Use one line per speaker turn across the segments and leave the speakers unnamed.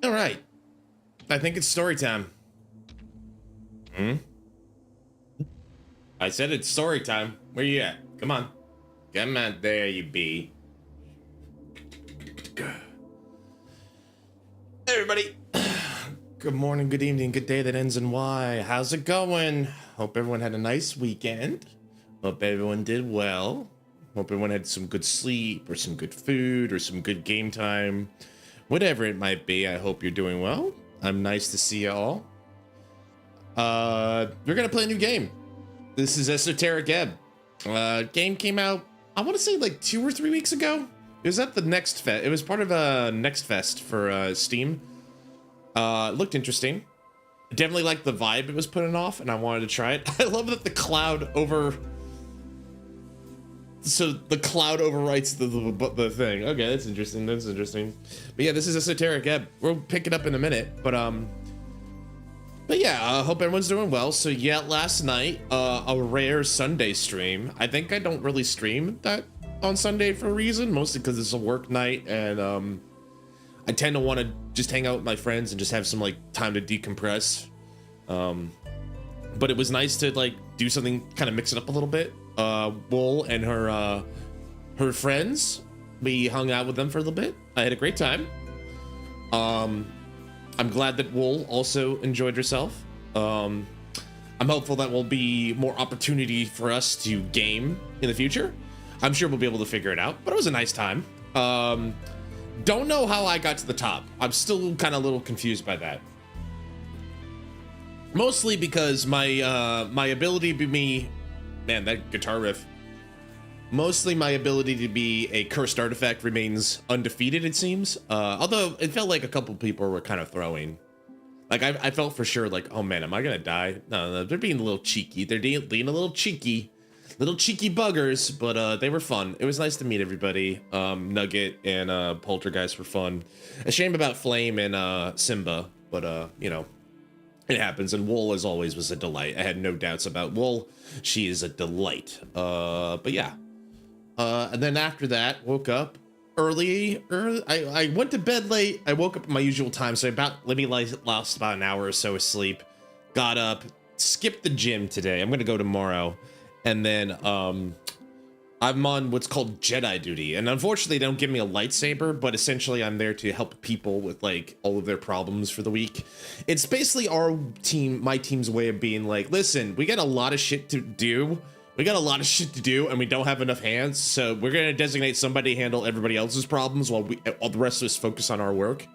All right. I think it's story time. I said it's story time. Where you at? Come on. Come on. There you be. Hey, everybody. Good morning, good evening, good day that ends in Y. How's it going? Hope everyone had a nice weekend. Hope everyone did well. Hope everyone had some good sleep or some good food or some good game time. Whatever it might be, I hope you're doing well. I'm nice to see you all. We're gonna play a new game. This is Esoterric Ebb. Game came out, I want to say like 2 or 3 weeks ago. It was at the Next Fest. It was part of a Next Fest for Steam. It looked interesting. I definitely liked the vibe it was putting off, and I wanted to try it. I love that the cloud overwrites the thing. Okay, that's interesting. That's interesting. But yeah, this is Esoterric Ebb. We'll pick it up in a minute. But yeah, I hope everyone's doing well. So yeah, last night, a rare Sunday stream. I think I don't really stream that on Sunday for a reason, mostly because it's a work night, and I tend to want to just hang out with my friends and just have some like time to decompress. But it was nice to like do something, kind of mix it up a little bit. Wool and her friends, we hung out with them for a little bit. I had a great time. I'm glad that Wool also enjoyed herself. I'm hopeful that will be more opportunity for us to game in the future. I'm sure we'll be able to figure it out, but it was a nice time. Don't know how I got to the top. I'm still kind of a little confused by that. Mostly because my ability to be man, that guitar riff. Mostly my ability to be a cursed artifact remains undefeated, it seems. Although it felt like a couple people were kind of throwing. Like I felt for sure like, oh man, am I gonna die? No, they're being a little cheeky. They're being a little cheeky buggers, but they were fun. It was nice to meet everybody. Nugget and Poltergeist were fun. A shame about Flame and Simba, but you know, it happens. And Wool, as always, was a delight. I had no doubts about Wool. She is a delight. But yeah. And then after that, woke up early. I went to bed late. I woke up at my usual time, so lost about an hour or so of sleep. Got up, skipped the gym today. I'm gonna go tomorrow. And then I'm on what's called Jedi duty, and unfortunately they don't give me a lightsaber, but essentially I'm there to help people with like all of their problems for the week. It's basically my team's way of being like, listen, we got a lot of shit to do. And we don't have enough hands, so we're gonna designate somebody to handle everybody else's problems while the rest of us focus on our work.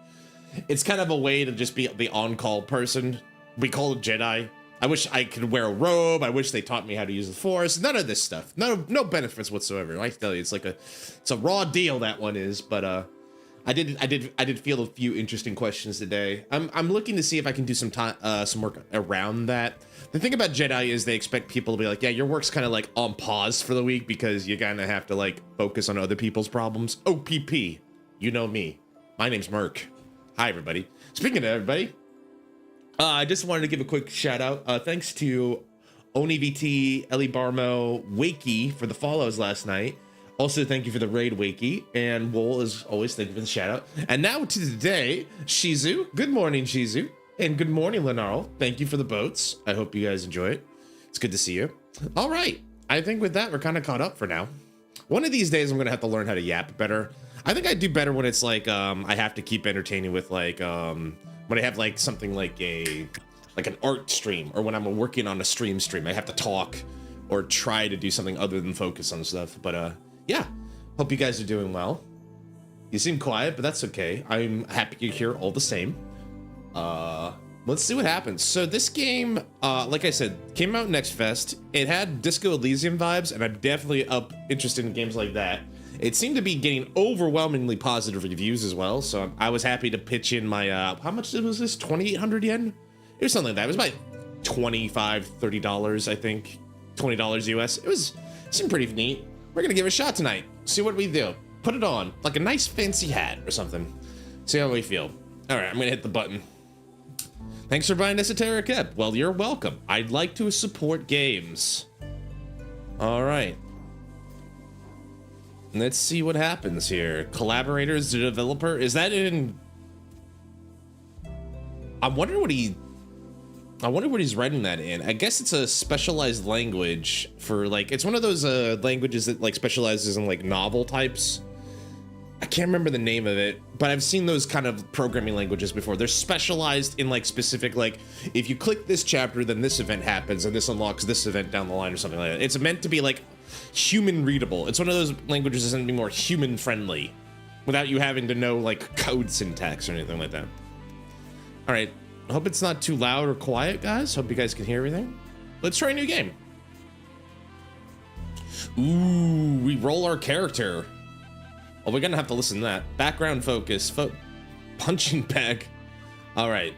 It's kind of a way to just be the on-call person. We call it Jedi. I wish I could wear a robe. I wish they taught me how to use the Force. None of this stuff. No benefits whatsoever. I tell you, it's a raw deal, that one is. But I did feel a few interesting questions today. I'm looking to see if I can do some work around that. The thing about Jedi is they expect people to be like, yeah, your work's kind of like on pause for the week because you kind of have to like focus on other people's problems. OPP, you know me. My name's Merc. Hi everybody. Speaking of everybody. I just wanted to give a quick shout out. Thanks to OniVT, Ellie Barmo, Wakey for the follows last night. Also, thank you for the raid, Wakey. And Wool, as always, thank you for the shout out. And now to today, Shizu. Good morning, Shizu. And good morning, Lenarl. Thank you for the boats. I hope you guys enjoy it. It's good to see you. All right. I think with that, we're kind of caught up for now. One of these days, I'm going to have to learn how to yap better. I think I do better when it's like, I have to keep entertaining with like, when I have like something like an art stream, or when I'm working on a stream, I have to talk or try to do something other than focus on stuff. But yeah, hope you guys are doing well. You seem quiet, but that's okay. I'm happy you're here all the same. Let's see what happens. So this game, like I said, came out Next Fest. It had Disco Elysium vibes, and I'm definitely interested in games like that. It seemed to be getting overwhelmingly positive reviews as well, so I was happy to pitch in my, how much was this, 2,800 yen? It was something like that. It was about $25, $30, I think, $20 US. It seemed pretty neat. We're gonna give it a shot tonight, see what we do. Put it on, like a nice fancy hat or something. See how we feel. All right, I'm gonna hit the button. Thanks for buying Esoterric Ebb. Well, you're welcome. I'd like to support games. All right. Let's see what happens here. Collaborators, the developer. Is that in I wonder what he's writing that in. I guess it's a specialized language for like, it's one of those languages that like specializes in like novel types. I can't remember the name of it, but I've seen those kind of programming languages before. They're specialized in like specific, like if you click this chapter, then this event happens and this unlocks this event down the line or something like that. It's meant to be like human readable. It's one of those languages that's meant to be more human friendly without you having to know like code syntax or anything like that. All right, I hope it's not too loud or quiet, guys. Hope you guys can hear everything. Let's try a new game. Ooh, we roll our character. Oh, we're gonna have to listen to that. Background focus, punching bag. All right.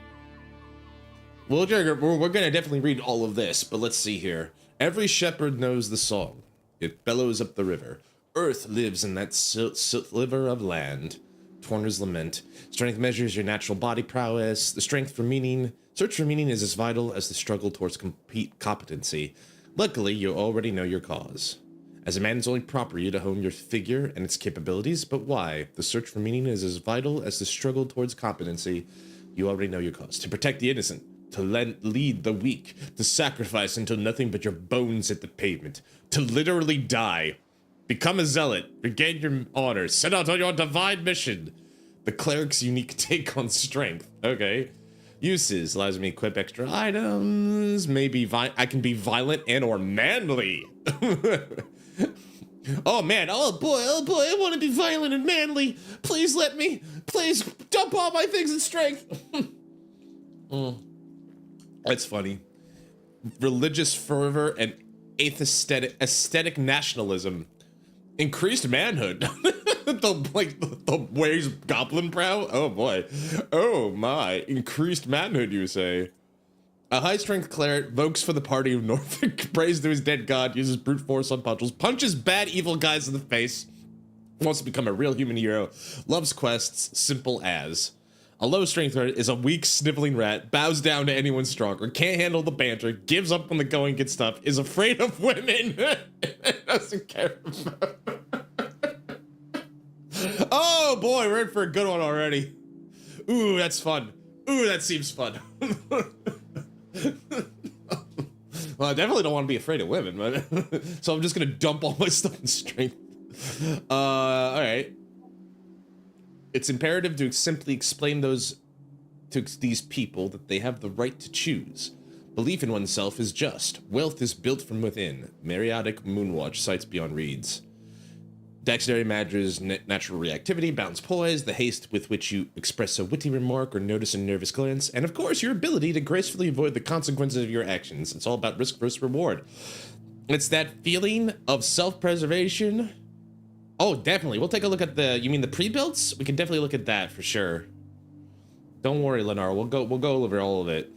We're gonna definitely read all of this, but let's see here. Every shepherd knows the song. It bellows up the river. Earth lives in that sliver of land. Torner's lament. Strength measures your natural body prowess. The strength for meaning. Search for meaning is as vital as the struggle towards complete competency. Luckily, you already know your cause. As a man, it's only proper you to hone your figure and its capabilities, but why? The search for meaning is as vital as the struggle towards competency. You already know your cause. To protect the innocent, to lead the weak, to sacrifice until nothing but your bones hit the pavement, to literally die. Become a zealot, regain your honor, set out on your divine mission. The cleric's unique take on strength. Okay. Uses allows me to equip extra items. Maybe I can be violent and or manly. Oh man, oh boy, I want to be violent and manly. Please let me, please dump all my things in strength. That's funny. Religious fervor and aesthetic nationalism. Increased manhood. the ways goblin brow. Oh boy. Oh my. Increased manhood, you say. A high-strength cleric vokes for the party of Norfolk, prays to his dead god, uses brute force on punches bad evil guys in the face, wants to become a real human hero, loves quests, simple as. A low-strength cleric is a weak, sniveling rat, bows down to anyone stronger, can't handle the banter, gives up when the going gets tough, is afraid of women, doesn't care about. Oh boy, we're in for a good one already. Ooh, that's fun. Ooh, that seems fun. Well, I definitely don't want to be afraid of women, but so I'm just gonna dump all my stuff in strength. All right. It's imperative to simply explain to these people that they have the right to choose. Belief in oneself is just. Wealth is built from within. Mariotic Moonwatch sights beyond reeds. Dexterity matches natural reactivity, balance poise, the haste with which you express a witty remark or notice a nervous glance, and of course your ability to gracefully avoid the consequences of your actions. It's all about risk versus reward. It's that feeling of self-preservation. Oh, definitely. We'll take a look at you mean the pre-builds? We can definitely look at that for sure. Don't worry, Lennar. We'll go over all of it.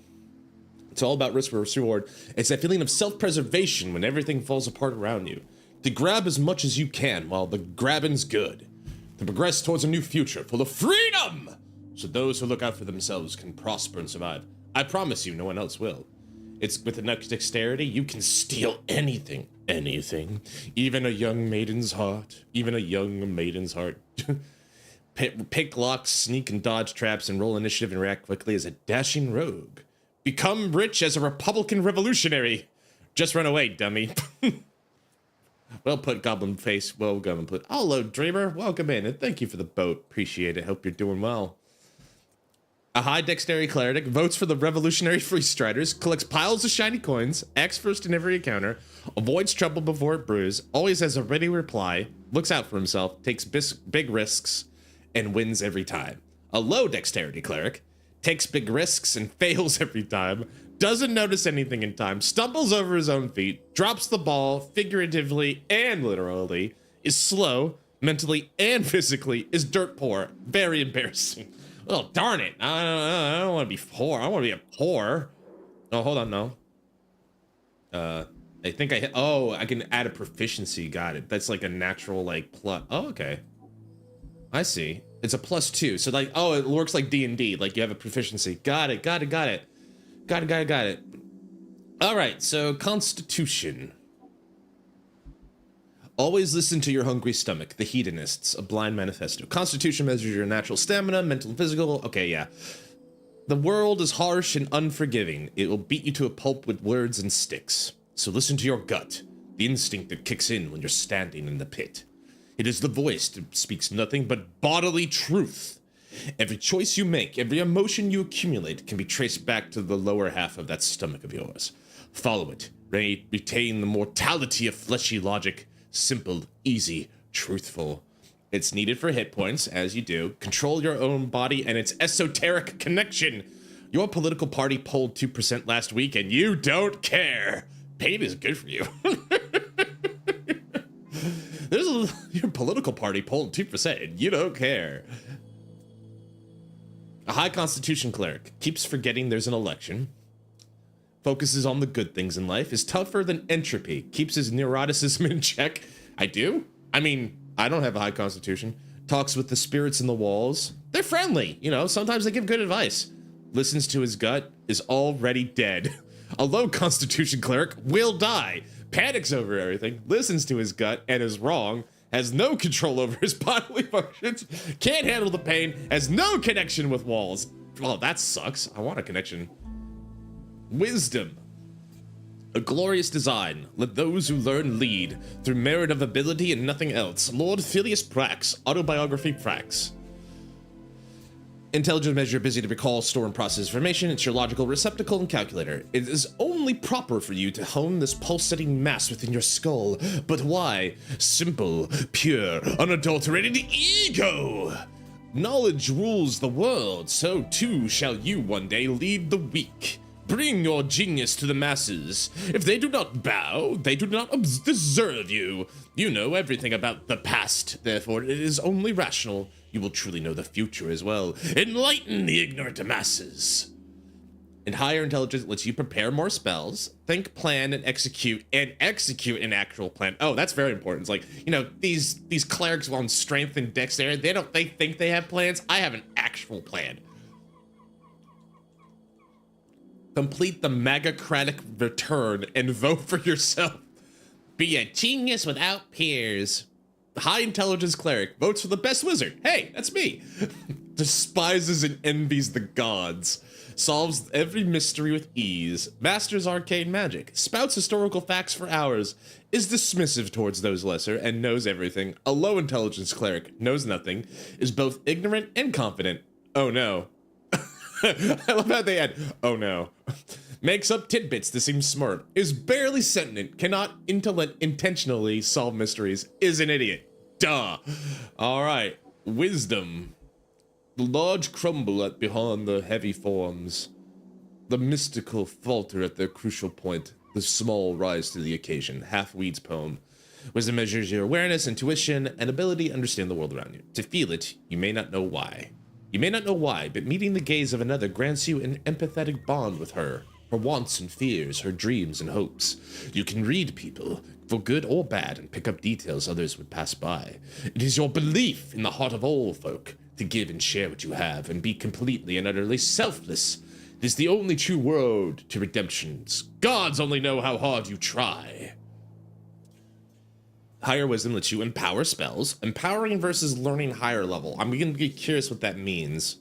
It's all about risk versus reward. It's that feeling of self-preservation when everything falls apart around you. To grab as much as you can while the grabbing's good. To progress towards a new future full of freedom! So those who look out for themselves can prosper and survive. I promise you, no one else will. It's with enough dexterity, you can steal anything. Anything. Even a young maiden's heart. Even a young maiden's heart. Pick locks, sneak and dodge traps, and roll initiative and react quickly as a dashing rogue. Become rich as a Republican revolutionary. Just run away, dummy. Well put, Goblin Face. Well put. Hello, Dreamer. Welcome in, and thank you for the boat. Appreciate it. Hope you're doing well. A high dexterity cleric votes for the Revolutionary Free Striders, collects piles of shiny coins, acts first in every encounter, avoids trouble before it brews, always has a ready reply, looks out for himself, takes big risks, and wins every time. A low dexterity cleric takes big risks and fails every time, doesn't notice anything in time, stumbles over his own feet, drops the ball figuratively and literally, is slow, mentally and physically, is dirt poor. Very embarrassing. Oh, darn it. I don't want to be poor. I want to be a poor. Oh, hold on, no. I think I hit, oh, I can add a proficiency. Got it. That's like a natural, like, plus. Oh, okay. I see. It's a +2. So, like, oh, it works like D&D. Like, you have a proficiency. Got it. Got it. All right, so Constitution. Always listen to your hungry stomach. The Hedonists, a blind manifesto. Constitution measures your natural stamina, mental and physical. Okay, yeah. The world is harsh and unforgiving. It will beat you to a pulp with words and sticks. So listen to your gut, the instinct that kicks in when you're standing in the pit. It is the voice that speaks nothing but bodily truth. Every choice you make, every emotion you accumulate can be traced back to the lower half of that stomach of yours. Follow it. Retain the mortality of fleshy logic. Simple, easy, truthful. It's needed for hit points, as you do. Control your own body and its esoteric connection. Your political party polled 2% last week, and you don't care. Pain is good for you. Your political party polled 2%, and you don't care. A high constitution cleric keeps forgetting there's an election. Focuses on the good things in life. Is tougher than entropy. Keeps his neuroticism in check. I do? I mean, I don't have a high constitution. Talks with the spirits in the walls. They're friendly, you know, sometimes they give good advice. Listens to his gut. Is already dead. A low constitution cleric will die. Panics over everything. Listens to his gut and is wrong. Has no control over his bodily functions. Can't handle the pain. Has no connection with walls. Well, that sucks. I want a connection. Wisdom. A glorious design. Let those who learn lead, through merit of ability and nothing else. Lord Phileas Prax, Autobiography Prax. Intelligence measure busy to recall, store, and process information. It's your logical receptacle and calculator. It is only proper for you to hone this pulsating mass within your skull. But why? Simple, pure, unadulterated ego! Knowledge rules the world, so too shall you one day lead the weak. Bring your genius to the masses. If they do not bow, they do not deserve you. You know everything about the past, therefore it is only rational. You will truly know the future as well. Enlighten the ignorant masses. And higher intelligence lets you prepare more spells, think, plan, and execute an actual plan. Oh, that's very important. It's like, you know, these clerics on strength and dexterity, they think they have plans. I have an actual plan. Complete the magocratic return and vote for yourself. Be a genius without peers. High intelligence cleric votes for the best wizard. Hey, that's me. Despises and envies the gods. Solves every mystery with ease. Masters arcane magic. Spouts historical facts for hours. Is dismissive towards those lesser and knows everything. A low intelligence cleric knows nothing. Is both ignorant and confident. Oh no. I love how they add, oh no. Makes up tidbits to seem smart. Is barely sentient. Cannot intentionally solve mysteries. Is an idiot. Duh. Alright. Wisdom. The large crumble at behind the heavy forms. The mystical falter at their crucial point. The small rise to the occasion. Half-Weed's poem. Wisdom measures your awareness, intuition, and ability to understand the world around you. To feel it, you may not know why. You may not know why, but meeting the gaze of another grants you an empathetic bond with her wants and fears, her dreams and hopes. You can read people, for good or bad, and pick up details others would pass by. It is your belief in the heart of all folk to give and share what you have and be completely and utterly selfless. It is the only true road to redemptions. Gods only know how hard you try. Higher wisdom lets you empower spells. Empowering versus learning higher level. I'm going to be curious what that means.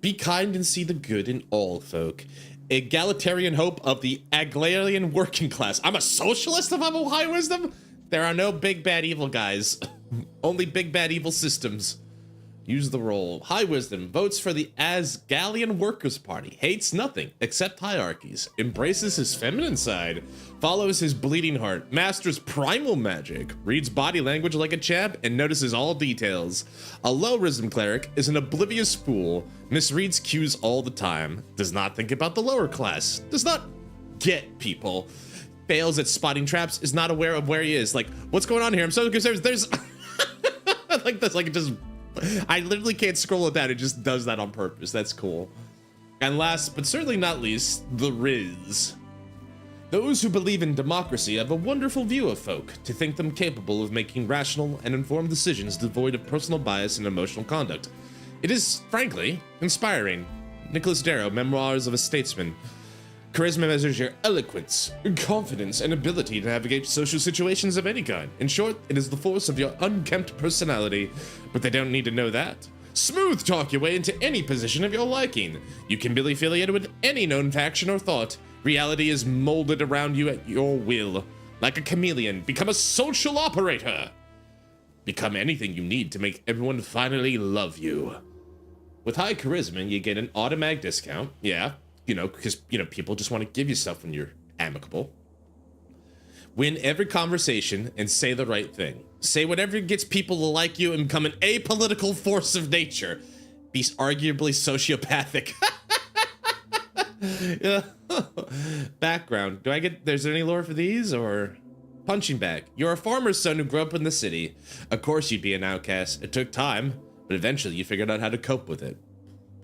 Be kind and see the good in all folk. Egalitarian hope of the agrarian working class. I'm a socialist if I'm a high wisdom? There are no big bad evil guys. Only big bad evil systems. Use the roll. High wisdom votes for the Asgalian Workers' Party. Hates nothing except hierarchies. Embraces his feminine side. Follows his bleeding heart. Masters primal magic. Reads body language like a champ and notices all details. A low wisdom cleric is an oblivious fool. Misreads cues all the time. Does not think about the lower class. Does not get people. Fails at spotting traps. Is not aware of where he is. Like, what's going on here? I'm so confused. There's like this. Like it just. I literally can't scroll it down. It just does that on purpose. That's cool. And last, but certainly not least, the Riz. Those who believe in democracy have a wonderful view of folk, to think them capable of making rational and informed decisions devoid of personal bias and emotional conduct. It is, frankly, inspiring. Nicholas Darrow, Memoirs of a Statesman. Charisma measures your eloquence, confidence, and ability to navigate social situations of any kind. In short, it is the force of your unkempt personality, but they don't need to know that. Smooth talk your way into any position of your liking. You can be affiliated with any known faction or thought. Reality is molded around you at your will. Like a chameleon, become a social operator. Become anything you need to make everyone finally love you. With high charisma, you get an automatic discount. Yeah, because, people just want to give you stuff when you're amicable. Win every conversation and say the right thing. Say whatever gets people to like you and become an apolitical force of nature. Be arguably sociopathic. Yeah. Background. There's any lore for these, or? Punching bag. You're a farmer's son who grew up in the city. Of course you'd be an outcast. It took time, but eventually you figured out how to cope with it.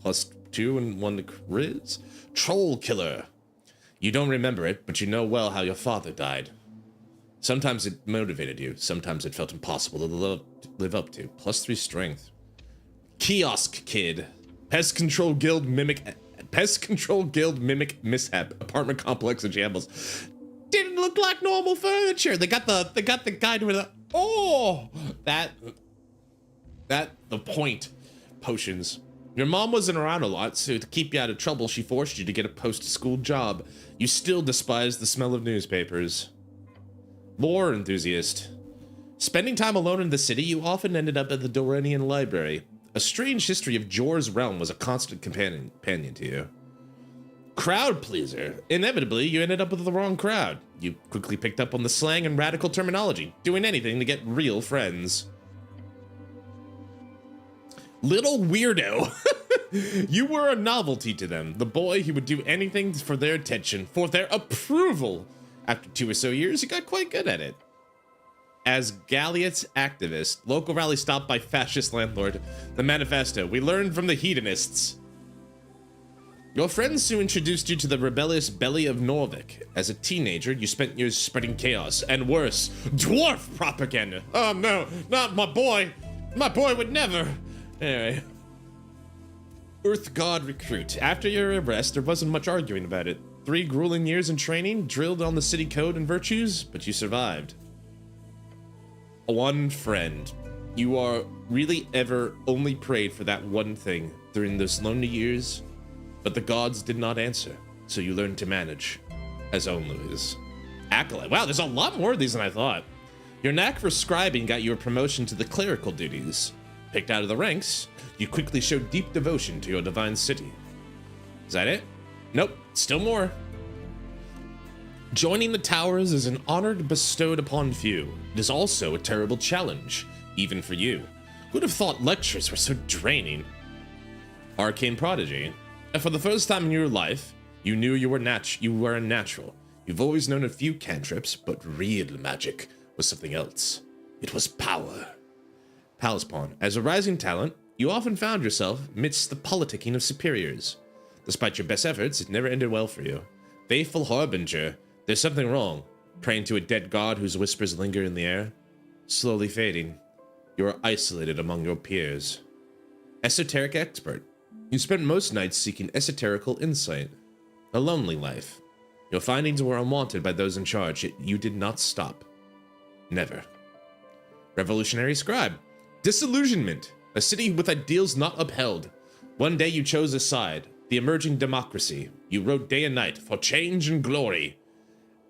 +2 and 1 to Riz. Troll killer. You don't remember it, but you know well how your father died. Sometimes it motivated you. Sometimes it felt impossible to live up to. +3 strength. Kiosk kid. Pest control guild mimic mishap. Apartment complex and shambles. Didn't look like normal furniture. They got the guy with the point potions. Your mom wasn't around a lot, so to keep you out of trouble, she forced you to get a post-school job. You still despise the smell of newspapers. Lore enthusiast. Spending time alone in the city, you often ended up at the Doranian library. A strange history of Jor's realm was a constant companion to you. Crowd pleaser. Inevitably, you ended up with the wrong crowd. You quickly picked up on the slang and radical terminology, doing anything to get real friends. Little weirdo. You were a novelty to them, the boy who would do anything for their attention, for their approval. After 2 or so years, you got quite good at it. As Galliot's activist, local rally stopped by fascist landlord. The manifesto. We learned from the hedonists. Your friends soon introduced you to the rebellious belly of Norvik. As a teenager, you spent years spreading chaos, and worse, dwarf propaganda. Oh no, not my boy. My boy would never. Anyway. Earth God recruit. After your arrest, there wasn't much arguing about it. 3 grueling years in training, drilled on the city code and virtues, but you survived. One friend. You are really ever only prayed for that one thing during those lonely years, but the gods did not answer, so you learned to manage, as always. Acolyte. Wow, there's a lot more of these than I thought. Your knack for scribing got you a promotion to the clerical duties. Picked out of the ranks, you quickly showed deep devotion to your divine city. Is that it? Nope, still more. Joining the towers is an honor bestowed upon few. It is also a terrible challenge, even for you. Who'd have thought lectures were so draining? Arcane prodigy. And for the first time in your life, you knew you were a natural. You've always known a few cantrips, but real magic was something else. It was power. Palace Pawn. As a rising talent, you often found yourself amidst the politicking of superiors. Despite your best efforts, it never ended well for you. Faithful harbinger, there's something wrong. Praying to a dead god whose whispers linger in the air. Slowly fading. You are isolated among your peers. Esoteric expert. You spent most nights seeking esoterical insight. A lonely life. Your findings were unwanted by those in charge, yet you did not stop. Never. Revolutionary scribe. Disillusionment. A city with ideals not upheld. One day you chose a side. The emerging democracy. You wrote day and night for change and glory.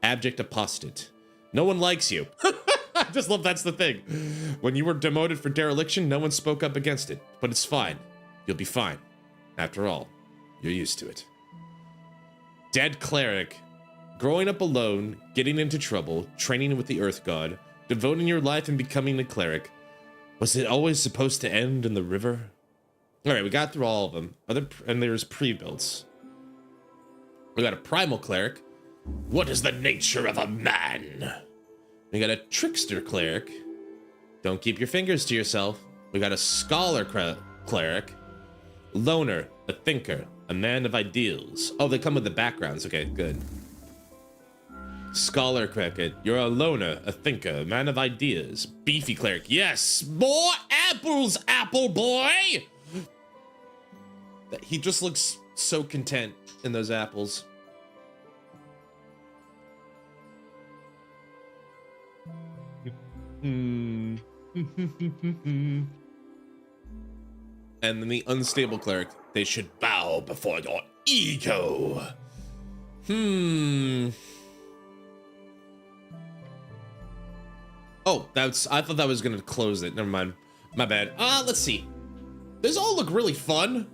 Abject apostate. No one likes you. I just love that's the thing. When you were demoted for dereliction, no one spoke up against it. But it's fine. You'll be fine. After all, you're used to it. Dead cleric. Growing up alone, getting into trouble, training with the Earth God, devoting your life and becoming a cleric. Was it always supposed to end in the river? Alright, we got through all of them. And there's pre-builds. We got a primal cleric. What is the nature of a man? We got a trickster cleric. Don't keep your fingers to yourself. We got a scholar cleric. Loner, a thinker, a man of ideals. Oh, they come with the backgrounds. Okay, good. Scholar cricket, you're a loner, a thinker, a man of ideas. Beefy cleric, yes, more apples, apple boy! He just looks so content in those apples. And And then the unstable cleric, they should bow before your ego. Oh, I thought that was gonna close it. Never mind. My bad. Let's see. These all look really fun.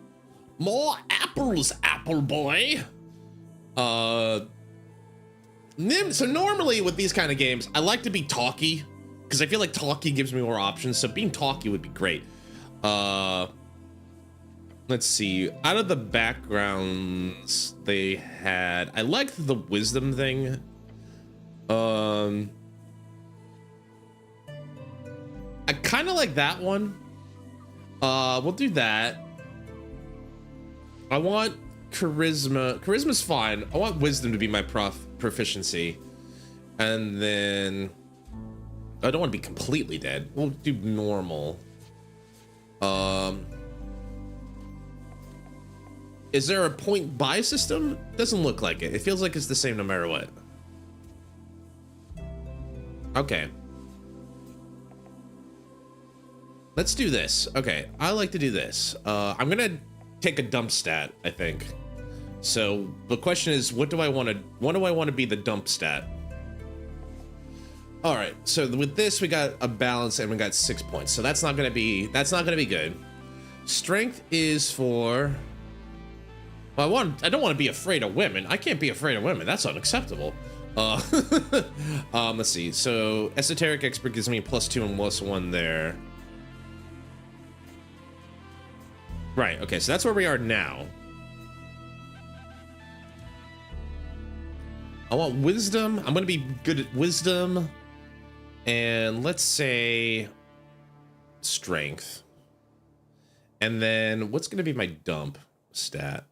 More apples, apple boy. So normally with these kind of games, I like to be talky because I feel like talky gives me more options. So being talky would be great. Let's see. Out of the backgrounds they had, I liked the wisdom thing. I kind of like that one. We'll do that. I want charisma. Charisma's fine. I want wisdom to be my proficiency. And then I don't want to be completely dead. We'll do normal. Is there a point buy system? Doesn't look like it. It feels like it's the same no matter what. Okay. Let's do this. Okay, I like to do this. I'm gonna take a dump stat, I think. So the question is, what do I want to be the dump stat? All right, so with this we got a balance and we got 6 points. So that's not gonna be good. Strength is for. Well, I don't want to be afraid of women. I can't be afraid of women. That's unacceptable. Let's see. So esoteric expert gives me +2 and +1 there. Right. Okay. So that's where we are now. I want wisdom. I'm going to be good at wisdom. And let's say strength. And then what's going to be my dump stat?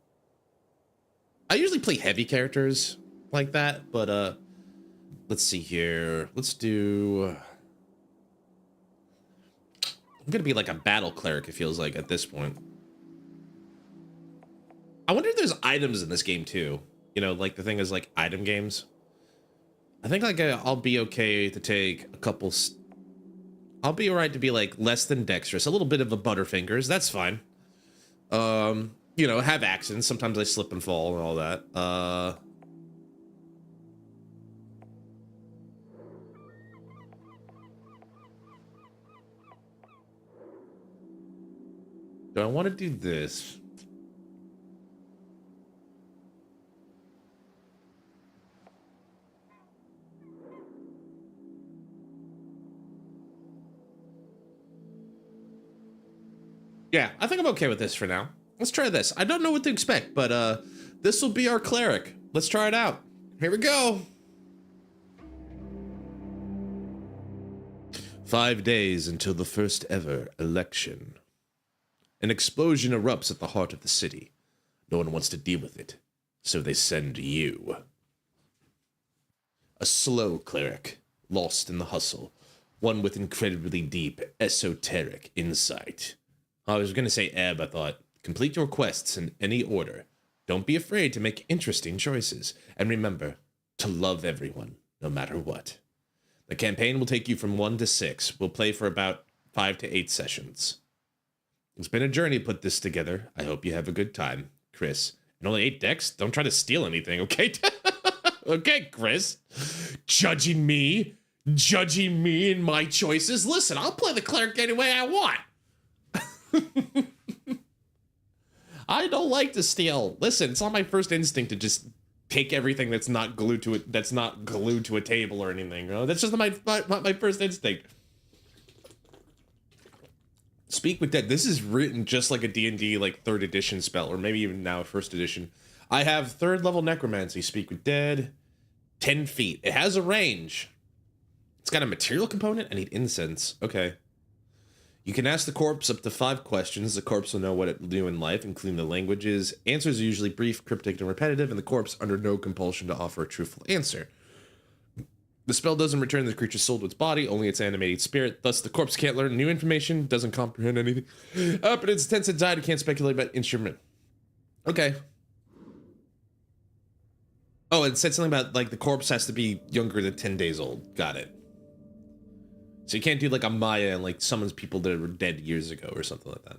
I usually play heavy characters like that, but let's see here. Let's do. I'm gonna be like a battle cleric, it feels like at this point. I wonder if there's items in this game too. You know, like the thing is like item games. I think like I'll be okay to take a couple. I'll be alright to be like less than dexterous, a little bit of a butterfingers. That's fine. You know, have accidents. Sometimes I slip and fall and all that. Do I want to do this? Yeah, I think I'm okay with this for now. Let's try this. I don't know what to expect, but this will be our cleric. Let's try it out. Here we go. 5 days until the first ever election. An explosion erupts at the heart of the city. No one wants to deal with it, so they send you. A slow cleric, lost in the hustle. One with incredibly deep esoteric insight. I was going to say Ebb, I thought. Complete your quests in any order. Don't be afraid to make interesting choices. And remember, to love everyone, no matter what. The campaign will take you from 1 to 6. We'll play for about 5 to 8 sessions. It's been a journey to put this together. I hope you have a good time. Chris. And only 8 decks? Don't try to steal anything, okay? Okay, Chris. Judging me and my choices. Listen, I'll play the cleric any way I want. I don't like to steal. Listen, it's not my first instinct to just take everything that's not glued to it. That's not glued to a table or anything. You know? That's just my first instinct. Speak with Dead. This is written just like a D&D like 3rd edition spell, or maybe even now 1st edition. I have 3rd level necromancy. Speak with Dead. 10 feet. It has a range. It's got a material component. I need incense. Okay. You can ask the corpse up to 5 questions. The corpse will know what it will do in life, including the languages. Answers are usually brief, cryptic, and repetitive, and the corpse under no compulsion to offer a truthful answer. The spell doesn't return the creature's soul to its body, only its animated spirit. Thus, the corpse can't learn new information, doesn't comprehend anything. But its intense anxiety can't speculate about instrument. Okay. Oh, it said something about, like, the corpse has to be younger than 10 days old. Got it. So you can't do like a Maya and like summons people that were dead years ago or something like that.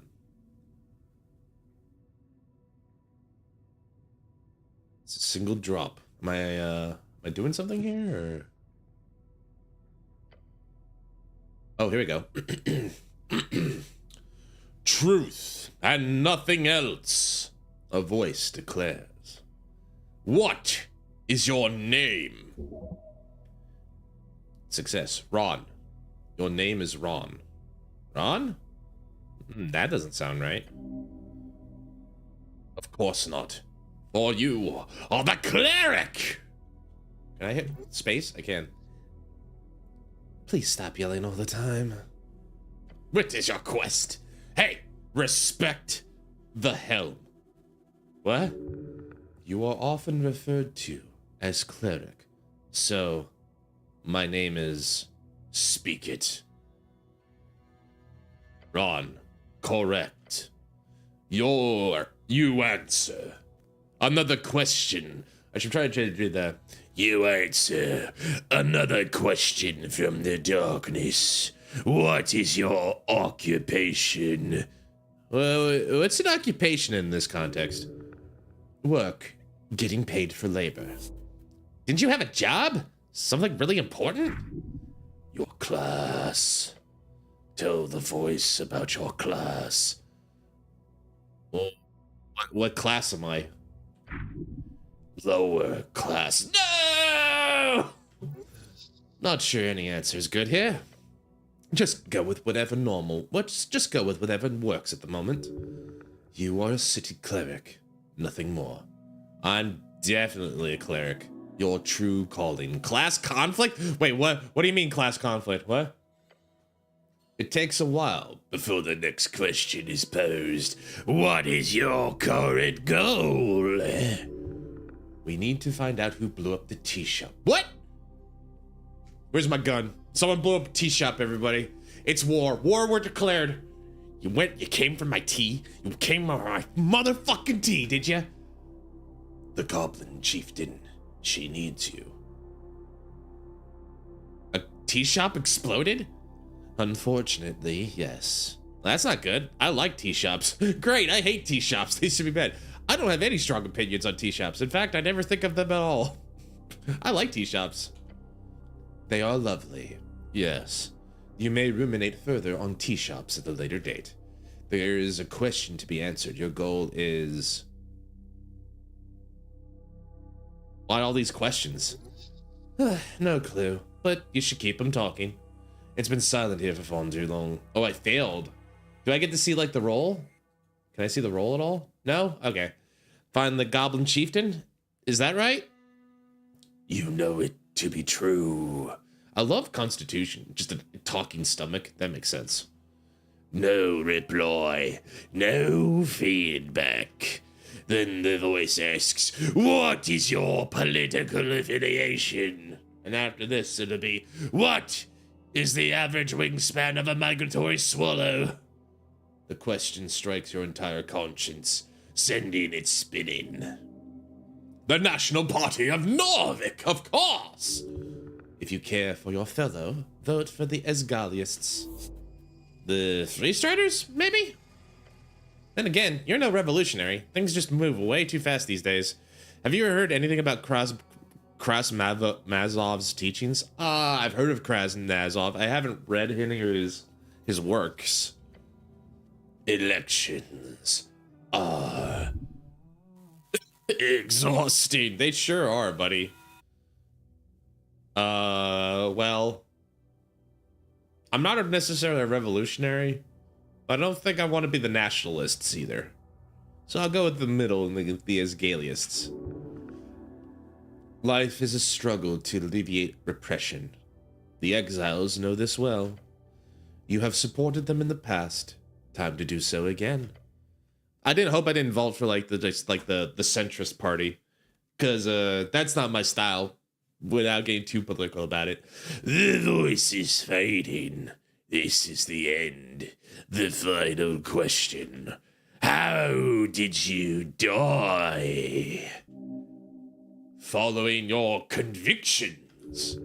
It's a single drop. Am I doing something here, or? Oh, here we go. Truth and nothing else, a voice declares. What is your name? Success. Ron. Your name is Ron. Ron? That doesn't sound right. Of course not. For you are the cleric! Can I hit space? I can. Please stop yelling all the time. What is your quest? Hey, respect the helm. What? You are often referred to as cleric. So, my name is... Speak it. Ron, correct. You answer. Another question. I should try to do that. You answer another question from the darkness. What is your occupation? Well, what's an occupation in this context? Work. Getting paid for labor. Didn't you have a job? Something really important? Your class. Tell the voice about your class. Well, what class am I? Lower class. No! Not sure any answer is good here. Just go with whatever normal. Just go with whatever works at the moment. You are a city cleric, nothing more. I'm definitely a cleric. Your true calling. Class conflict? Wait, what? What do you mean class conflict? What? It takes a while before the next question is posed. What is your current goal? We need to find out who blew up the tea shop. What? Where's my gun? Someone blew up a tea shop, everybody. It's war. War were declared. You came for my tea? You came for my motherfucking tea, did you? The goblin chieftain. She needs you. A tea shop exploded? Unfortunately, yes. That's not good. I like tea shops. Great, I hate tea shops. They should be bad. I don't have any strong opinions on tea shops. In fact, I never think of them at all. I like tea shops. They are lovely. Yes. You may ruminate further on tea shops at a later date. There is a question to be answered. Your goal is... Why all these questions? No clue, but you should keep them talking. It's been silent here for far too long. Oh, I failed. Do I get to see, like, the roll? Can I see the roll at all? No? Okay. Find the goblin chieftain? Is that right? You know it to be true. I love Constitution. Just a talking stomach. That makes sense. No reply. No feedback. Then the voice asks, what is your political affiliation? And after this, it'll be, what is the average wingspan of a migratory swallow? The question strikes your entire conscience, sending it spinning. The National Party of Norvik, of course! If you care for your fellow, vote for the Esgalists. The Freestriders, maybe? Then again, you're no revolutionary. Things just move way too fast these days. Have you ever heard anything about Krasmazov's teachings? I've heard of Krasmazov. I haven't read any of his works. Elections are exhausting. They sure are, buddy. Well, I'm not necessarily a revolutionary, but I don't think I want to be the nationalists either. So I'll go with the middle and the Esgalists. Life is a struggle to alleviate repression. The exiles know this well. You have supported them in the past. Time to do so again. I didn't vote for like the centrist party, because that's not my style. Without getting too political about it. The voice is fading. This is the end. The final question. How did you die? Following your convictions.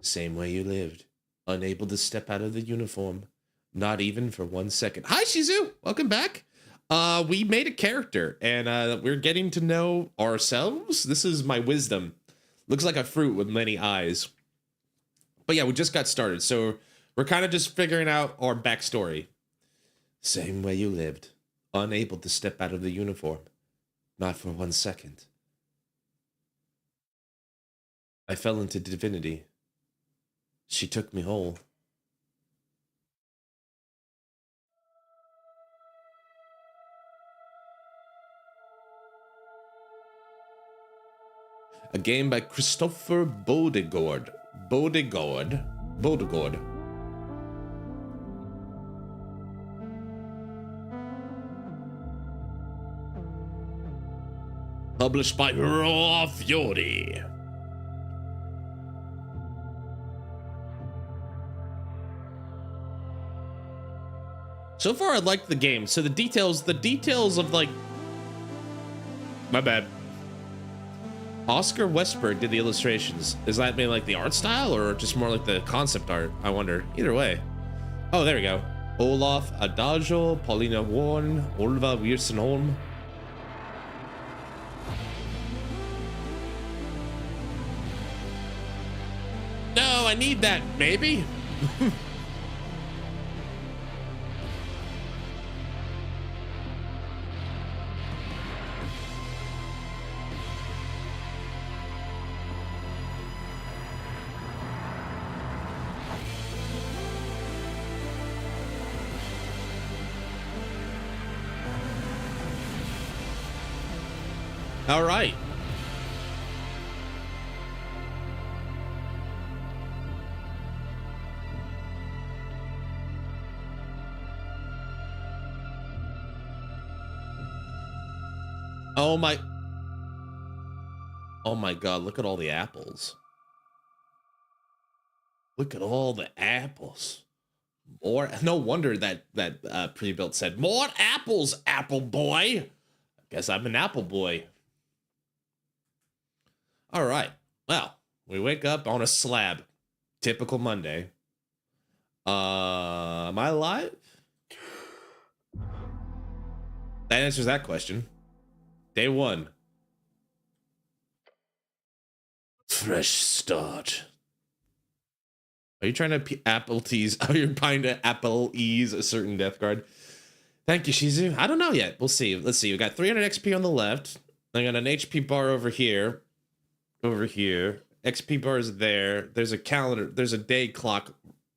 Same way you lived. Unable to step out of the uniform. Not even for 1 second. Hi, Shizu. Welcome back. We made a character, and we're getting to know ourselves. This is my wisdom. Looks like a fruit with many eyes. But yeah, we just got started, so we're kind of just figuring out our backstory. Same way you lived, unable to step out of the uniform, not for 1 second. I fell into divinity. She took me whole. A game by Christopher Bodegord. Bodegord. Published by Raw Fury. So far, I like the game. So the details of like... My bad. Oscar Westberg did the illustrations. Is that maybe like the art style or just more like the concept art? I wonder. Either way. Oh, there we go. Olaf Adagio, Paulina Warren, Olva Wiersenholm. No, I need that, maybe. All right. Oh my God, look at all the apples. Look at all the apples. More, no wonder that pre-built said, "More apples, apple boy." I guess I'm an apple boy. All right. Well, we wake up on a slab. Typical Monday. Am I alive? That answers that question. Day 1. Fresh start. Are you trying to apple tease? Are you trying to apple ease a certain death guard? Thank you, Shizu. I don't know yet. We'll see. Let's see. We got 300 XP on the left. I got an HP bar over here. Over here. XP bar is there. There's a calendar. There's a day clock.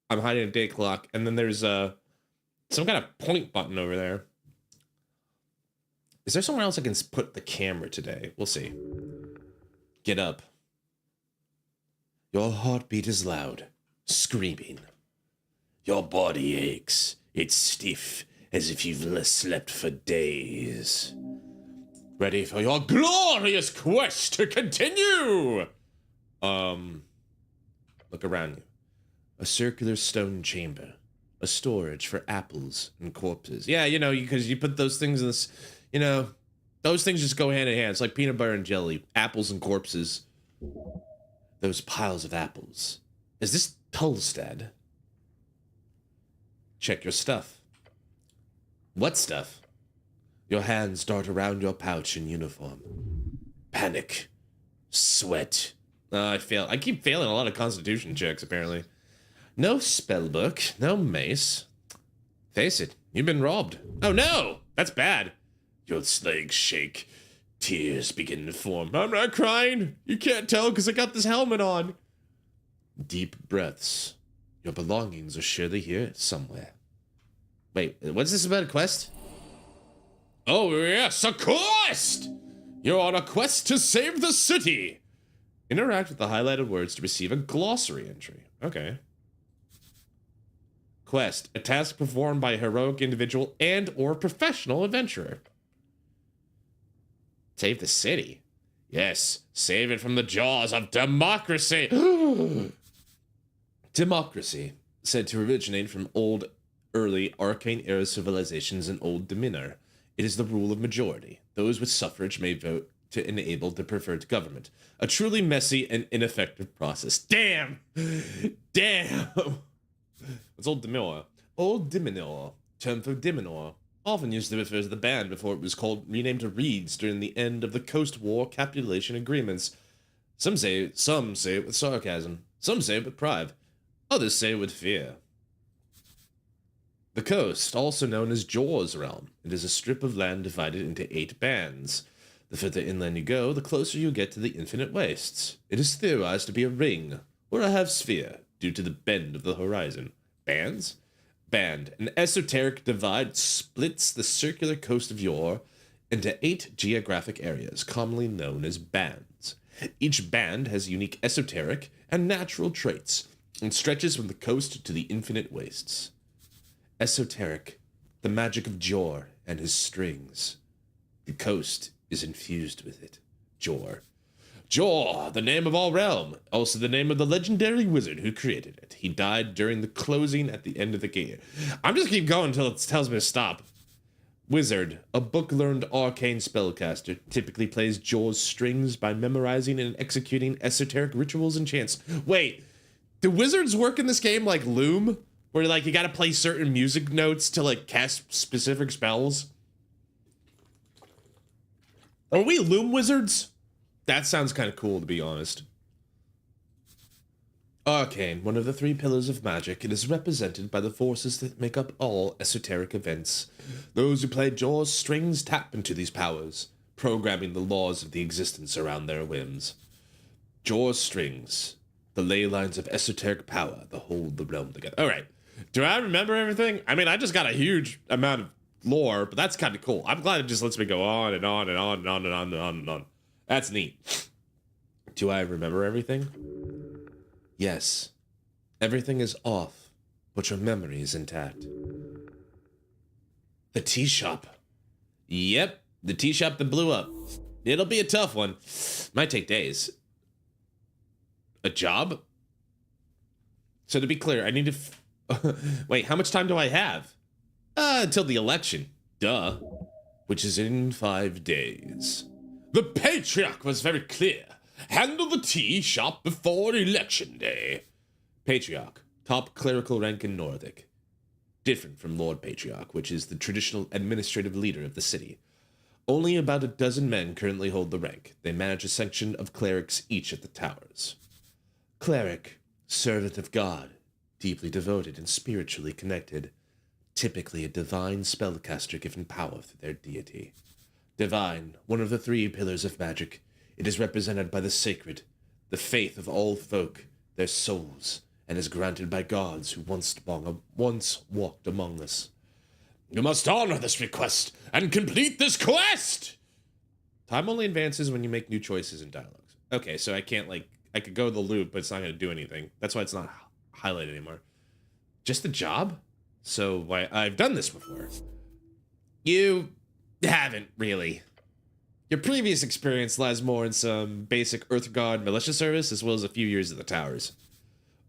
I'm hiding a day clock. And then there's some kind of point button over there. Is there somewhere else I can put the camera today? We'll see. Get up. Your heartbeat is loud, screaming. Your body aches. It's stiff, as if you've slept for days. Ready for your glorious quest to continue! Look around you. A circular stone chamber. A storage for apples and corpses. Yeah, you know, because you put those things in this, you know, those things just go hand in hand. It's like peanut butter and jelly. Apples and corpses. Those piles of apples. Is this Tullstad? Check your stuff. What stuff? Your hands dart around your pouch in uniform. Panic. Sweat. I fail. I keep failing a lot of constitution checks, apparently. No spellbook. No mace. Face it. You've been robbed. Oh, no! That's bad. Your legs shake. Tears begin to form. I'm not crying. You can't tell because I got this helmet on. Deep breaths. Your belongings are surely here somewhere. Wait, what's this about a quest? Oh, yes, a quest! You're on a quest to save the city. Interact with the highlighted words to receive a glossary entry. Okay. Quest, a task performed by a heroic individual and or professional adventurer. Save the city? Yes, save it from the jaws of democracy. Democracy, said to originate from old, early, arcane-era civilizations in Old Dominion. It is the rule of majority. Those with suffrage may vote to enable the preferred government. A truly messy and ineffective process. Damn! Damn! What's Old Dominion? Old Dominion, term for Diminor. often used to refer to the band before it was renamed to Reeds during the end of the Coast War capitulation agreements. Some say it with sarcasm, some say it with pride, others say it with fear. The coast, also known as Jaws Realm, it is a strip of land divided into 8 bands. The further inland you go, the closer you get to the infinite wastes. It is theorized to be a ring, or a half-sphere, due to the bend of the horizon. Bands? Band. An esoteric divide splits the circular coast of Yore into 8 geographic areas, commonly known as bands. Each band has unique esoteric and natural traits, and stretches from the coast to the infinite wastes. Esoteric, the magic of Jor and his strings. The coast is infused with it. Jor. Jor, the name of our realm, also the name of the legendary wizard who created it. He died during the closing at the end of the game. I'm just keep going until it tells me to stop. Wizard, a book-learned arcane spellcaster, typically plays Jor's strings by memorizing and executing esoteric rituals and chants. Wait, do wizards work in this game like Loom? Where, like, you gotta play certain music notes to, like, cast specific spells? Are we Loom wizards? That sounds kind of cool, to be honest. Arcane, one of the 3 pillars of magic, it is represented by the forces that make up all esoteric events. Those who play Jor's strings tap into these powers, programming the laws of the existence around their whims. Jor's strings, the ley lines of esoteric power that hold the realm together. Alright, do I remember everything? I mean, I just got a huge amount of lore, but that's kind of cool. I'm glad it just lets me go on and on and on and on and on and on and on. That's neat. Do I remember everything? Yes. Everything is off, but your memory is intact. The tea shop. Yep, the tea shop that blew up. It'll be a tough one. Might take days. A job? So to be clear, I need to... Wait, how much time do I have? Until the election. Duh. Which is in 5 days. The Patriarch was very clear. Handle the tea shop before election day. Patriarch, top clerical rank in Nordic. Different from Lord Patriarch, which is the traditional administrative leader of the city. Only about a dozen men currently hold the rank. They manage a section of clerics each at the towers. Cleric, servant of God, deeply devoted and spiritually connected. Typically a divine spellcaster given power through their deity. Divine, one of the 3 pillars of magic. It is represented by the sacred, the faith of all folk, their souls, and is granted by gods who once walked among us. You must honor this request and complete this quest! Time only advances when you make new choices and dialogues. Okay, so I can't, like, I could go the loop, but it's not going to do anything. That's why it's not highlighted anymore. Just a job? So I've done this before. You haven't, really. Your previous experience lies more in some basic Earth Guard militia service, as well as a few years at the towers.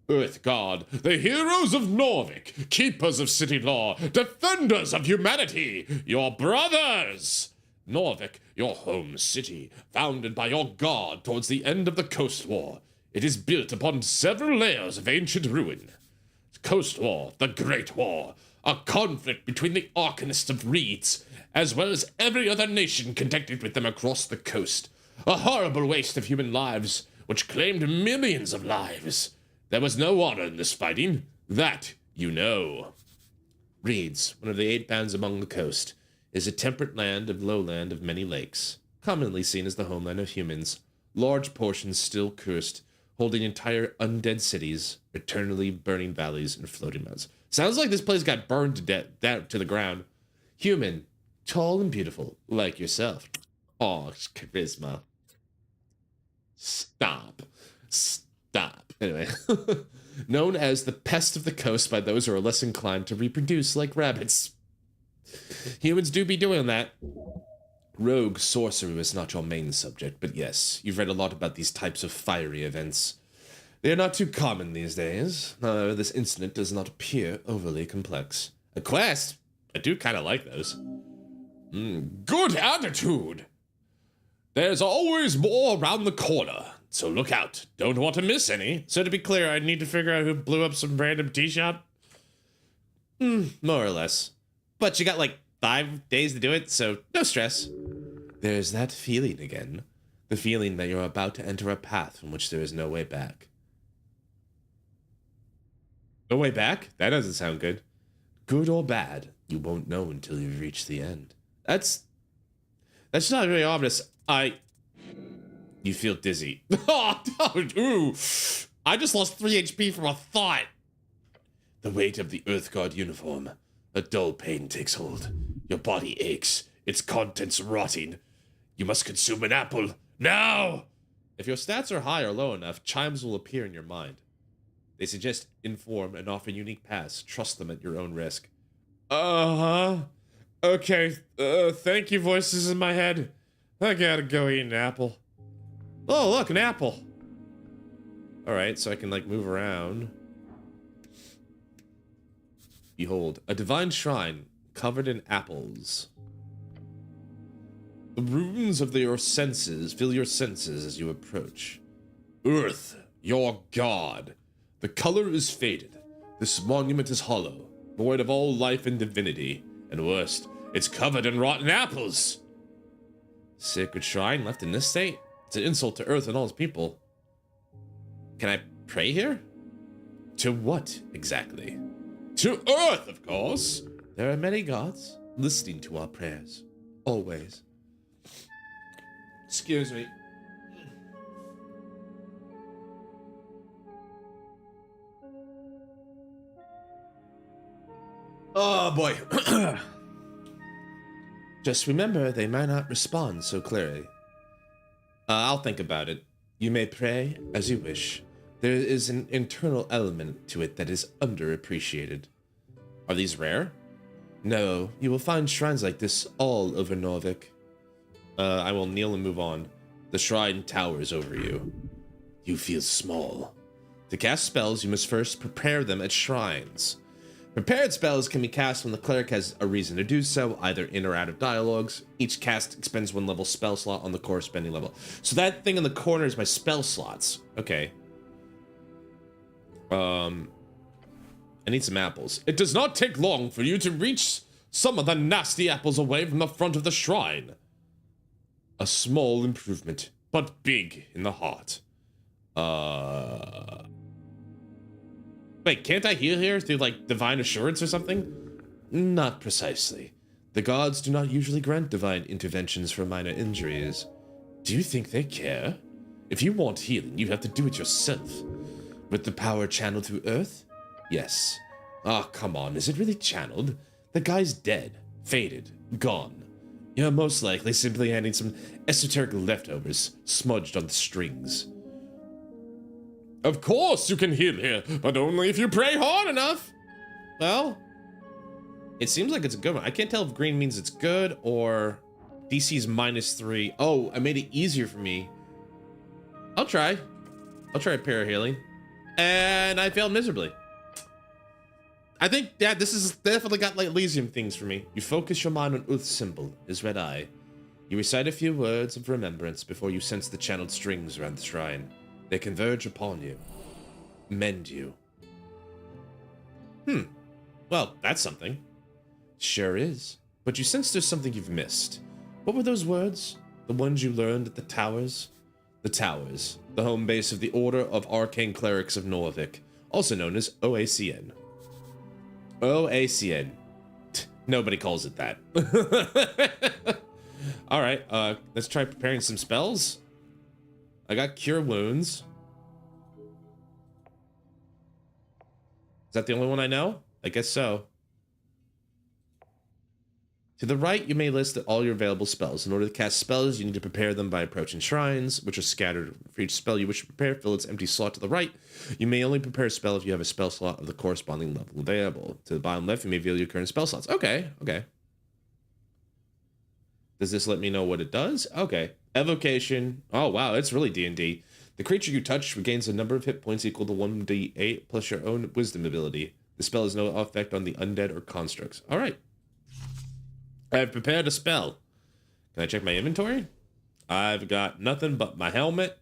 Earth Guard, the heroes of Norvik, keepers of city law, defenders of humanity, your brothers! Norvik, your home city, founded by your god towards the end of the Coast War. It is built upon several layers of ancient ruin. Coast War, the Great War, a conflict between the Arcanists of Reeds, as well as every other nation connected with them across the coast. A horrible waste of human lives, which claimed millions of lives. There was no honor in this fighting. That you know. Reeds, one of the 8 bands among the coast, is a temperate land of lowland of many lakes, commonly seen as the homeland of humans, large portions still cursed, holding entire undead cities, eternally burning valleys and floating mountains. Sounds like this place got burned to death, down to the ground. Human, tall and beautiful, like yourself. Oh, charisma. Stop. Anyway. Known as the pest of the coast by those who are less inclined to reproduce like rabbits. Humans do be doing that. Rogue sorcerer is not your main subject, but yes, you've read a lot about these types of fiery events. They are not too common these days. However, this incident does not appear overly complex. A quest? I do kind of like those. Good attitude! There's always more around the corner, so look out. Don't want to miss any. So to be clear, I need to figure out who blew up some random tea shop? More or less. But you got like 5 days to do it, so no stress. There's that feeling again. The feeling that you're about to enter a path from which there is no way back. No way back? That doesn't sound good. Good or bad, you won't know until you reach the end. That's not very ominous. You feel dizzy. Ooh. I just lost 3 HP from a thought. The weight of the Earth Guard uniform. A dull pain takes hold. Your body aches. Its contents rotting. You must consume an apple. Now! If your stats are high or low enough, chimes will appear in your mind. They suggest, inform, and offer unique paths. Trust them at your own risk. Uh-huh. Okay. Thank you, voices in my head. I gotta go eat an apple. Oh, look, an apple. Alright, so I can, like, move around. Behold, a divine shrine covered in apples. The runes of your senses fill your senses as you approach. Earth, your god. The color is faded. This monument is hollow, void of all life and divinity. And worst, it's covered in rotten apples. Sacred shrine left in this state? It's an insult to Earth and all its people. Can I pray here? To what, exactly? To Earth, of course! There are many gods listening to our prayers. Always. Excuse me. Oh, boy. Just remember, they might not respond so clearly. I'll think about it. You may pray as you wish. There is an internal element to it that is underappreciated. Are these rare? No, you will find shrines like this all over Norvik. I will kneel and move on. The shrine towers over you. You feel small. To cast spells, you must first prepare them at shrines. Prepared spells can be cast when the cleric has a reason to do so, either in or out of dialogues. Each cast expends 1 level spell slot on the corresponding level. So that thing in the corner is my spell slots. Okay. I need some apples. It does not take long for you to reach some of the nasty apples away from the front of the shrine. A small improvement, but big in the heart. Wait, can't I heal here through, like, divine assurance or something? Not precisely. The gods do not usually grant divine interventions for minor injuries. Do you think they care? If you want healing, you have to do it yourself. With the power channeled through Earth? Yes. Ah, come on, is it really channeled? The guy's dead, faded, gone. You're most likely simply handing some esoteric leftovers smudged on the strings. Of course you can heal here, but only if you pray hard enough. Well, it seems like it's a good one. I can't tell if green means it's good or DC's -3. Oh, I made it easier for me. I'll try para healing. And I failed miserably. I think, yeah, this is definitely got like Elysium things for me. You focus your mind on Earth's symbol, his red eye. You recite a few words of remembrance before you sense the channeled strings around the shrine. They converge upon you. Mend you. Well, that's something. Sure is. But you sense there's something you've missed. What were those words? The ones you learned at the Towers? The Towers, the home base of the Order of Arcane Clerics of Norvik, also known as OACN. OACN. Nobody calls it that. Alright, let's try preparing some spells. I got Cure Wounds. Is that the only one I know? I guess so. To the right, you may list all your available spells. In order to cast spells, you need to prepare them by approaching shrines, which are scattered. For each spell you wish to prepare, fill its empty slot to the right. You may only prepare a spell if you have a spell slot of the corresponding level available. To the bottom left, you may reveal your current spell slots. Okay, okay. Does this let me know what it does? Okay. Evocation. Oh, wow, it's really D&D. The creature you touch regains a number of hit points equal to 1d8 plus your own wisdom ability. The spell has no effect on the undead or constructs. All right. I have prepared a spell. Can I check my inventory? I've got nothing but my helmet.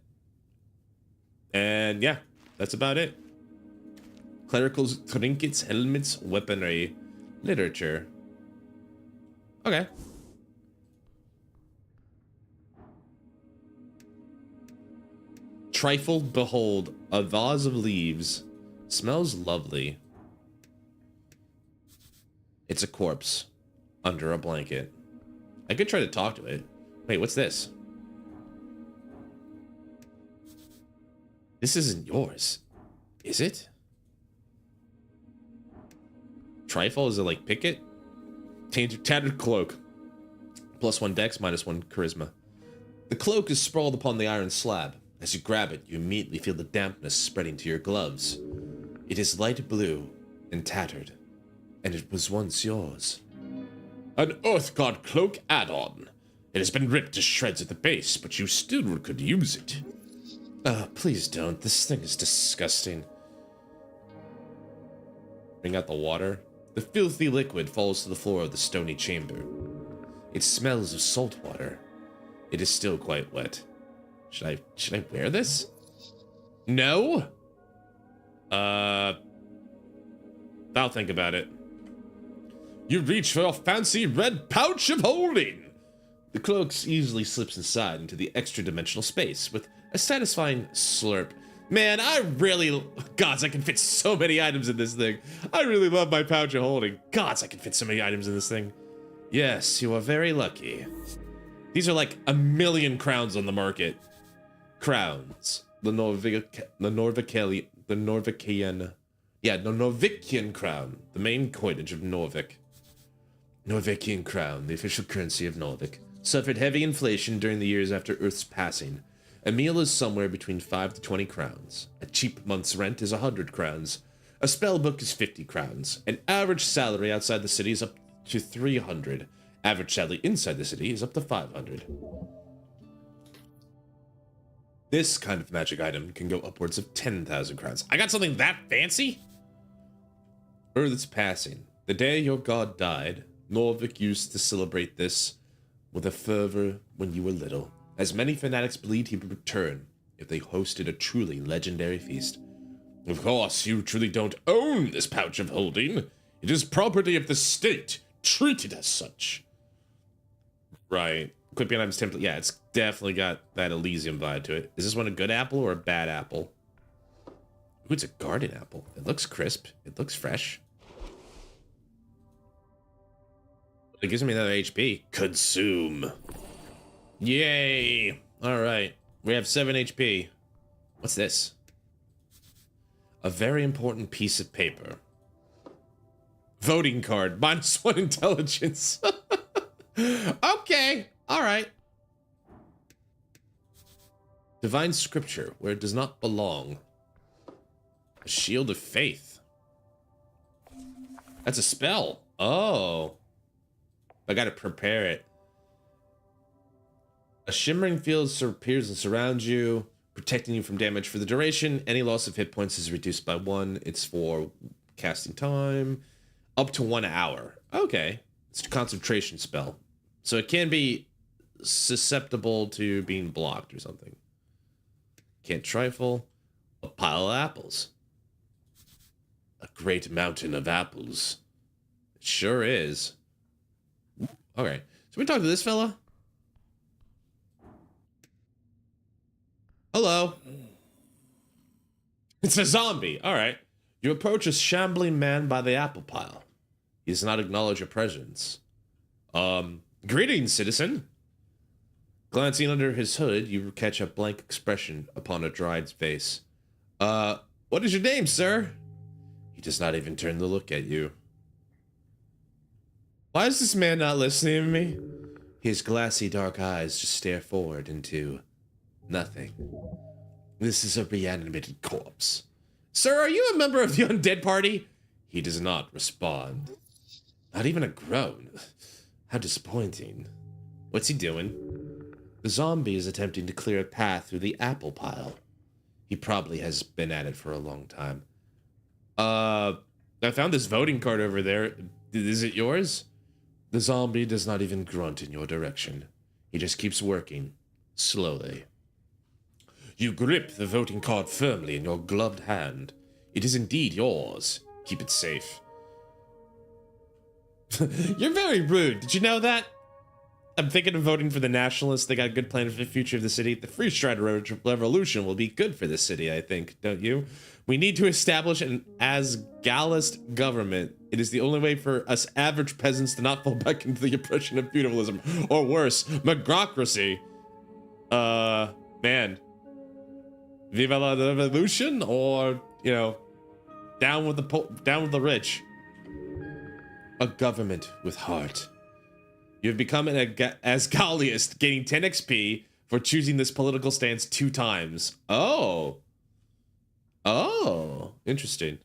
And yeah, that's about it. Clericals, trinkets, helmets, weaponry, literature. Okay. Trifle, behold, a vase of leaves. Smells lovely. It's a corpse under a blanket. I could try to talk to it. Wait, what's this? This isn't yours, is it? Trifle, is it like picket? Tattered cloak. +1 dex, -1 charisma. The cloak is sprawled upon the iron slab. As you grab it, you immediately feel the dampness spreading to your gloves. It is light blue and tattered, and it was once yours. An Earth God cloak add-on. It has been ripped to shreds at the base, but you still could use it. Please don't. This thing is disgusting. Bring out the water. The filthy liquid falls to the floor of the stony chamber. It smells of salt water. It is still quite wet. Should I wear this? No? I'll think about it. You reach for a fancy red pouch of holding. The cloak easily slips inside into the extra-dimensional space with a satisfying slurp. Man, gods, I can fit so many items in this thing. I really love my pouch of holding. Gods, I can fit so many items in this thing. Yes, you are very lucky. These are like 1,000,000 crowns on the market. Crowns. The Norvikian crown. The main coinage of Norvik. Norvikian crown, the official currency of Norvik, suffered heavy inflation during the years after Earth's passing. A meal is somewhere between 5 to 20 crowns. A cheap month's rent is 100 crowns. A spell book is 50 crowns. An average salary outside the city is up to 300. Average salary inside the city is up to 500. This kind of magic item can go upwards of 10,000 crowns. I got something that fancy? Earth's passing. The day your god died, Norvik used to celebrate this with a fervor when you were little, as many fanatics believed he would return if they hosted a truly legendary feast. Of course, you truly don't own this pouch of holding. It is property of the state, treated as such. Right. Equipping items template. Yeah, it's definitely got that Elysium vibe to it. Is this one a good apple or a bad apple? Ooh, it's a garden apple. It looks crisp. It looks fresh. It gives me another HP. Consume. Yay. All right. We have 7 HP. What's this? A very important piece of paper. Voting card. -1 intelligence. Okay. All right. Divine scripture, where it does not belong. A shield of faith. That's a spell. Oh. I gotta prepare it. A shimmering field appears and surrounds you, protecting you from damage for the duration. Any loss of hit points is reduced by 1. It's for casting time. Up to 1 hour. Okay. It's a concentration spell. So it can be susceptible to being blocked or something. Can't trifle. A pile of apples. A great mountain of apples. It sure is. Okay. So we talk to this fella. Hello. It's a zombie. All right. You approach a shambling man by the apple pile. He does not acknowledge your presence. Greetings, citizen. Glancing under his hood, you catch a blank expression upon a dried face. What is your name, sir? He does not even turn to look at you. Why is this man not listening to me? His glassy dark eyes just stare forward into nothing. This is a reanimated corpse. Sir, are you a member of the undead party? He does not respond. Not even a groan. How disappointing. What's he doing? The zombie is attempting to clear a path through the apple pile. He probably has been at it for a long time. I found this voting card over there. Is it yours? The zombie does not even grunt in your direction. He just keeps working, slowly. You grip the voting card firmly in your gloved hand. It is indeed yours. Keep it safe. You're very rude. Did you know that? I'm thinking of voting for the Nationalists. They got a good plan for the future of the city. The Free Strider Revolution will be good for this city, I think, don't you? We need to establish an Asgalist government. It is the only way for us average peasants to not fall back into the oppression of feudalism, or worse, megrocracy. Man. Viva la revolution, or, you know, down with the rich. A government with heart. You have become an Asgaliast, gaining 10 XP for choosing this political stance 2 times. Oh. Oh, interesting.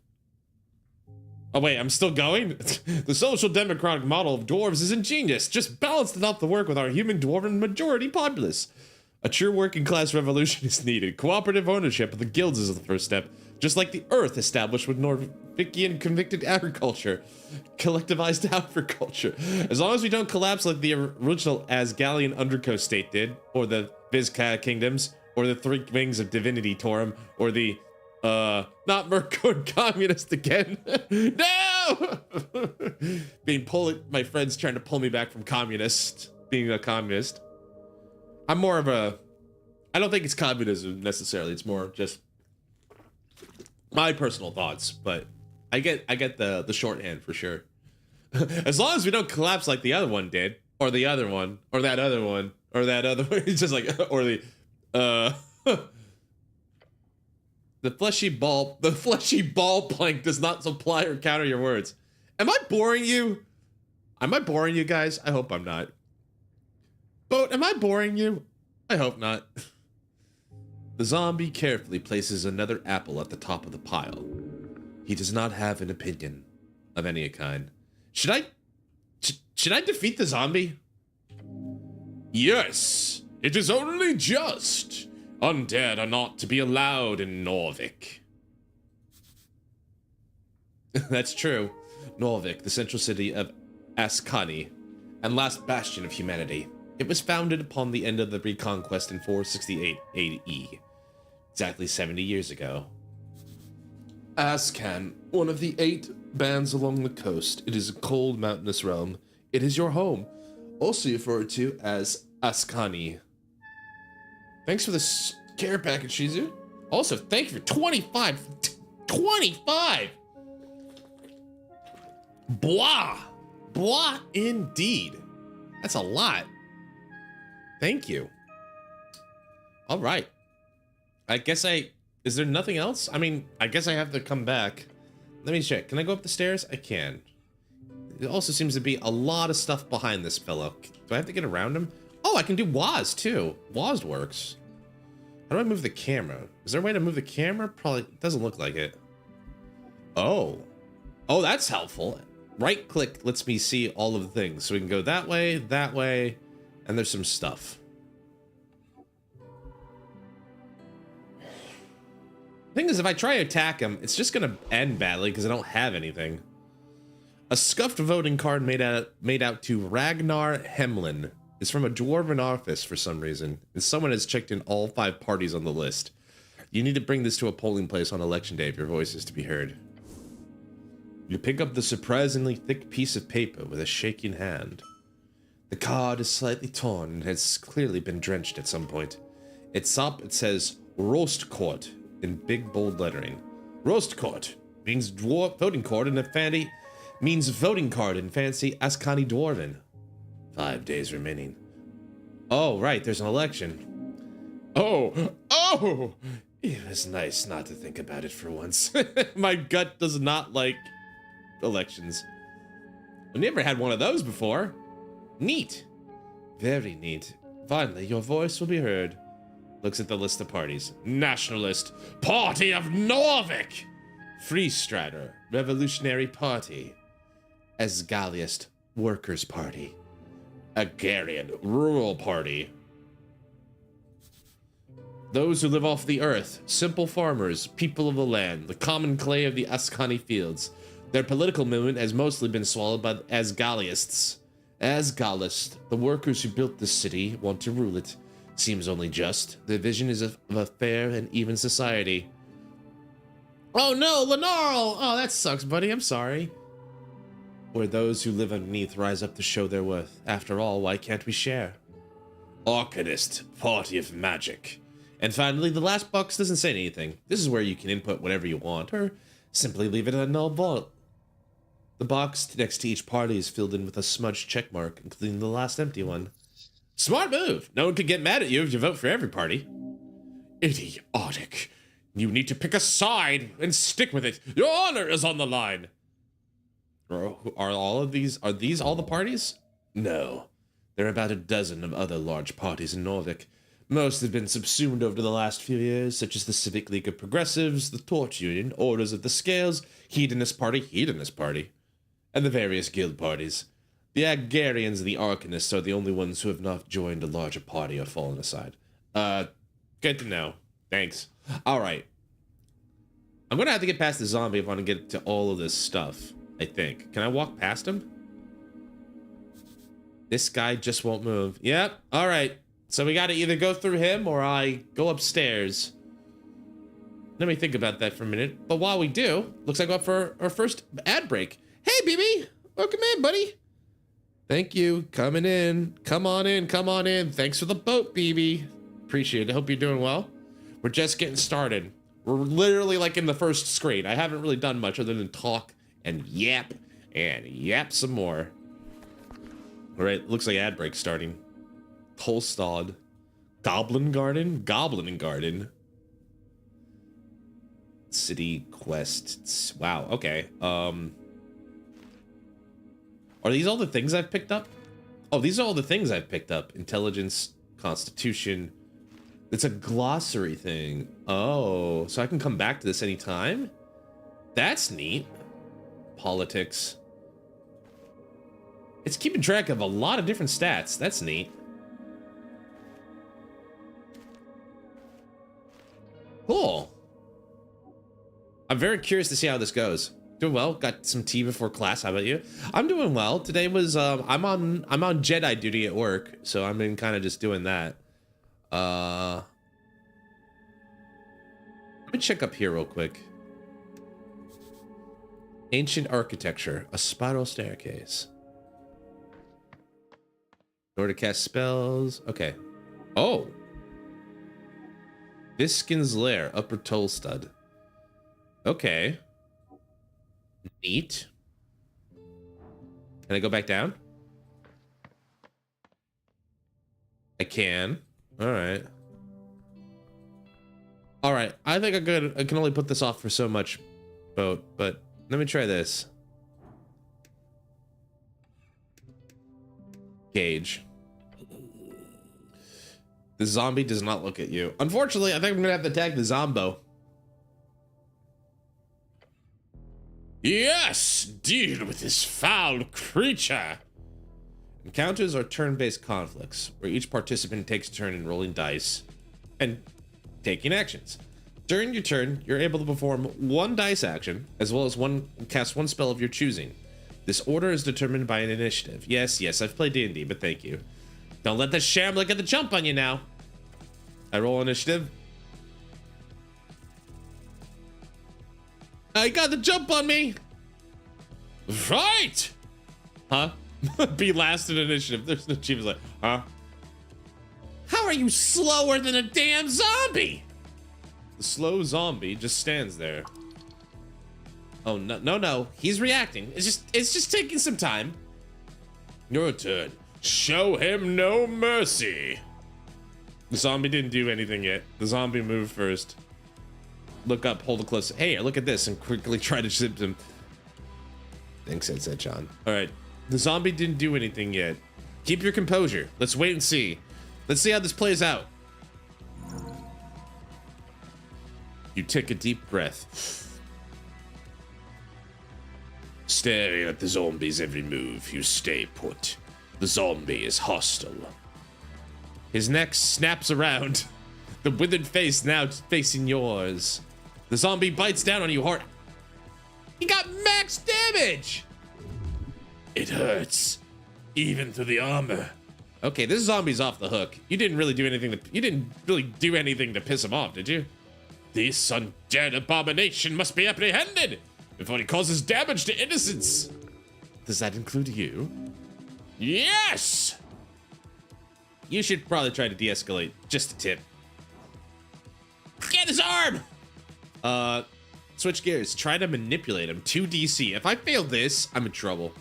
Oh wait, I'm still going? The social democratic model of dwarves is ingenious. Just balanced enough to work with our human dwarven majority populace. A true working class revolution is needed. Cooperative ownership of the guilds is the first step. Just like the earth established with Norvikian convicted agriculture. Collectivized agriculture. As long as we don't collapse like the original Asgalian Undercoast state did, or the Vizca kingdoms, or the 3 wings of Divinity Torum, or the not Mercode communist again. No! My friends trying to pull me back from being a communist. I'm more of a, I don't think it's communism necessarily. It's more just my personal thoughts, but I get the shorthand for sure. As long as we don't collapse like the other one did, or the other one, or that other one, or that other one. It's just like, or the fleshy ball plank does not supply or counter your words. Am I boring you? Am I boring you guys? I hope I'm not. Boat, am I boring you? I hope not. The zombie carefully places another apple at the top of the pile. He does not have an opinion of any kind. Should I defeat the zombie? Yes, it is only just. Undead are not to be allowed in Norvik. That's true. Norvik, the central city of Ascani, and last bastion of humanity. It was founded upon the end of the Reconquest in 468 AE, exactly 70 years ago. Ascan, one of the 8 bands along the coast. It is a cold, mountainous realm. It is your home, also referred to as Ascani. Thanks for the care package, Shizu. Also, thank you for 25. 25! Blah! Blah indeed. That's a lot. Thank you. All right. Is there nothing else? I mean, I guess I have to come back. Let me check. Can I go up the stairs? I can. There also seems to be a lot of stuff behind this fellow. Do I have to get around him? Oh, I can do Waz too. Waz works. How do I move the camera? Is there a way to move the camera? Probably doesn't look like it. Oh. Oh, that's helpful. Right click lets me see all of the things. So we can go that way, and there's some stuff. Thing is, if I try to attack him, it's just gonna end badly because I don't have anything. A scuffed voting card made out to Ragnar Hemlin. Is from a dwarven office for some reason, and someone has checked in all 5 parties on the list. You need to bring this to a polling place on election day if your voice is to be heard. You pick up the surprisingly thick piece of paper with a shaking hand. The card is slightly torn and has clearly been drenched at some point. It's up, it says, Roast Court, in big bold lettering. Roast Court means voting card in fancy Ascani Dwarven. 5 days remaining. Oh, right, there's an election. Oh! It was nice not to think about it for once. My gut does not like elections. I've never had one of those before. Neat. Very neat. Finally, your voice will be heard. Looks at the list of parties. Nationalist Party of Norvik. Free Strider Revolutionary Party. Asgaliast Workers' Party. Agrarian Rural Party. Those who live off the earth, simple farmers, people of the land, the common clay of the Ascani fields. Their political movement has mostly been swallowed by the Asgaliasts. Asgalist, the workers who built this city, want to rule it. Seems only just. Their vision is of a fair and even society. Oh no, Lenarl! Oh, that sucks, buddy. I'm sorry. Where those who live underneath rise up to show their worth. After all, why can't we share? Arcanist, party of magic. And finally, the last box doesn't say anything. This is where you can input whatever you want, or simply leave it in a null vault. The box next to each party is filled in with a smudged checkmark, including the last empty one. Smart move! No one can get mad at you if you vote for every party. Idiotic. You need to pick a side and stick with it. Your honor is on the line. Are these all the parties? No. There are about a dozen of other large parties in Norvik. Most have been subsumed over the last few years, such as the Civic League of Progressives, the Torch Union, Orders of the Scales, Hedonist Party, and the various guild parties. The Agarians and the Arcanists are the only ones who have not joined a larger party or fallen aside. Good to know. Thanks. Alright. I'm gonna have to get past the zombie if I want to get to all of this stuff, I think. Can I walk past him? This guy just won't move. Yep, alright. So we gotta either go through him or I go upstairs. Let me think about that for a minute. But while we do, looks like we're up for our first ad break. Hey, BB! Welcome in, buddy! Thank you. Coming in. Come on in. Come on in. Thanks for the boat, BB. Appreciate it. Hope you're doing well. We're just getting started. We're literally like in the first screen. I haven't really done much other than talk and yap some more. All right, looks like ad break starting. Tolstad. Goblin Garden. City quests. Wow, okay. Are these all the things I've picked up? Oh, these are all the things I've picked up. Intelligence, Constitution. It's a glossary thing. Oh, so I can come back to this anytime? That's neat. Politics. It's keeping track of a lot of different stats. That's neat. Cool. I'm very curious to see how this goes. Doing well. Got some tea before class. How about you? I'm doing well. Today was I'm on Jedi duty at work, so I've been kind of just doing that. Let me check up here real quick. Ancient architecture, a spiral staircase. In order to cast spells. Okay. Oh. Viskin's Lair, Upper Tolstad. Okay. Neat. Can I go back down? I can. All right. All right. I think I can only put this off for so much, boat, but let me try this. Gauge. The zombie does not look at you. Unfortunately, I think I'm gonna have to tag the zombo. Yes! Deal with this foul creature! Encounters are turn-based conflicts, where each participant takes a turn in rolling dice and taking actions. During your turn, you're able to perform one dice action, as well as cast one spell of your choosing. This order is determined by an initiative. Yes, I've played D&D, but thank you. Don't let the Shamblick get the jump on you now. I roll initiative. I got the jump on me. Right. Huh? Be last in initiative. There's no chief is like, huh? How are you slower than a damn zombie? The slow zombie just stands there. Oh no. He's reacting. It's just taking some time. Your turn. Show him no mercy. The zombie didn't do anything yet. The zombie moved first. Look up, hold it close. Hey, look at this, and quickly try to zip him. Thanks, said John. All right, the zombie didn't do anything yet. Keep your composure. Let's wait and see. Let's see how this plays out. You take a deep breath. Staring at the zombie's every move, you stay put. The zombie is hostile. His neck snaps around. The withered face now facing yours. The zombie bites down on you hard. He got max damage! It hurts. Even through the armor. Okay, this zombie's off the hook. You didn't really do anything to piss him off, did you? This undead abomination must be apprehended before he causes damage to innocents. Does that include you? Yes! You should probably try to de-escalate. Just a tip. Get his arm! Switch gears. Try to manipulate him. 2 DC. If I fail this, I'm in trouble.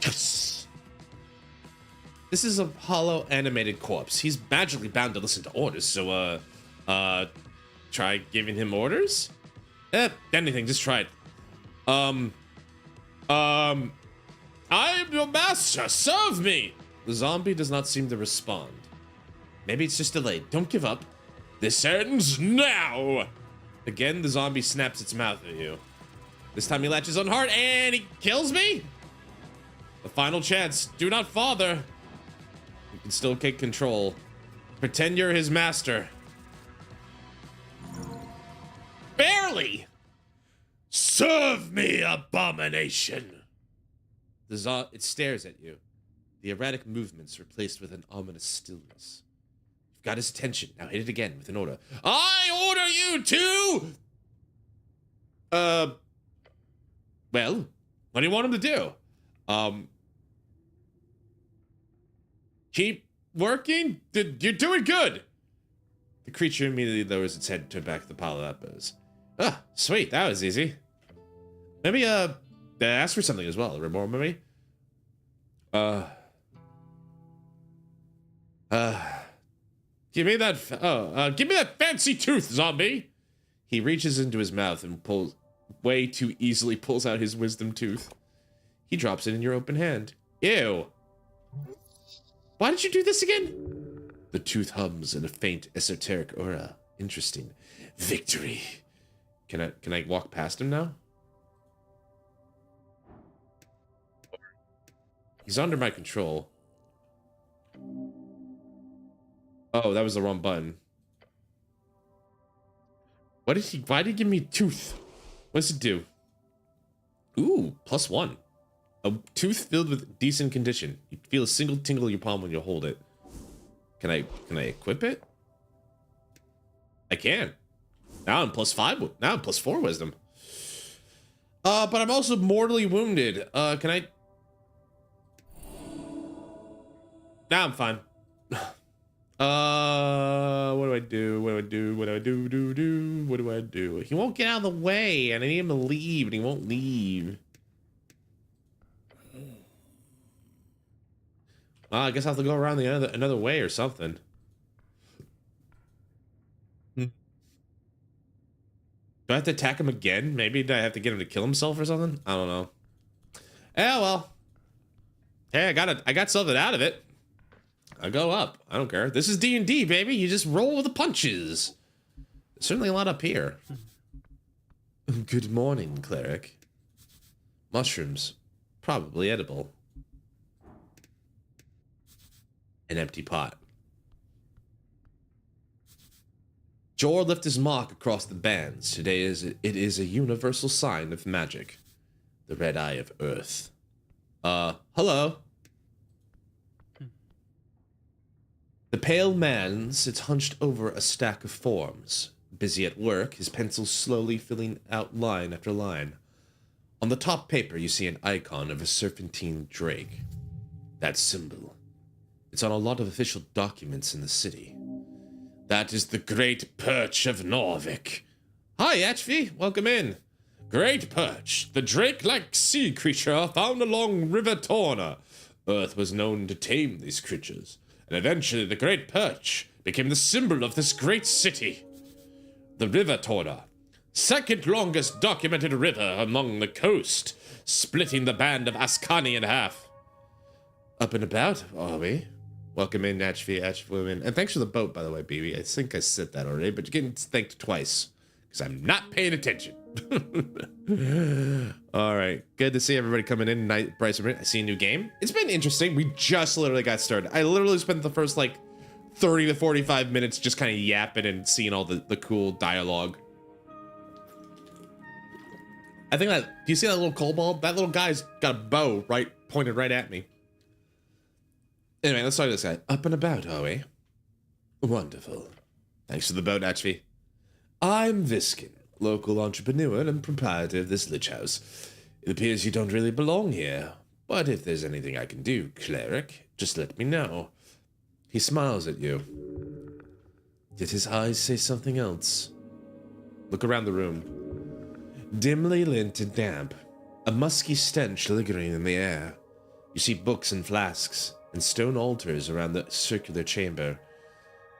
Yes! This is a hollow animated corpse. He's magically bound to listen to orders, so, try giving him orders? Anything, just try it. I am your master, serve me! The zombie does not seem to respond. Maybe it's just delayed. Don't give up. This ends now! Again, the zombie snaps its mouth at you. This time he latches on hard and he kills me? The final chance. Do not father. You can still take control. Pretend you're his master. Barely! Serve me, abomination! It stares at you. The erratic movements replaced with an ominous stillness. You've got his attention. Now hit it again with an order. I order you to... Well, what do you want him to do? Keep working? You're doing good! The creature immediately lowers its head and turns back to the pile of apples. Ah, sweet, that was easy. Maybe, ask for something as well, remember me? Give me that fancy tooth, zombie! He reaches into his mouth and way too easily pulls out his wisdom tooth. He drops it in your open hand. Ew. Why did you do this again? The tooth hums in a faint esoteric aura. Interesting. Victory. Can I walk past him now? He's under my control. Oh, that was the wrong button. Why did he give me a tooth? What does it do? Ooh, +1. A tooth filled with decent condition. You feel a single tingle in your palm when you hold it. Can I equip it? I can. Now I'm +5. Now I'm +4 wisdom. But I'm also mortally wounded. Can I? Now I'm fine. What do I do? What do I do? What do I do? What do I do? He won't get out of the way, and I need him to leave, and he won't leave. Well, I guess I have to go around another way or something. Do I have to attack him again? Maybe do I have to get him to kill himself or something? I don't know. Yeah, well. Hey, I got something out of it. I go up. I don't care. This is D&D, baby. You just roll with the punches. There's certainly a lot up here. Good morning, cleric. Mushrooms. Probably edible. An empty pot. Jor left his mark across the bands. Today it is a universal sign of magic. The red eye of Earth. Hello. The pale man sits hunched over a stack of forms. Busy at work, his pencil slowly filling out line after line. On the top paper, you see an icon of a serpentine drake. That symbol. It's on a lot of official documents in the city. That is the Great Perch of Norvik. Hi, Ashby. Welcome in. Great Perch, the drake-like sea creature found along River Torna. Earth was known to tame these creatures, and eventually the Great Perch became the symbol of this great city. The River Torna, second longest documented river among the coast, splitting the band of Ascani in half. Up and about, are we? Welcome in, Ashby, women. And thanks for the boat, by the way, baby. I think I said that already, but you're getting thanked twice, because I'm not paying attention. All right, good to see everybody coming in tonight. Bryce, I see a new game. It's been interesting. We just literally got started. I literally spent the first, like, 30 to 45 minutes just kind of yapping and seeing all the cool dialogue. I think that, do you see that little kobold? That little guy's got a bow pointed right at me. Anyway, let's start this guy. Up and about, are we? Wonderful. Thanks for the boat, Ashby. I'm Viskin, local entrepreneur and proprietor of this lich house. It appears you don't really belong here, but if there's anything I can do, cleric, just let me know. He smiles at you. Yet his eyes say something else. Look around the room. Dimly lit and damp, a musky stench lingering in the air. You see books and flasks, and stone altars around the circular chamber.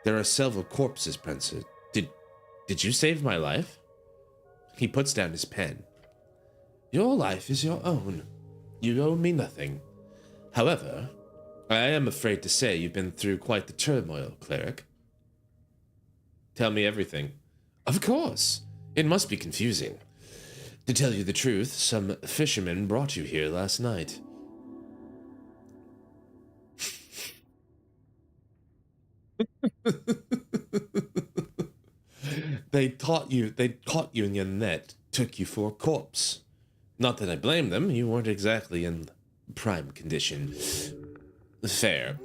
There are several corpses present. Did you save my life? He puts down his pen. Your life is your own. You owe me nothing. However, I am afraid to say you've been through quite the turmoil, cleric. Tell me everything. Of course. It must be confusing. To tell you the truth, some fishermen brought you here last night. They caught you in your net, took you for a corpse. Not that I blame them, you weren't exactly in prime condition. Fair.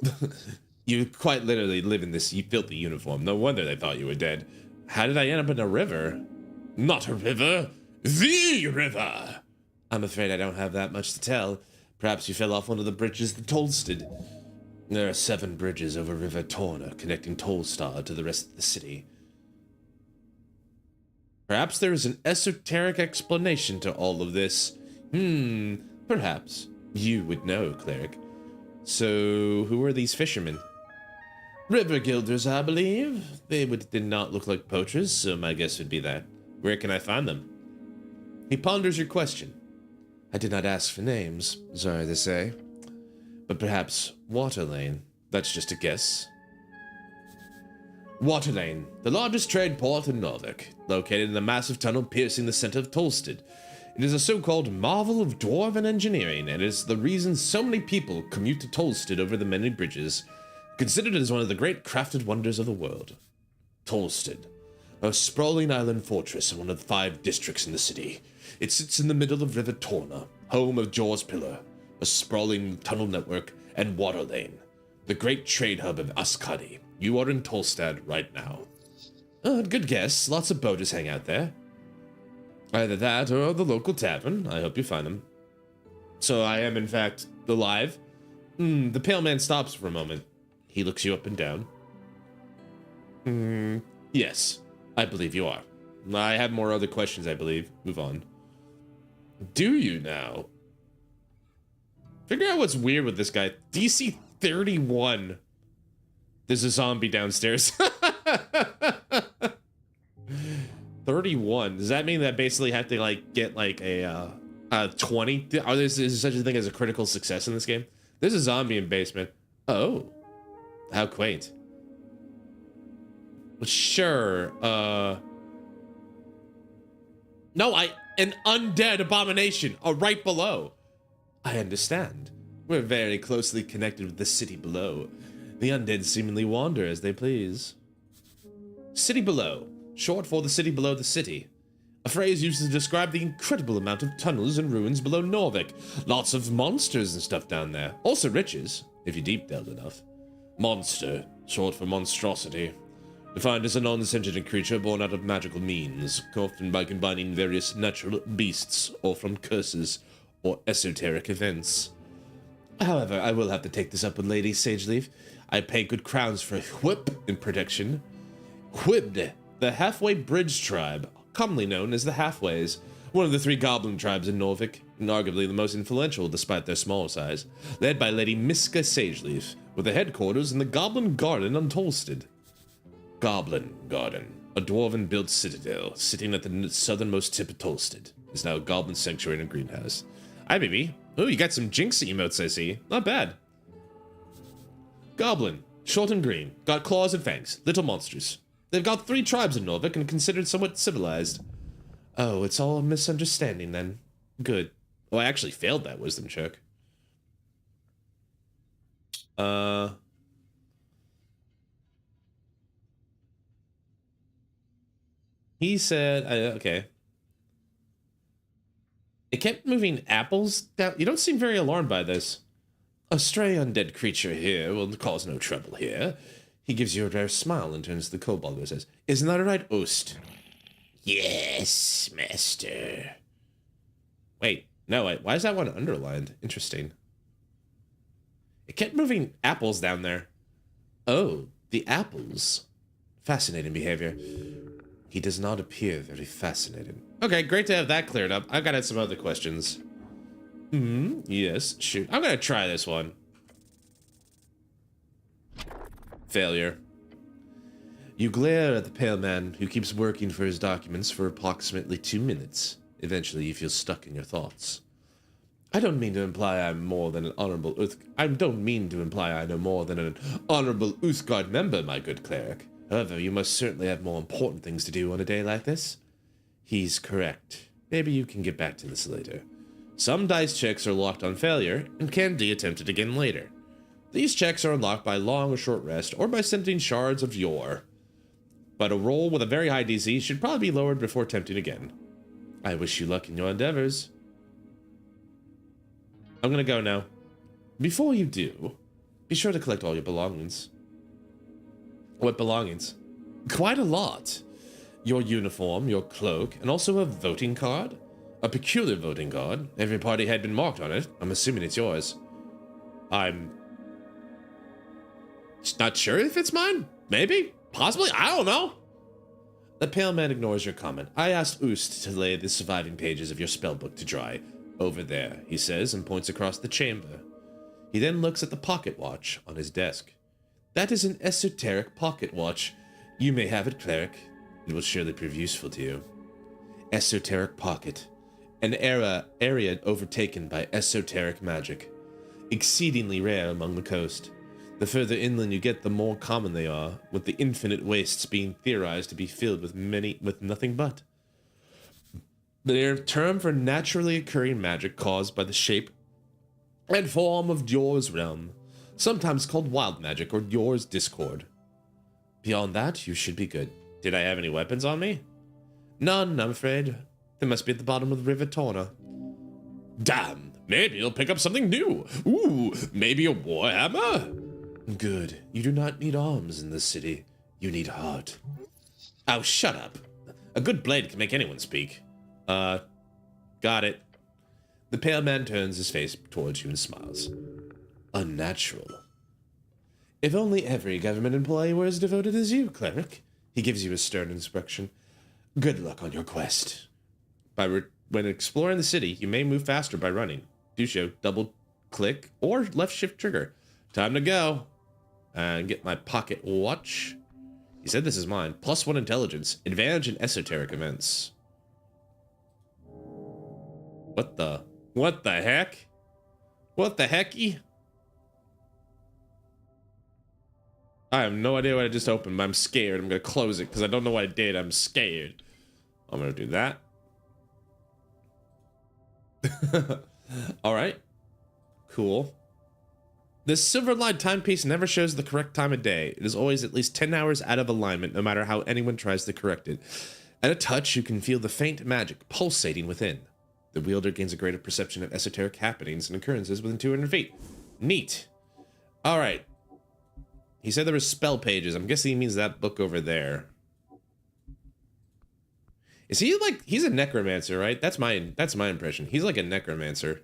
You quite literally live in this filthy uniform. No wonder they thought you were dead. How did I end up in a river? Not a river, the river! I'm afraid I don't have that much to tell. Perhaps you fell off one of the bridges that Tolsted. There are 7 bridges over River Torna connecting Tolstar to the rest of the city. Perhaps there is an esoteric explanation to all of this. Perhaps. You would know, cleric. So, who are these fishermen? River guilders, I believe. They did not look like poachers, so my guess would be that. Where can I find them? He ponders your question. I did not ask for names, sorry to say. But perhaps Waterlane. That's just a guess. Waterlane, the largest trade port in Norvik, located in a massive tunnel piercing the center of Tolsted. It is a so-called marvel of dwarven engineering, and is the reason so many people commute to Tolsted over the many bridges, considered as one of the great crafted wonders of the world. Tolsted, a sprawling island fortress in one of the 5 districts in the city. It sits in the middle of River Torna, home of Jor's Pillar, a sprawling tunnel network, and Waterlane, the great trade hub of Askadi. You are in Tolstad right now. Good guess. Lots of boaters hang out there. Either that or the local tavern. I hope you find them. So I am, in fact, alive? The pale man stops for a moment. He looks you up and down. Yes, I believe you are. I have more other questions, I believe. Move on. Do you now? Figure out what's weird with this guy. DC 31. There's a zombie downstairs. 31. Does that mean that basically have to like get like a 20? Are there is such a thing as a critical success in this game? There's a zombie in basement. Oh, how quaint. Sure. No, an undead abomination right below. I understand. We're very closely connected with the city below. The undead seemingly wander as they please. City below, short for the city below the city. A phrase used to describe the incredible amount of tunnels and ruins below Norvik. Lots of monsters and stuff down there. Also riches, if you deep delve enough. Monster, short for monstrosity. Defined as a non-sentient creature born out of magical means, often by combining various natural beasts or from curses or esoteric events. However, I will have to take this up with Lady Sageleaf. I pay good crowns for whip in protection. Whibd, the halfway bridge tribe, commonly known as the Halfways, one of the 3 goblin tribes in Norvik, and arguably the most influential despite their small size, led by Lady Miska Sageleaf, with the headquarters in the Goblin Garden on Tolsted. Goblin Garden, a dwarven-built citadel sitting at the southernmost tip of Tolsted, is now a goblin sanctuary and a greenhouse. Hi, baby. Oh, you got some Jinx emotes, I see. Not bad. Goblin, short and green, got claws and fangs, little monsters. They've got 3 tribes in Norvik and considered somewhat civilized. Oh, it's all a misunderstanding then. Good. Oh, I actually failed that wisdom check. He said, okay. It kept moving apples down. You don't seem very alarmed by this. A stray undead creature here will cause no trouble here. He gives you a rare smile and turns to the kobold and says, Isn't that right, Ost? Yes, master. Wait, no, wait. Why is that one underlined? Interesting. It kept moving apples down there. Oh, the apples. Fascinating behavior. He does not appear very fascinated. Okay, great to have that cleared up. I've got some other questions. Yes, shoot. I'm gonna try this one. Failure. You glare at the pale man who keeps working for his documents for approximately 2 minutes. Eventually, you feel stuck in your thoughts. I don't mean to imply I'm more than an honorable I don't mean to imply I know more than an honorable Uthgard member, my good cleric. However, you must certainly have more important things to do on a day like this. He's correct. Maybe you can get back to this later. Some dice checks are locked on failure and can be attempted again later. These checks are unlocked by long or short rest or by sending shards of yore. But a roll with a very high DC should probably be lowered before attempting again. I wish you luck in your endeavors. I'm gonna go now. Before you do, be sure to collect all your belongings. What belongings? Quite a lot. Your uniform, your cloak, and also a voting card. A peculiar voting card. Every party had been marked on it. I'm assuming it's yours. I'm not sure if it's mine. Maybe. Possibly. I don't know. The pale man ignores your comment. I asked Oost to lay the surviving pages of your spellbook to dry. Over there, he says, and points across the chamber. He then looks at the pocket watch on his desk. That is an esoteric pocket watch. You may have it, cleric. It will surely prove useful to you. Esoteric pocket. An area overtaken by esoteric magic. Exceedingly rare among the coast. The further inland you get, the more common they are, with the infinite wastes being theorized to be filled with nothing but. They're a term for naturally occurring magic caused by the shape and form of Dior's realm, sometimes called wild magic or Dior's discord. Beyond that, you should be good. Did I have any weapons on me? None, I'm afraid. They must be at the bottom of the River Torna. Damn, maybe you'll pick up something new. Ooh, maybe a warhammer? Good. You do not need arms in this city. You need heart. Oh, shut up. A good blade can make anyone speak. Got it. The pale man turns his face towards you and smiles. Unnatural. If only every government employee were as devoted as you, cleric. He gives you a stern inspection. Good luck on your quest. When exploring the city, you may move faster by running. Do so double click or left shift trigger. Time to go. And get my pocket watch. He said this is mine. +1 intelligence. Advantage in esoteric events. What the heck? What the hecky? I have no idea what I just opened, but I'm scared. I'm gonna close it because I don't know what I did. I'm scared. I'm gonna do that. Alright. Cool. This silver-lined timepiece never shows the correct time of day. It is always at least 10 hours out of alignment, no matter how anyone tries to correct it. At a touch, you can feel the faint magic pulsating within. The wielder gains a greater perception of esoteric happenings and occurrences within 200 feet. Neat. Alright. He said there were spell pages. I'm guessing he means that book over there. Is he like... He's a necromancer, right? That's my impression. He's like a necromancer.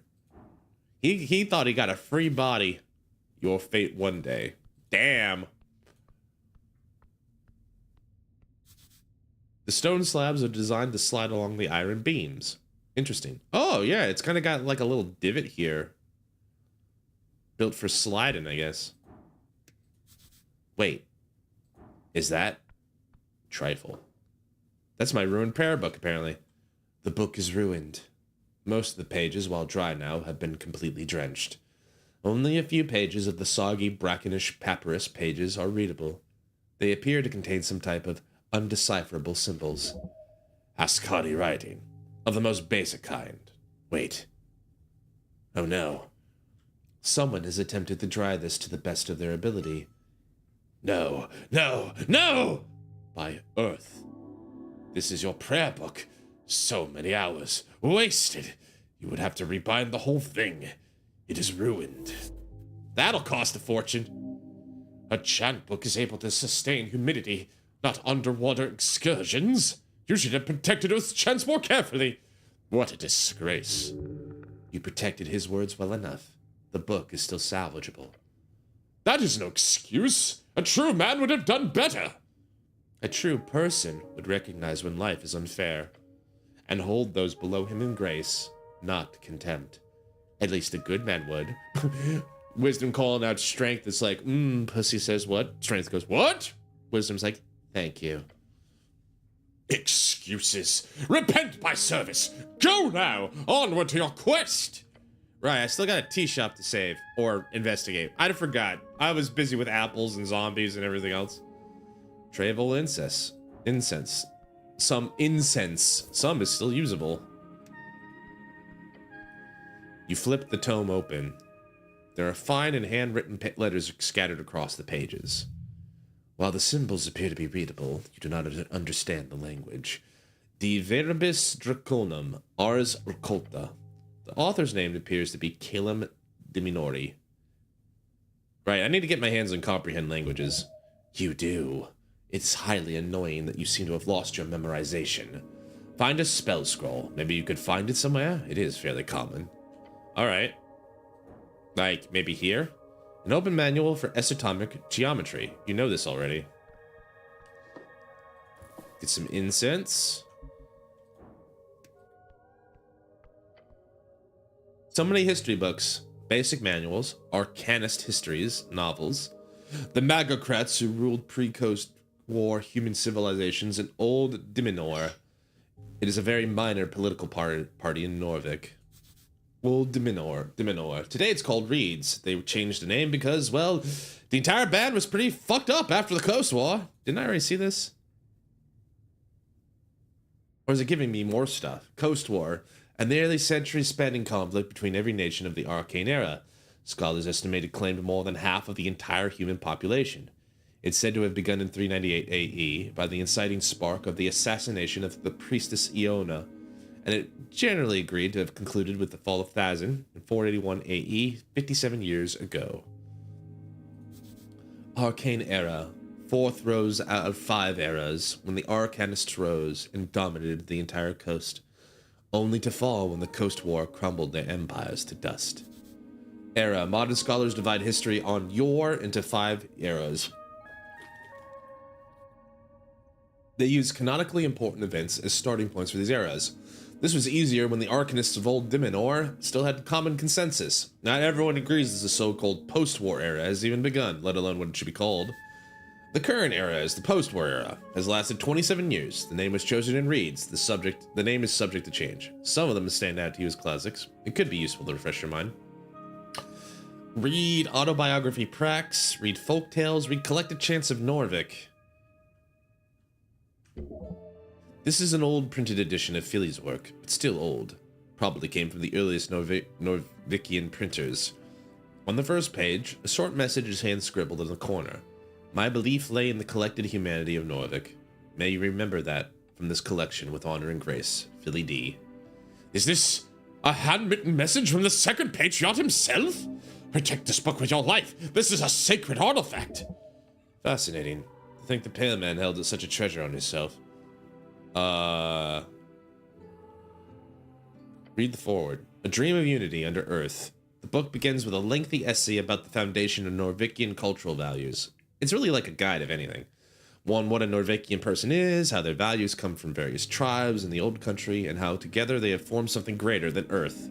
He thought he got a free body. Your fate one day. Damn. The stone slabs are designed to slide along the iron beams. Interesting. Oh, yeah, it's kind of got like a little divot here. Built for sliding, I guess. Wait. Is that... Trifle. That's my ruined prayer book, apparently. The book is ruined. Most of the pages, while dry now, have been completely drenched. Only a few pages of the soggy, brackenish papyrus pages are readable. They appear to contain some type of undecipherable symbols. Ascari writing. Of the most basic kind. Wait. Oh no. Someone has attempted to dry this to the best of their ability. No, no, no! By Earth. This is your prayer book. So many hours. Wasted. You would have to rebind the whole thing. It is ruined. That'll cost a fortune. A chant book is able to sustain humidity, not underwater excursions. You should have protected Earth's chance more carefully. What a disgrace. You protected his words well enough. The book is still salvageable. That is no excuse. A true man would have done better. A true person would recognize when life is unfair and hold those below him in grace, not contempt. At least a good man would. Wisdom calling out strength. It's like, pussy says what? Strength goes, what? Wisdom's like, thank you. Excuses. Repent by service. Go now. Onward to your quest. Right, I still got a tea shop to save. Or investigate. I forgot. I was busy with apples and zombies and everything else. Tray of old incense. Some incense. Some is still usable. You flip the tome open. There are fine and handwritten letters scattered across the pages. While the symbols appear to be readable, you do not understand the language. De verbis draconum ars occulta. The author's name appears to be Calum de Minori. Right, I need to get my hands on comprehend languages. You do. It's highly annoying that you seem to have lost your memorization. Find a spell scroll. Maybe you could find it somewhere? It is fairly common. Alright. Like, maybe here? An open manual for esoteric geometry. You know this already. Get some incense. So many history books, basic manuals, arcanist histories, novels, the magocrats who ruled pre-Coast War human civilizations, and old Diminor. It is a very minor political party in Norvik. Old Diminor. Today it's called Reeds. They changed the name because, well, the entire band was pretty fucked up after the Coast War. Didn't I already see this? Or is it giving me more stuff? Coast War. A nearly century-spanning conflict between every nation of the Arcane Era. Scholars estimate it claimed more than half of the entire human population. It's said to have begun in 398 AE by the inciting spark of the assassination of the priestess Iona, and it generally agreed to have concluded with the fall of Thazin in 481 AE, 57 years ago. Arcane Era. Fourth rose out of 5 eras, when the Arcanists rose and dominated the entire coast, only to fall when the Coast War crumbled their empires to dust. Era. Modern scholars divide history on Yor into 5 eras. They use canonically important events as starting points for these eras. This was easier when the Arcanists of old Diminor still had common consensus. Not everyone agrees that the so-called post-war era has even begun, let alone what it should be called. The current era is the post-war era, has lasted 27 years. The name was chosen in Reeds. The name is subject to change. Some of them stand out to you as classics. It could be useful to refresh your mind. Read autobiography pracs, read folktales, read collected chants of Norvik. This is an old printed edition of Philly's work, but still old. Probably came from the earliest Norvikian printers. On the first page, a short message is hand-scribbled in the corner. My belief lay in the collected humanity of Norvik. May you remember that from this collection with honor and grace, Philly D. Is this a handwritten message from the second patriarch himself? Protect this book with your life. This is a sacred artifact. Fascinating. To think the Pale Man held such a treasure on himself. Read the foreword. A Dream of Unity Under Earth. The book begins with a lengthy essay about the foundation of Norvikian cultural values. It's really like a guide, if anything. One, what a Norvikian person is, how their values come from various tribes in the old country, and how together they have formed something greater than Earth.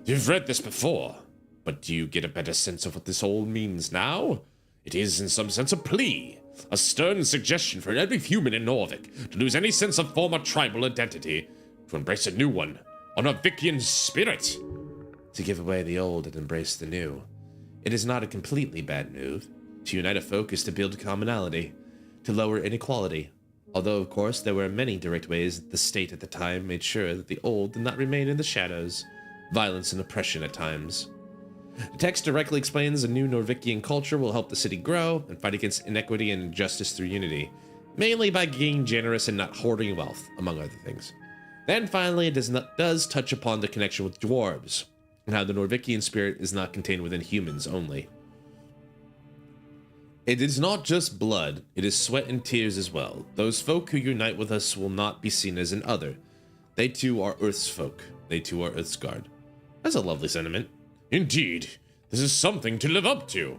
You've read this before, but do you get a better sense of what this all means now? It is, in some sense, a plea. A stern suggestion for every human in Norvik to lose any sense of former tribal identity, to embrace a new one, a Norvikian spirit. To give away the old and embrace the new. It is not a completely bad move. To unite a folk is to build commonality, to lower inequality. Although, of course, there were many direct ways that the state at the time made sure that the old did not remain in the shadows. Violence and oppression at times. The text directly explains a new Norvikian culture will help the city grow and fight against inequity and injustice through unity, mainly by being generous and not hoarding wealth, among other things. Then finally, it does touch upon the connection with dwarves, and how the Norvikian spirit is not contained within humans only. It is not just blood, it is sweat and tears as well. Those folk who unite with us will not be seen as an other. They too are Earth's folk. They too are Earth's guard. That's a lovely sentiment. Indeed. This is something to live up to.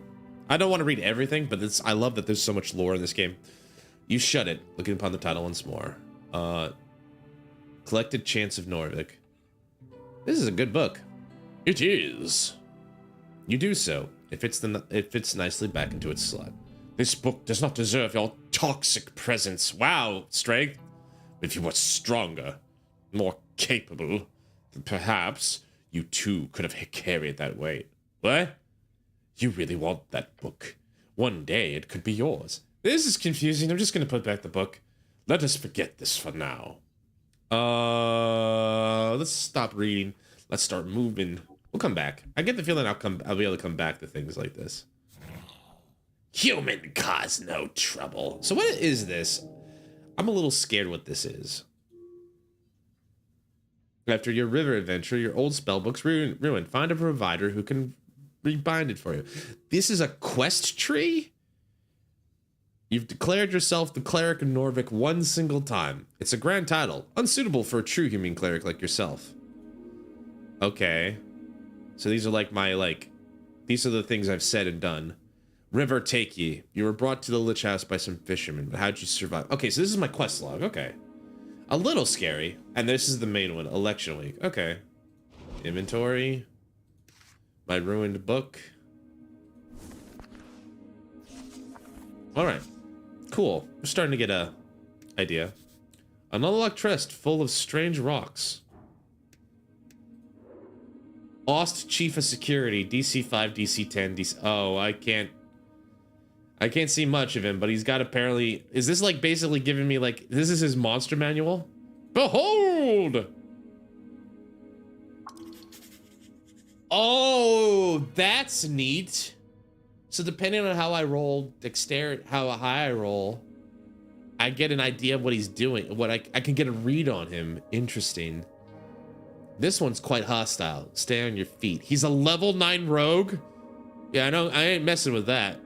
I don't want to read everything, but I love that there's so much lore in this game. You shut it. Looking upon the title once more. Collected Chants of Norvik. This is a good book. It is. You do so. It fits nicely back into its slot. This book does not deserve your toxic presence. Wow, strength. If you were stronger, more capable, then perhaps you too could have carried that weight. What? You really want that book. One day it could be yours. This is confusing. I'm just going to put back the book. Let us forget this for now. Let's stop reading. Let's start moving. We'll come back. I get the feeling I'll be able to come back to things like this. Human cause no trouble. So what is this? I'm a little scared what this is. After your river adventure, your old spellbook's ruined. Find a provider who can rebind it for you. This is a quest tree? You've declared yourself the cleric of Norvik one single time. It's a grand title, unsuitable for a true human cleric like yourself. Okay. So these are these are the things I've said and done. River take ye. You were brought to the Lich House by some fishermen, but how'd you survive? Okay, so this is my quest log. Okay. A little scary. And this is the main one, election week. Okay. Inventory. My ruined book. Alright. Cool. We're starting to get a idea. An unlocked chest full of strange rocks. Lost Chief of Security, DC 5, DC 10, DC... Oh, I can't see much of him, but he's got apparently... Is this like basically giving me like... This is his monster manual? Behold! Oh, that's neat. So depending on how I roll dexterity, how high I roll, I get an idea of what he's doing. What I can get a read on him. Interesting. This one's quite hostile. Stay on your feet. He's a level 9 rogue? Yeah, I know. I ain't messing with that.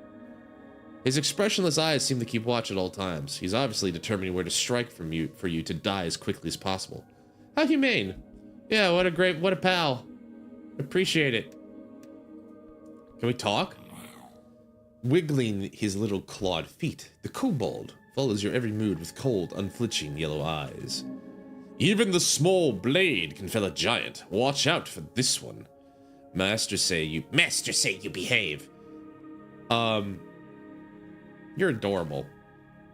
His expressionless eyes seem to keep watch at all times. He's obviously determining where to strike for you to die as quickly as possible. How humane. Yeah, what a pal. Appreciate it. Can we talk? Wiggling his little clawed feet, the kobold follows your every mood with cold, unflinching yellow eyes. Even the small blade can fell a giant. Watch out for this one. Master say you behave. You're adorable.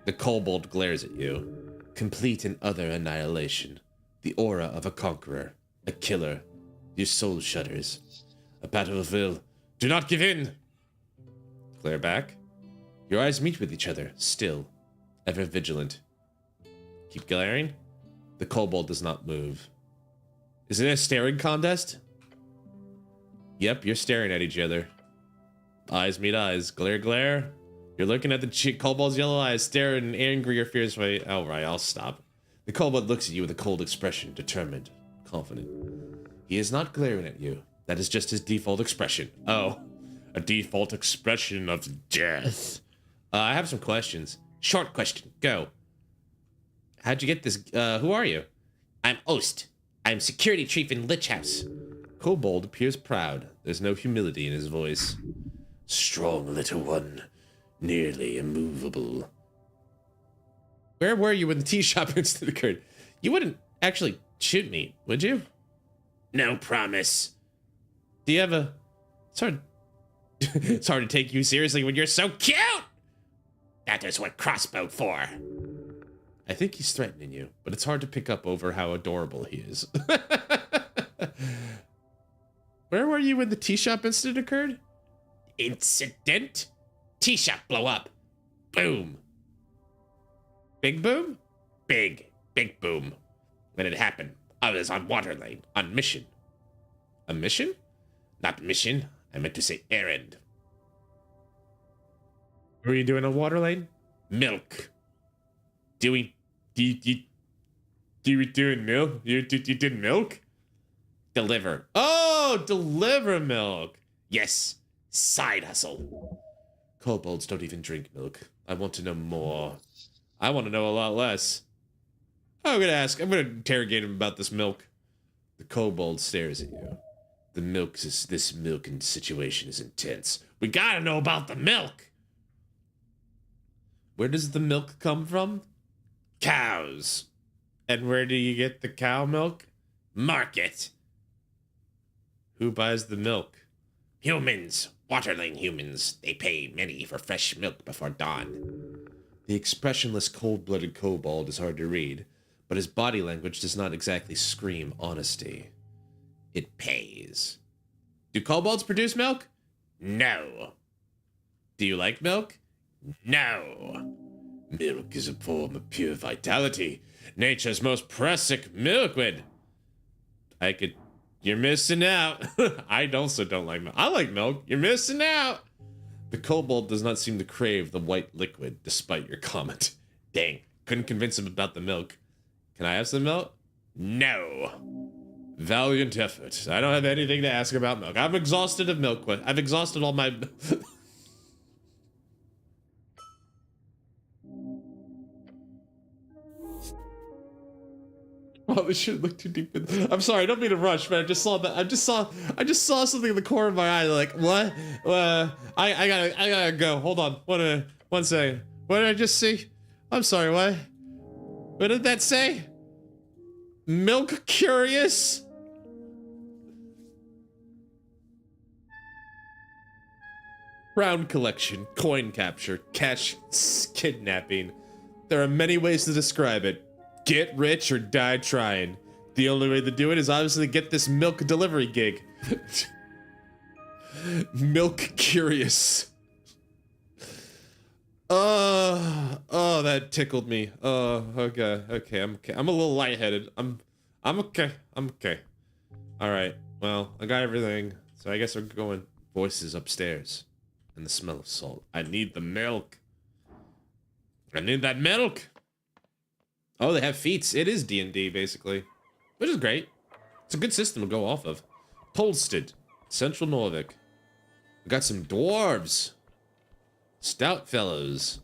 The kobold glares at you. Complete and utter annihilation. The aura of a conqueror. A killer. Your soul shudders. A battle of will. Do not give in! Glare back. Your eyes meet with each other, still. Ever vigilant. Keep glaring. The kobold does not move. Is it a staring contest? Yep, you're staring at each other. Eyes meet eyes. Glare, glare. You're looking at the kobold's yellow eyes, staring in an angry or fierce way. Alright, I'll stop. The kobold looks at you with a cold expression, determined, confident. He is not glaring at you. That is just his default expression. Oh, a default expression of death. I have some questions. Short question, go. How'd you get this? Who are you? I'm Ost. I'm security chief in Lich House. Kobold appears proud. There's no humility in his voice. Strong little one. Nearly immovable. Where were you when the tea shop incident occurred? You wouldn't actually shoot me, would you? No promise. Do you have a... It's hard... It's hard to take you seriously when you're so cute! That is what crossbow for. I think he's threatening you, but it's hard to pick up over how adorable he is. Where were you when the tea shop incident occurred? Incident? Tea shop blow up. Boom. Big boom? Big boom. When it happened, I was on water lane, on mission. A mission? Not mission. I meant to say errand. What were you doing on water lane? Milk. You doing milk? You did milk? Deliver. Oh, deliver milk. Yes. Side hustle. Kobolds don't even drink milk. I want to know more. I want to know a lot less. I'm gonna interrogate him about this milk. The kobold stares at you. This milk and situation is intense. We gotta know about the milk! Where does the milk come from? Cows. And where do you get the cow milk? Market. Who buys the milk? Humans. Waterling humans. They pay many for fresh milk before dawn. The expressionless, cold-blooded kobold is hard to read, but his body language does not exactly scream honesty. It pays. Do kobolds produce milk? No. Do you like milk? No. Milk is a form of pure vitality. Nature's most precious liquid. You're missing out. I also don't like milk. I like milk. You're missing out. The kobold does not seem to crave the white liquid, despite your comment. Dang, couldn't convince him about the milk. Can I have some milk? No. Valiant effort. I don't have anything to ask about milk. I'm exhausted of milk. I've exhausted all my... Oh, this shit looked too deep. I'm sorry, I don't mean to rush, but I just saw that. I just saw something in the corner of my eye. Like, what? I gotta go. Hold on. One second. What did I just see? I'm sorry. What? What did that say? Milk curious? Crown collection, coin capture, cash kidnapping. There are many ways to describe it. Get rich or die trying. The only way to do it is obviously get this milk delivery gig. Milk curious. Oh, that tickled me. Okay. I'm a little lightheaded. I'm okay. All right. Well, I got everything, so I guess we're going. Voices upstairs, and the smell of salt. I need the milk. I need that milk. Oh, they have feats. It is D&D, basically. Which is great. It's a good system to go off of. Tolsted. Central Norvik. We got some dwarves. Stout fellows.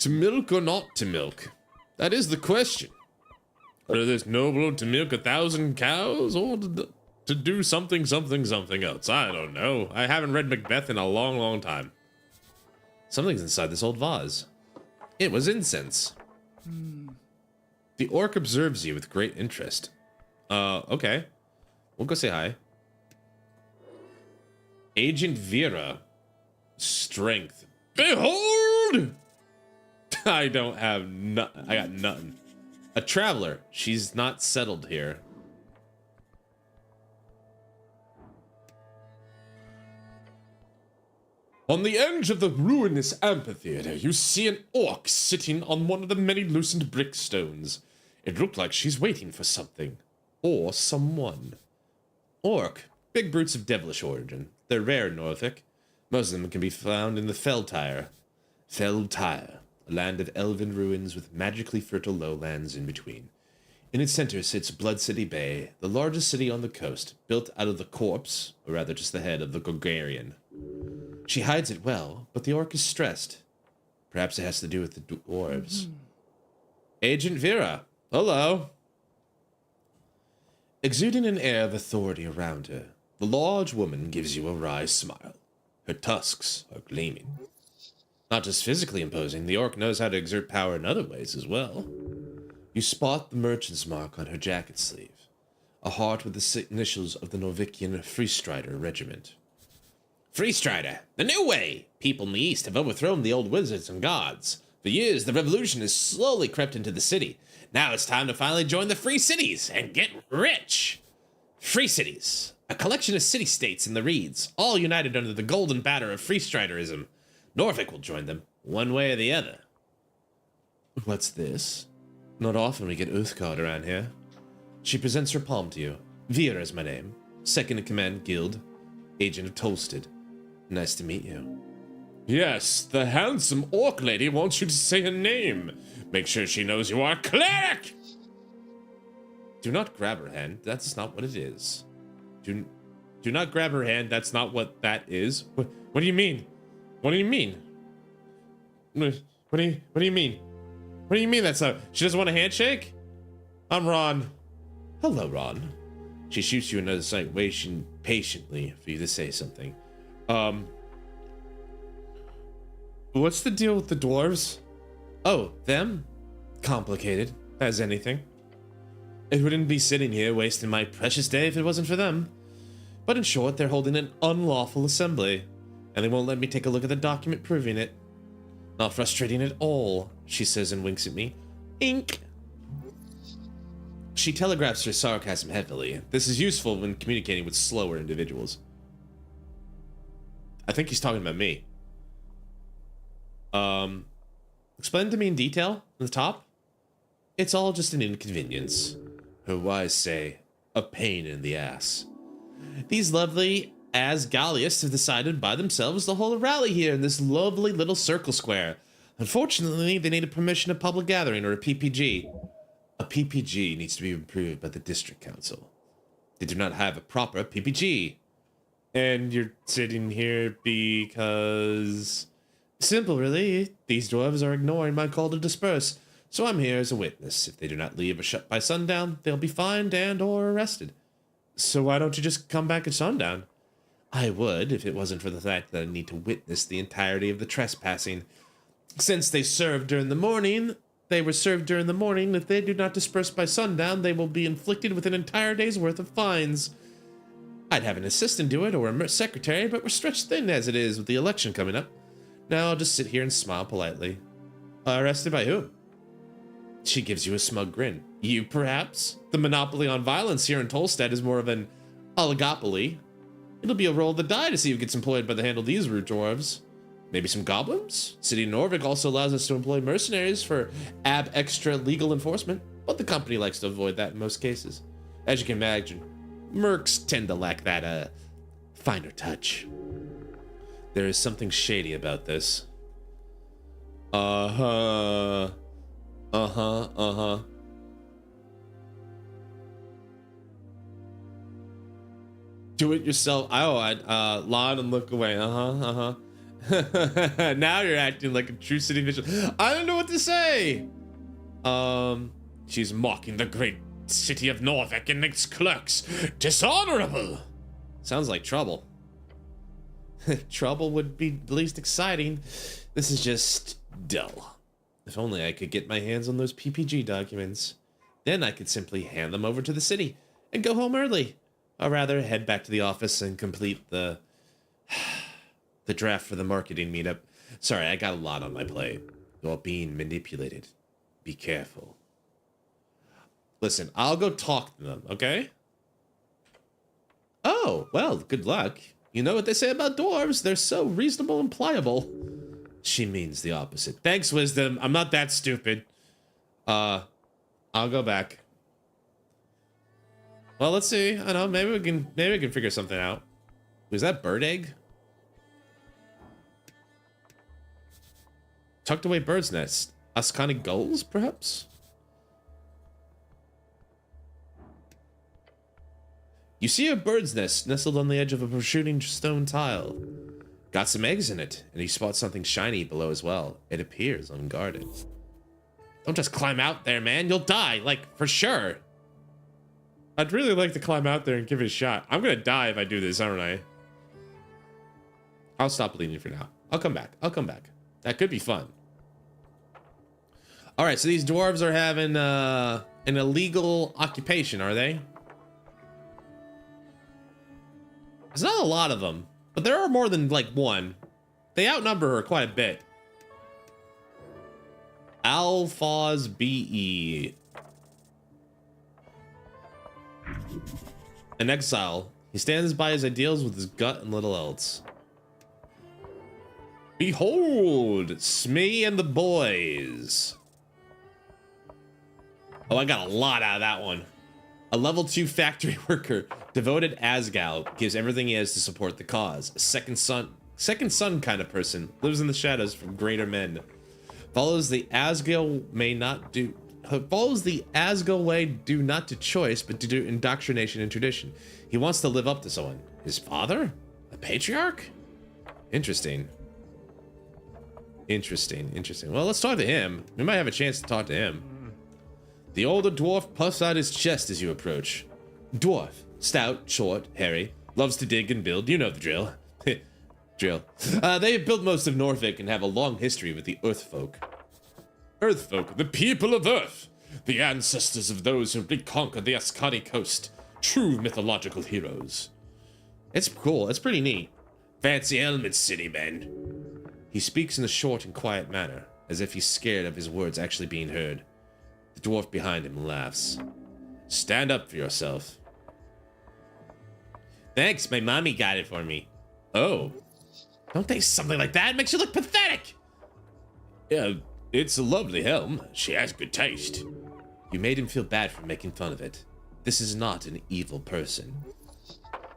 To milk or not to milk? That is the question. Whether it's noble to milk 1,000 cows or to do something else. I don't know. I haven't read Macbeth in a long time. Something's inside this old vase. It was incense. The orc observes you with great interest. Okay. We'll go say hi. Agent Vera. Strength. Behold! I don't have I got nothing. A traveler. She's not settled here. On the edge of the ruinous amphitheater, you see an orc sitting on one of the many loosened brick stones. It looked like she's waiting for something. Or someone. Orc. Big brutes of devilish origin. They're rare in Norfolk. Most of them can be found in the Feltire. Feltire, a land of elven ruins with magically fertile lowlands in between. In its center sits Blood City Bay, the largest city on the coast, built out of the corpse, or rather just the head of the Gorgarian. She hides it well, but the orc is stressed. Perhaps it has to do with the dwarves. Agent Vera, hello. Exuding an air of authority around her, the large woman gives you a wry smile. Her tusks are gleaming. Not just physically imposing, the orc knows how to exert power in other ways as well. You spot the merchant's mark on her jacket sleeve, a heart with the initials of the Norvikian Freestrider regiment. Freestrider, the new way! People in the east have overthrown the old wizards and gods. For years, the revolution has slowly crept into the city. Now it's time to finally join the free cities and get rich! Free cities, a collection of city-states in the Reeds, all united under the golden banner of Freestriderism. Norfolk will join them, one way or the other. What's this? Not often we get Uthgard around here. She presents her palm to you. Vera is my name. Second in command guild. Agent of Tolsted. Nice to meet you. Yes, the handsome orc lady wants you to say her name. Make sure she knows you are a cleric! Do not grab her hand. That's not what it is. Do not grab her hand. That's not what that is. What do you mean? What do you mean? What do you mean? What do you mean that's not... She doesn't want a handshake? I'm Ron. Hello, Ron. She shoots you another sight, waiting patiently for you to say something. What's the deal with the dwarves? Oh, them? Complicated, as anything. It wouldn't be sitting here wasting my precious day if it wasn't for them. But in short, they're holding an unlawful assembly, and they won't let me take a look at the document proving it. Not frustrating at all, she says and winks at me. Ink. She telegraphs her sarcasm heavily. This is useful when communicating with slower individuals. I think he's talking about me. Explain to me in detail on the top. It's all just an inconvenience. Her wise say, a pain in the ass. These lovely Asgalliasts have decided by themselves to hold a rally here in this lovely little circle square. Unfortunately, they need a permission of public gathering, or a PPG. A PPG needs to be approved by the district council. They do not have a proper PPG. And you're sitting here because... Simple, really. These dwarves are ignoring my call to disperse, so I'm here as a witness. If they do not leave or shut by sundown, they'll be fined and or arrested. So why don't you just come back at sundown? I would, if it wasn't for the fact that I need to witness the entirety of the trespassing. Since they were served during the morning, if they do not disperse by sundown, they will be inflicted with an entire day's worth of fines. I'd have an assistant do it, or a secretary, but we're stretched thin as it is with the election coming up. Now I'll just sit here and smile politely. Arrested by who? She gives you a smug grin. You, perhaps? The monopoly on violence here in Tolstad is more of an oligopoly. It'll be a roll of the die to see who gets employed by the hand of these rude dwarves. Maybe some goblins? City Norvik also allows us to employ mercenaries for ab extra legal enforcement, but the company likes to avoid that in most cases. As you can imagine, mercs tend to lack that, finer touch. There is something shady about this. Uh-huh. Do it yourself. Lawn and look away. Now you're acting like a true city official. I don't know what to say. She's mocking the great city of Norvik and its clerks. Dishonorable. Sounds like trouble. Trouble would be the least exciting. This is just dull. If only I could get my hands on those PPG documents. Then I could simply hand them over to the city and go home early. Or rather, head back to the office and complete the draft for the marketing meetup. Sorry, I got a lot on my plate. You're being manipulated. Be careful. Listen, I'll go talk to them, okay? Oh, well, good luck. You know what they say about dwarves? They're so reasonable and pliable. She means the opposite. Thanks, Wisdom. I'm not that stupid. I'll go back. Well, let's see. I don't know. Maybe we can figure something out. Was that bird egg? Tucked away bird's nest. Ascani gulls, perhaps? You see a bird's nest nestled on the edge of a protruding stone tile. Got some eggs in it, and you spot something shiny below as well. It appears unguarded. Don't just climb out there, man. You'll die, like, for sure. I'd really like to climb out there and give it a shot. I'm gonna die if I do this, aren't I? I'll stop bleeding for now. I'll come back. That could be fun. All right, so these dwarves are having an illegal occupation, are they? There's not a lot of them, but there are more than, like, one. They outnumber her quite a bit. Alphaz BE. An exile. He stands by his ideals with his gut and little else. Behold, Smee and the boys. Oh, I got a lot out of that one. A level 2 factory worker, devoted Asgal, gives everything he has to support the cause. A second son kind of person, lives in the shadows from greater men. Follows the Asgal way, do not to choice, but to do indoctrination and tradition. He wants to live up to someone. His father? A patriarch? Interesting. Interesting, interesting. Well, let's talk to him. We might have a chance to talk to him. The older dwarf puffs out his chest as you approach. Dwarf, stout, short, hairy, loves to dig and build. You know the drill. Drill. They have built most of Norvik and have a long history with the Earthfolk. Earthfolk, the people of Earth, the ancestors of those who reconquered the Ascani coast. True mythological heroes. It's cool. It's pretty neat. Fancy helmets, city men. He speaks in a short and quiet manner, as if he's scared of his words actually being heard. The dwarf behind him laughs. Stand up for yourself. Thanks, my mommy got it for me. Oh. Don't say something like that. It makes you look pathetic. Yeah, it's a lovely helm. She has good taste. You made him feel bad for making fun of it. This is not an evil person.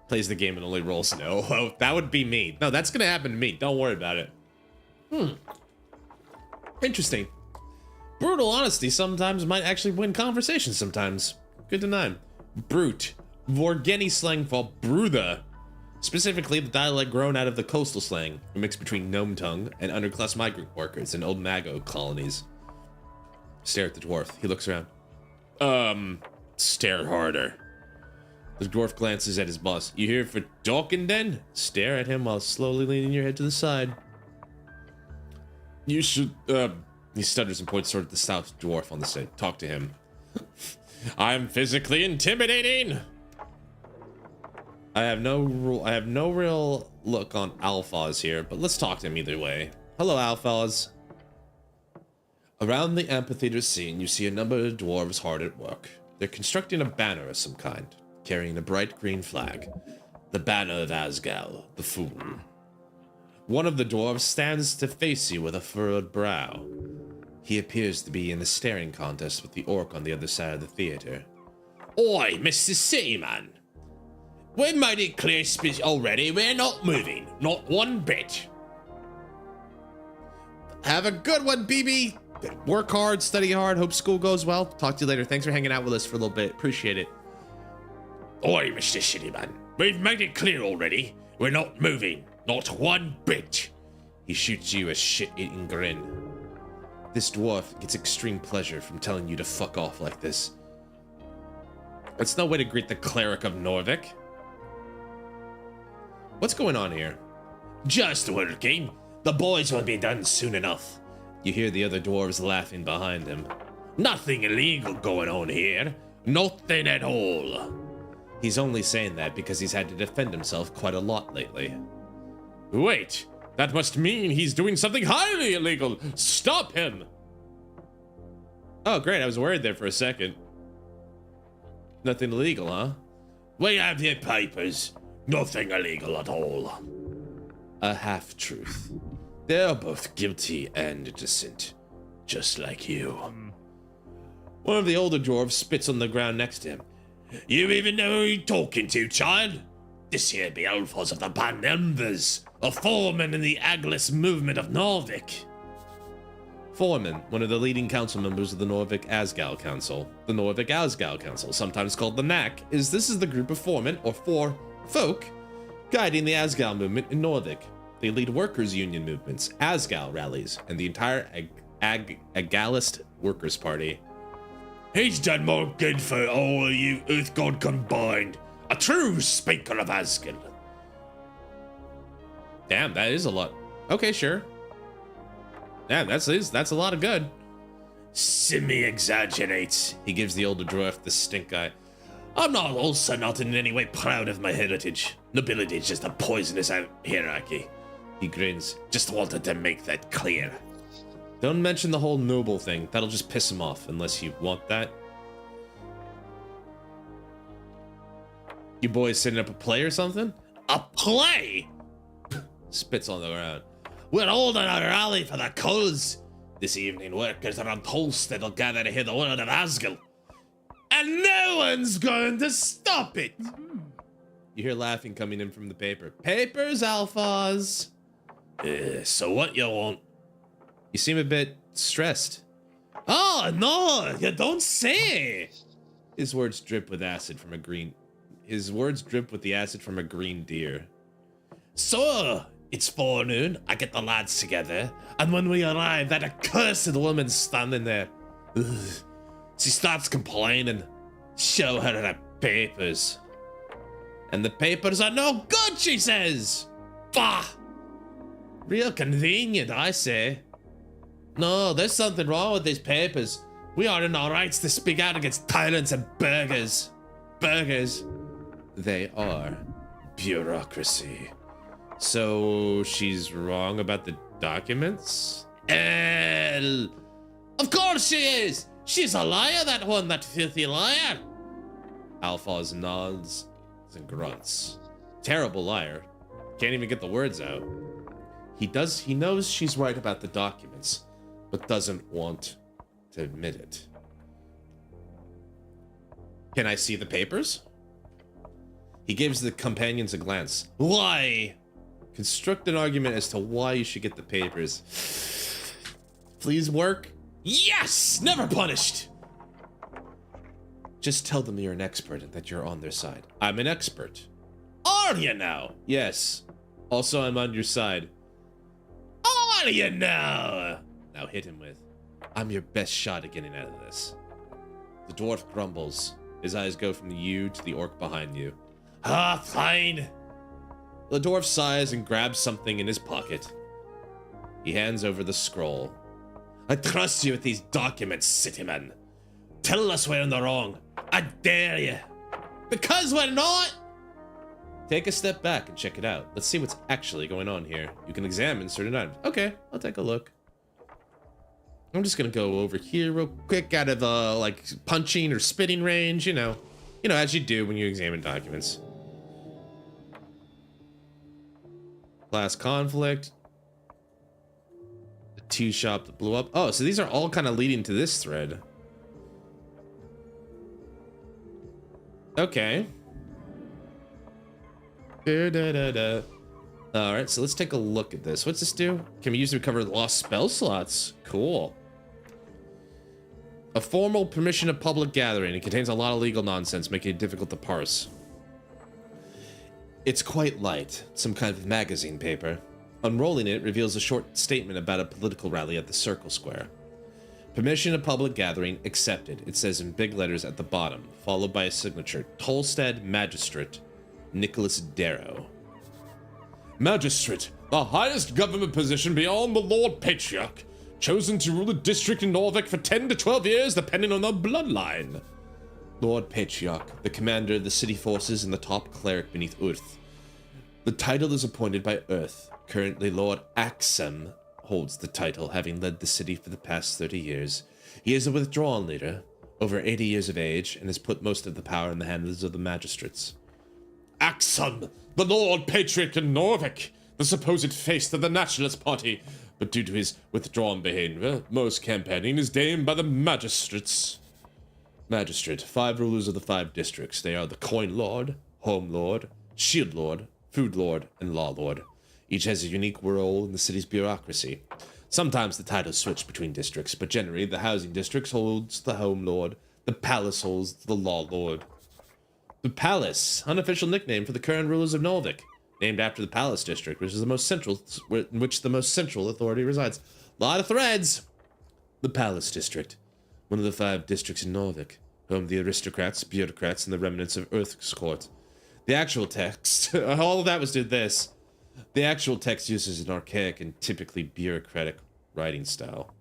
Plays the game and only rolls no. Oh, that would be me. No, that's gonna happen to me. Don't worry about it. Interesting. Brutal honesty sometimes might actually win conversations sometimes. Good to know. Brute. Vorgeni slang for Brutha. Specifically, the dialect grown out of the coastal slang, a mix between gnome tongue and underclass migrant workers in old Mago colonies. Stare at the dwarf. He looks around. Stare harder. The dwarf glances at his boss. You here for talking then? Stare at him while slowly leaning your head to the side. You should, he stutters and points toward the stout dwarf on the side. Talk to him. I'm physically intimidating! I have no real look on alphas here, but let's talk to him either way. Hello, alphas. Around the amphitheater scene, you see a number of dwarves hard at work. They're constructing a banner of some kind, carrying a bright green flag. The banner of Asgal, the Fool. One of the dwarves stands to face you with a furrowed brow. He appears to be in the staring contest with the orc on the other side of the theater. Oi, Mr. Seaman! We made it clear already, we're not moving. Not one bit. Have a good one, BB. Work hard, study hard, hope school goes well. Talk to you later. Thanks for hanging out with us for a little bit. Appreciate it. Oi, Mr. Cityman. We've made it clear already. We're not moving. Not one bit. He shoots you a shit-eating grin. This dwarf gets extreme pleasure from telling you to fuck off like this. That's no way to greet the cleric of Norvik. What's going on here? Just working. The boys will be done soon enough. You hear the other dwarves laughing behind him. Nothing illegal going on here. Nothing at all. He's only saying that because he's had to defend himself quite a lot lately. Wait, that must mean he's doing something highly illegal. Stop him. Oh, great. I was worried there for a second. Nothing illegal, huh? We have your papers. Nothing illegal at all. A half-truth. They're both guilty and innocent, just like you. One of the older dwarves spits on the ground next to him. You even know who you're talking to, child? This here be Alphas of the Banembers, a foreman in the Aglis movement of Norvik. Foreman, one of the leading council members of the Norvik Asgal Council. The Norvik Asgal Council, sometimes called the NAC, is the group of foremen, or four folk, guiding the Asgal movement in Norvik. They lead workers' union movements, Asgal rallies, and the entire Agalist Workers' Party. He's done more good for all of you Earth God combined. A true speaker of Asgal. Damn, that is a lot. Okay, sure. Damn, that's a lot of good. Simi exaggerates. He gives the older dwarf the stink eye. I'm not in any way proud of my heritage. Nobility is just a poisonous hierarchy. He grins. Just wanted to make that clear. Don't mention the whole noble thing. That'll just piss him off, unless you want that. You boys setting up a play or something? A play? Spits on the ground. We're holding a rally for the cause. This evening, workers around Holstead will gather to hear the word of Asgal. And no one's going to stop it. You hear laughing coming in from the paper. Papers, alphas. So what you want? You seem a bit stressed. Oh, no, you don't say. His words drip with the acid from a green deer. So, It's forenoon, I get the lads together, and when we arrive, that accursed woman's standing there. Ugh. She starts complaining. Show her the papers. And the papers are no good, she says. Bah! Real convenient, I say. No, there's something wrong with these papers. We are in our rights to speak out against tyrants and burgers. Burgers. They are bureaucracy. So she's wrong about the documents? Of course she is! She's a liar, that one, that filthy liar! Alphonse nods and grunts. Terrible liar. Can't even get the words out. He knows she's right about the documents, but doesn't want to admit it. Can I see the papers? He gives the companions a glance. Why? Construct an argument as to why you should get the papers. Please work. Yes! Never punished! Just tell them you're an expert and that you're on their side. I'm an expert. Are you now? Yes. Also, I'm on your side. Are you now? Now hit him with. I'm your best shot at getting out of this. The dwarf grumbles. His eyes go from you to the orc behind you. Ah, fine. The dwarf sighs and grabs something in his pocket. He hands over the scroll. I trust you with these documents, cityman. Tell us we're in the wrong. I dare you. Because we're not. Take a step back and check it out. Let's see what's actually going on here. You can examine certain items. Okay, I'll take a look. I'm just gonna go over here real quick out of like punching or spitting range, you know, as you do when you examine documents. Class conflict. The tea shop that blew up. Oh, so these are all kind of leading to this thread. Okay. All right, so let's take a look at this. What's this do? Can be used to recover lost spell slots. Cool. A formal permission of public gathering. It contains a lot of legal nonsense, making it difficult to parse. It's quite light, some kind of magazine paper. Unrolling it reveals a short statement about a political rally at the Circle Square. Permission of public gathering accepted, it says in big letters at the bottom, followed by a signature. Tolstad Magistrate, Nicholas Darrow. Magistrate, the highest government position beyond the Lord Patriarch, chosen to rule a district in Norvik for 10 to 12 years, depending on the bloodline. Lord Patriarch, the commander of the city forces and the top cleric beneath Earth. The title is appointed by Earth. Currently, Lord Axum holds the title, having led the city for the past 30 years. He is a withdrawn leader, over 80 years of age, and has put most of the power in the hands of the magistrates. Axum, the Lord Patriarch in Norvik, the supposed face of the Nationalist Party, but due to his withdrawn behavior, most campaigning is deemed by the magistrates. Magistrate, 5 rulers of the 5 districts. They are the Coin Lord, Home Lord, Shield Lord, Food Lord, and Law Lord. Each has a unique role in the city's bureaucracy. Sometimes the titles switch between districts, but generally the housing districts holds the Home Lord, the Palace holds the Law Lord. The Palace, unofficial nickname for the current rulers of Norvik, named after the Palace District, which is the most central, in which the most central authority resides. A lot of threads. The Palace District, one of the 5 districts in Norvik, home of the aristocrats, bureaucrats, and the remnants of Earth's court. The actual text, all of that was did this. The actual text uses an archaic and typically bureaucratic writing style.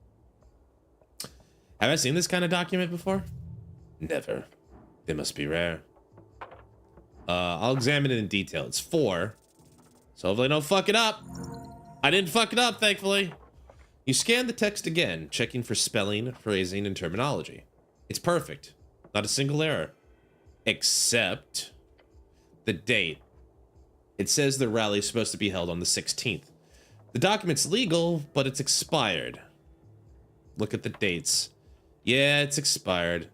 Have I seen this kind of document before? Never. They must be rare. I'll examine it in detail. It's 4. So hopefully I don't fuck it up. I didn't fuck it up, thankfully. You scan the text again, checking for spelling, phrasing, and terminology. It's perfect. Not a single error. Except the date. It says the rally is supposed to be held on the 16th. The document's legal, but it's expired. Look at the dates. Yeah, it's expired.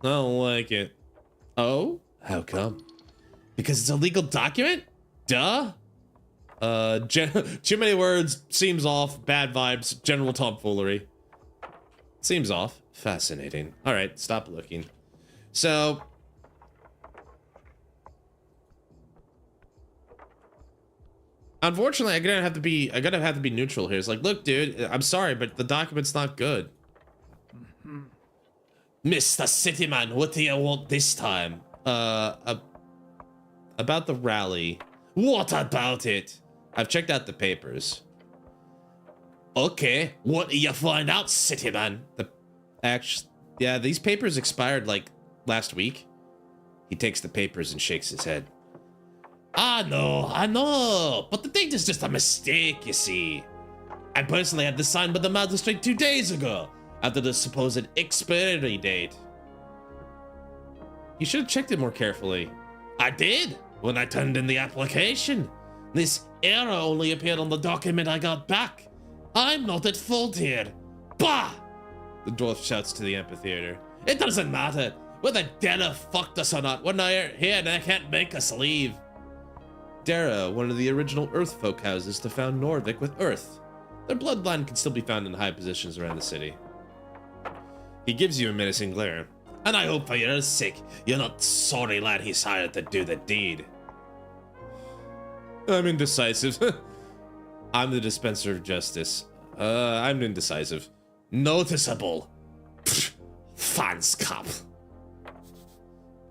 I don't like it. Oh? How come? Because it's a legal document? Duh. Too many words. Seems off. Bad vibes. General tomfoolery. Seems off. Fascinating. All right, stop looking. So... Unfortunately, I gotta have to be neutral here. It's like, look, dude, I'm sorry, but the document's not good. Mr. Cityman, what do you want this time? About the rally. What about it? I've checked out the papers. Okay, what do you find out, Cityman? Yeah, these papers expired like last week. He takes the papers and shakes his head. I know, but the date is just a mistake, you see. I personally had this signed by the magistrate 2 days ago, after the supposed expiry date. You should have checked it more carefully. I did, when I turned in the application. This error only appeared on the document I got back. I'm not at fault here. Bah! The dwarf shouts to the amphitheater. It doesn't matter whether Dara fucked us or not. We're not here and they can't make us leave. Dara, one of the original Earth folk houses to found Norvik with Earth. Their bloodline can still be found in high positions around the city. He gives you a menacing glare. And I hope for your sake, you're not sorry lad he's hired to do the deed. I'm indecisive. I'm the dispenser of justice. I'm indecisive. Noticeable. Fanskap.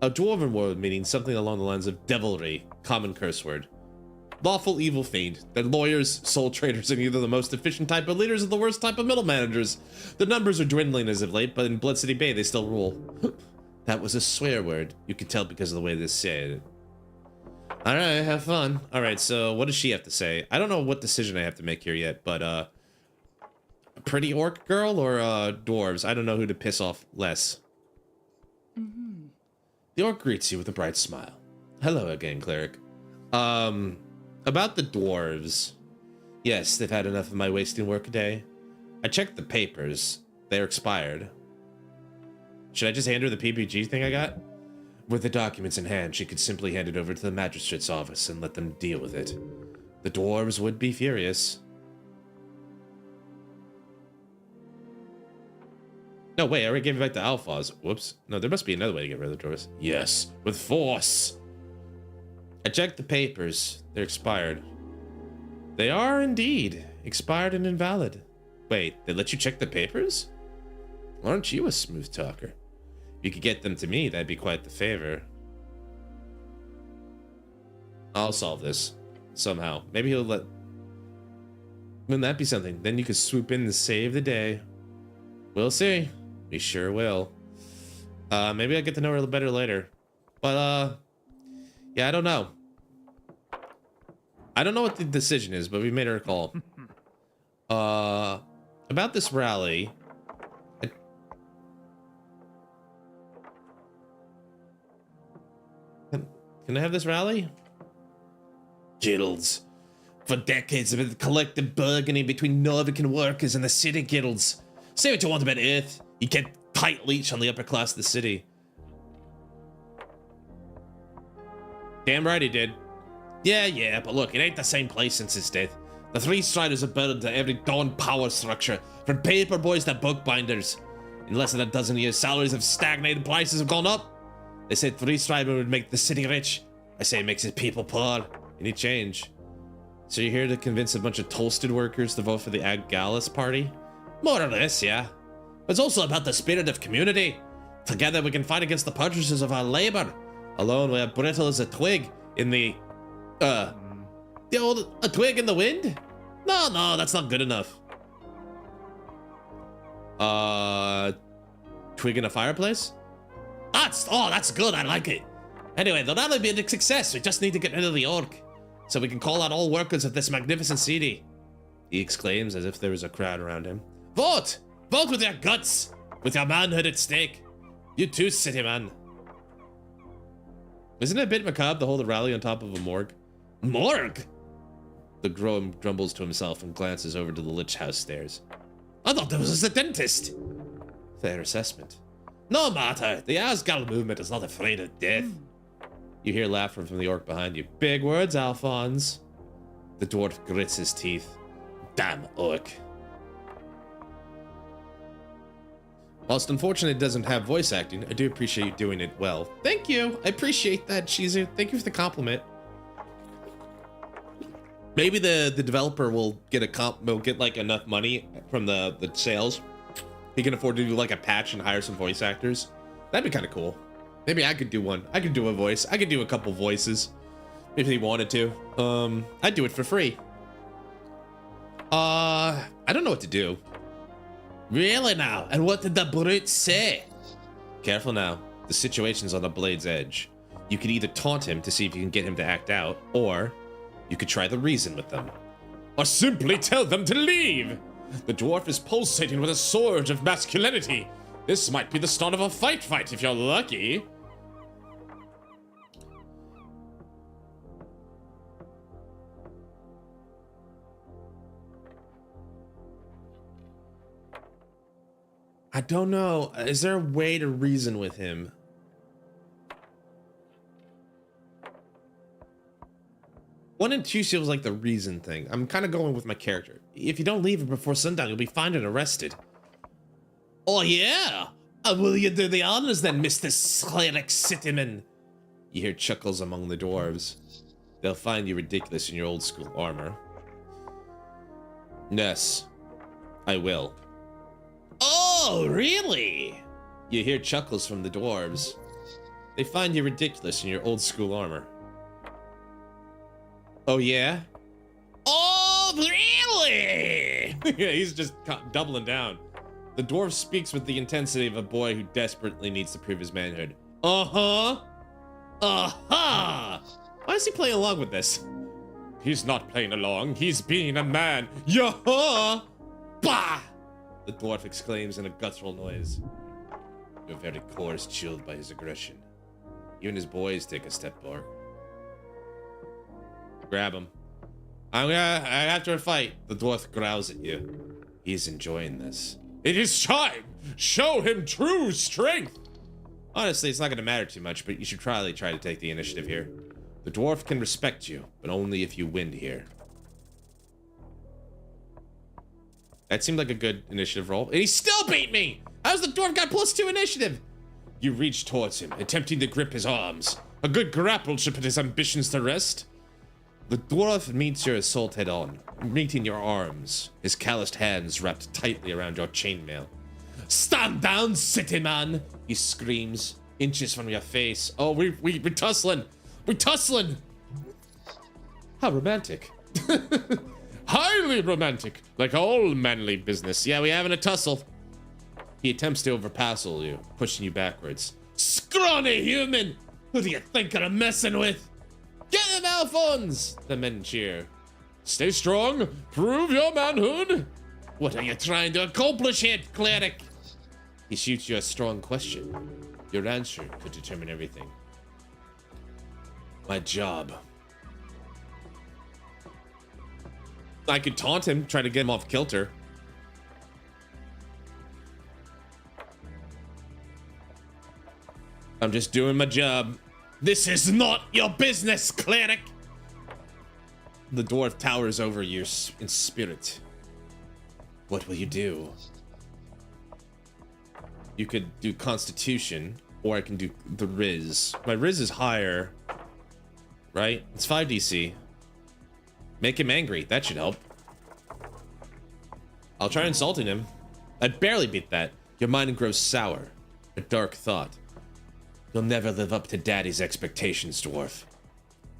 A dwarven word meaning something along the lines of devilry, common curse word. Lawful evil fiend. They're lawyers, soul traders, and either the most efficient type of leaders or the worst type of middle managers. The numbers are dwindling as of late, but in Blood City Bay they still rule. That was a swear word. You could tell because of the way they said it. Alright, have fun. Alright, so what does she have to say? I don't know what decision I have to make here yet, but a pretty orc girl or dwarves? I don't know who to piss off less. The orc greets you with a bright smile. Hello again, cleric. About the dwarves. Yes, they've had enough of my wasting work a day. I checked the papers. They're expired. Should I just hand her the PPG thing I got? With the documents in hand, she could simply hand it over to the magistrate's office and let them deal with it. The dwarves would be furious. No, wait, I already gave it back to Alphas. Whoops. No, there must be another way to get rid of the dwarves. Yes, with force. I checked the papers. They're expired. They are indeed expired and invalid. Wait, they let you check the papers? Aren't you a smooth talker? If you could get them to me, that'd be quite the favor. I'll solve this. Somehow. Maybe he'll let... Wouldn't that be something? Then you could swoop in and save the day. We'll see. We sure will. Maybe I'll get to know her better later. But, yeah, I don't know. I don't know what the decision is, but we made her a call. About this rally... Can I have this rally? Guilds. For decades, have been collective bargaining between Norvican workers and the city guilds. Say what you want about Earth. You kept tight leash on the upper class of the city. Damn right he did. Yeah, but look, it ain't the same place since his death. The Three Striders have burdened to every dawn power structure, from paper boys to bookbinders. In less than a dozen years, salaries have stagnated, prices have gone up. They said Three Strider would make the city rich. I say it makes his people poor. Any change? So you're here to convince a bunch of Tolsted workers to vote for the Ag Gallus party? More or less, yeah. But it's also about the spirit of community. Together we can fight against the purchasers of our labor. Alone we are brittle as a twig in the... a twig in the wind? No, that's not good enough. Twig in a fireplace? That's good, I like it. Anyway, the rally will be a success. We just need to get rid of the orc, so we can call out all workers of this magnificent city. He exclaims as if there was a crowd around him. Vote! Vote with your guts! With your manhood at stake. You too, city man. Isn't it a bit macabre to hold a rally on top of a morgue? Morgue? The Grom grumbles to himself and glances over to the Lich House stairs. I thought there was a dentist. Fair assessment. No matter, the Asgal movement is not afraid of death. You hear laughter from the orc behind you. Big words, Alphonse. The dwarf grits his teeth. Damn orc. Whilst unfortunately it doesn't have voice acting, I do appreciate you doing it well. Thank you. I appreciate that, Cheezer. Thank you for the compliment. Maybe the developer will get like enough money from the sales. He can afford to do like a patch and hire some voice actors. That'd be kind of cool. Maybe I could do one. I could do a voice. I could do a couple voices if he wanted to. I'd do it for free. I don't know what to do. Really now? And what did the brute say? Careful now. The situation's on the blade's edge. You could either taunt him to see if you can get him to act out, or you could try the reason with them. Or simply tell them to leave! The dwarf is pulsating with a surge of masculinity. This might be the start of a fight if you're lucky. I don't know. Is there a way to reason with him? One and two feels like the reason thing. I'm kind of going with my character. If you don't leave it before sundown, you'll be fined and arrested. Oh yeah? Will you do the honors then, Mr. Esoterric Cityman? You hear chuckles among the dwarves. They'll find you ridiculous in your old school armor. Yes, I will. Oh, really? You hear chuckles from the dwarves. They find you ridiculous in your old school armor. Oh, yeah? Oh, really? Yeah, he's just doubling down. The dwarf speaks with the intensity of a boy who desperately needs to prove his manhood. Uh-huh. Uh-huh. Why is he playing along with this? He's not playing along. He's being a man. Yah-huh. Bah! The dwarf exclaims in a guttural noise. Your very core is chilled by his aggression. Even his boys take a step back. Grab him. After a fight, the dwarf growls at you. He's enjoying this. It is time! Show him true strength! Honestly, it's not going to matter too much, but you should probably try to take the initiative here. The dwarf can respect you, but only if you win here. That seemed like a good initiative roll. And he still beat me! How's the dwarf got +2 initiative? You reach towards him, attempting to grip his arms. A good grapple should put his ambitions to rest. The dwarf meets your assault head on, meeting your arms, his calloused hands wrapped tightly around your chainmail. Stand down, city man! He screams, inches from your face. Oh, we're tussling! We're tussling! How romantic. Highly romantic, like all manly business. Yeah, we having a tussle. He attempts to overpassel you, pushing you backwards. Scrawny human! Who do you think I'm messing with? Get him, Alphonse! The men cheer. Stay strong. Prove your manhood. What are you trying to accomplish here, cleric? He shoots you a strong question. Your answer could determine everything. My job. I could taunt him, try to get him off kilter. I'm just doing my job. This is not your business, cleric! The dwarf towers over you in spirit. What will you do? You could do Constitution, or I can do the Riz. My Riz is higher, right? It's 5 DC. Make him angry. That should help. I'll try insulting him. I barely beat that. Your mind grows sour. A dark thought. You'll never live up to Daddy's expectations, dwarf.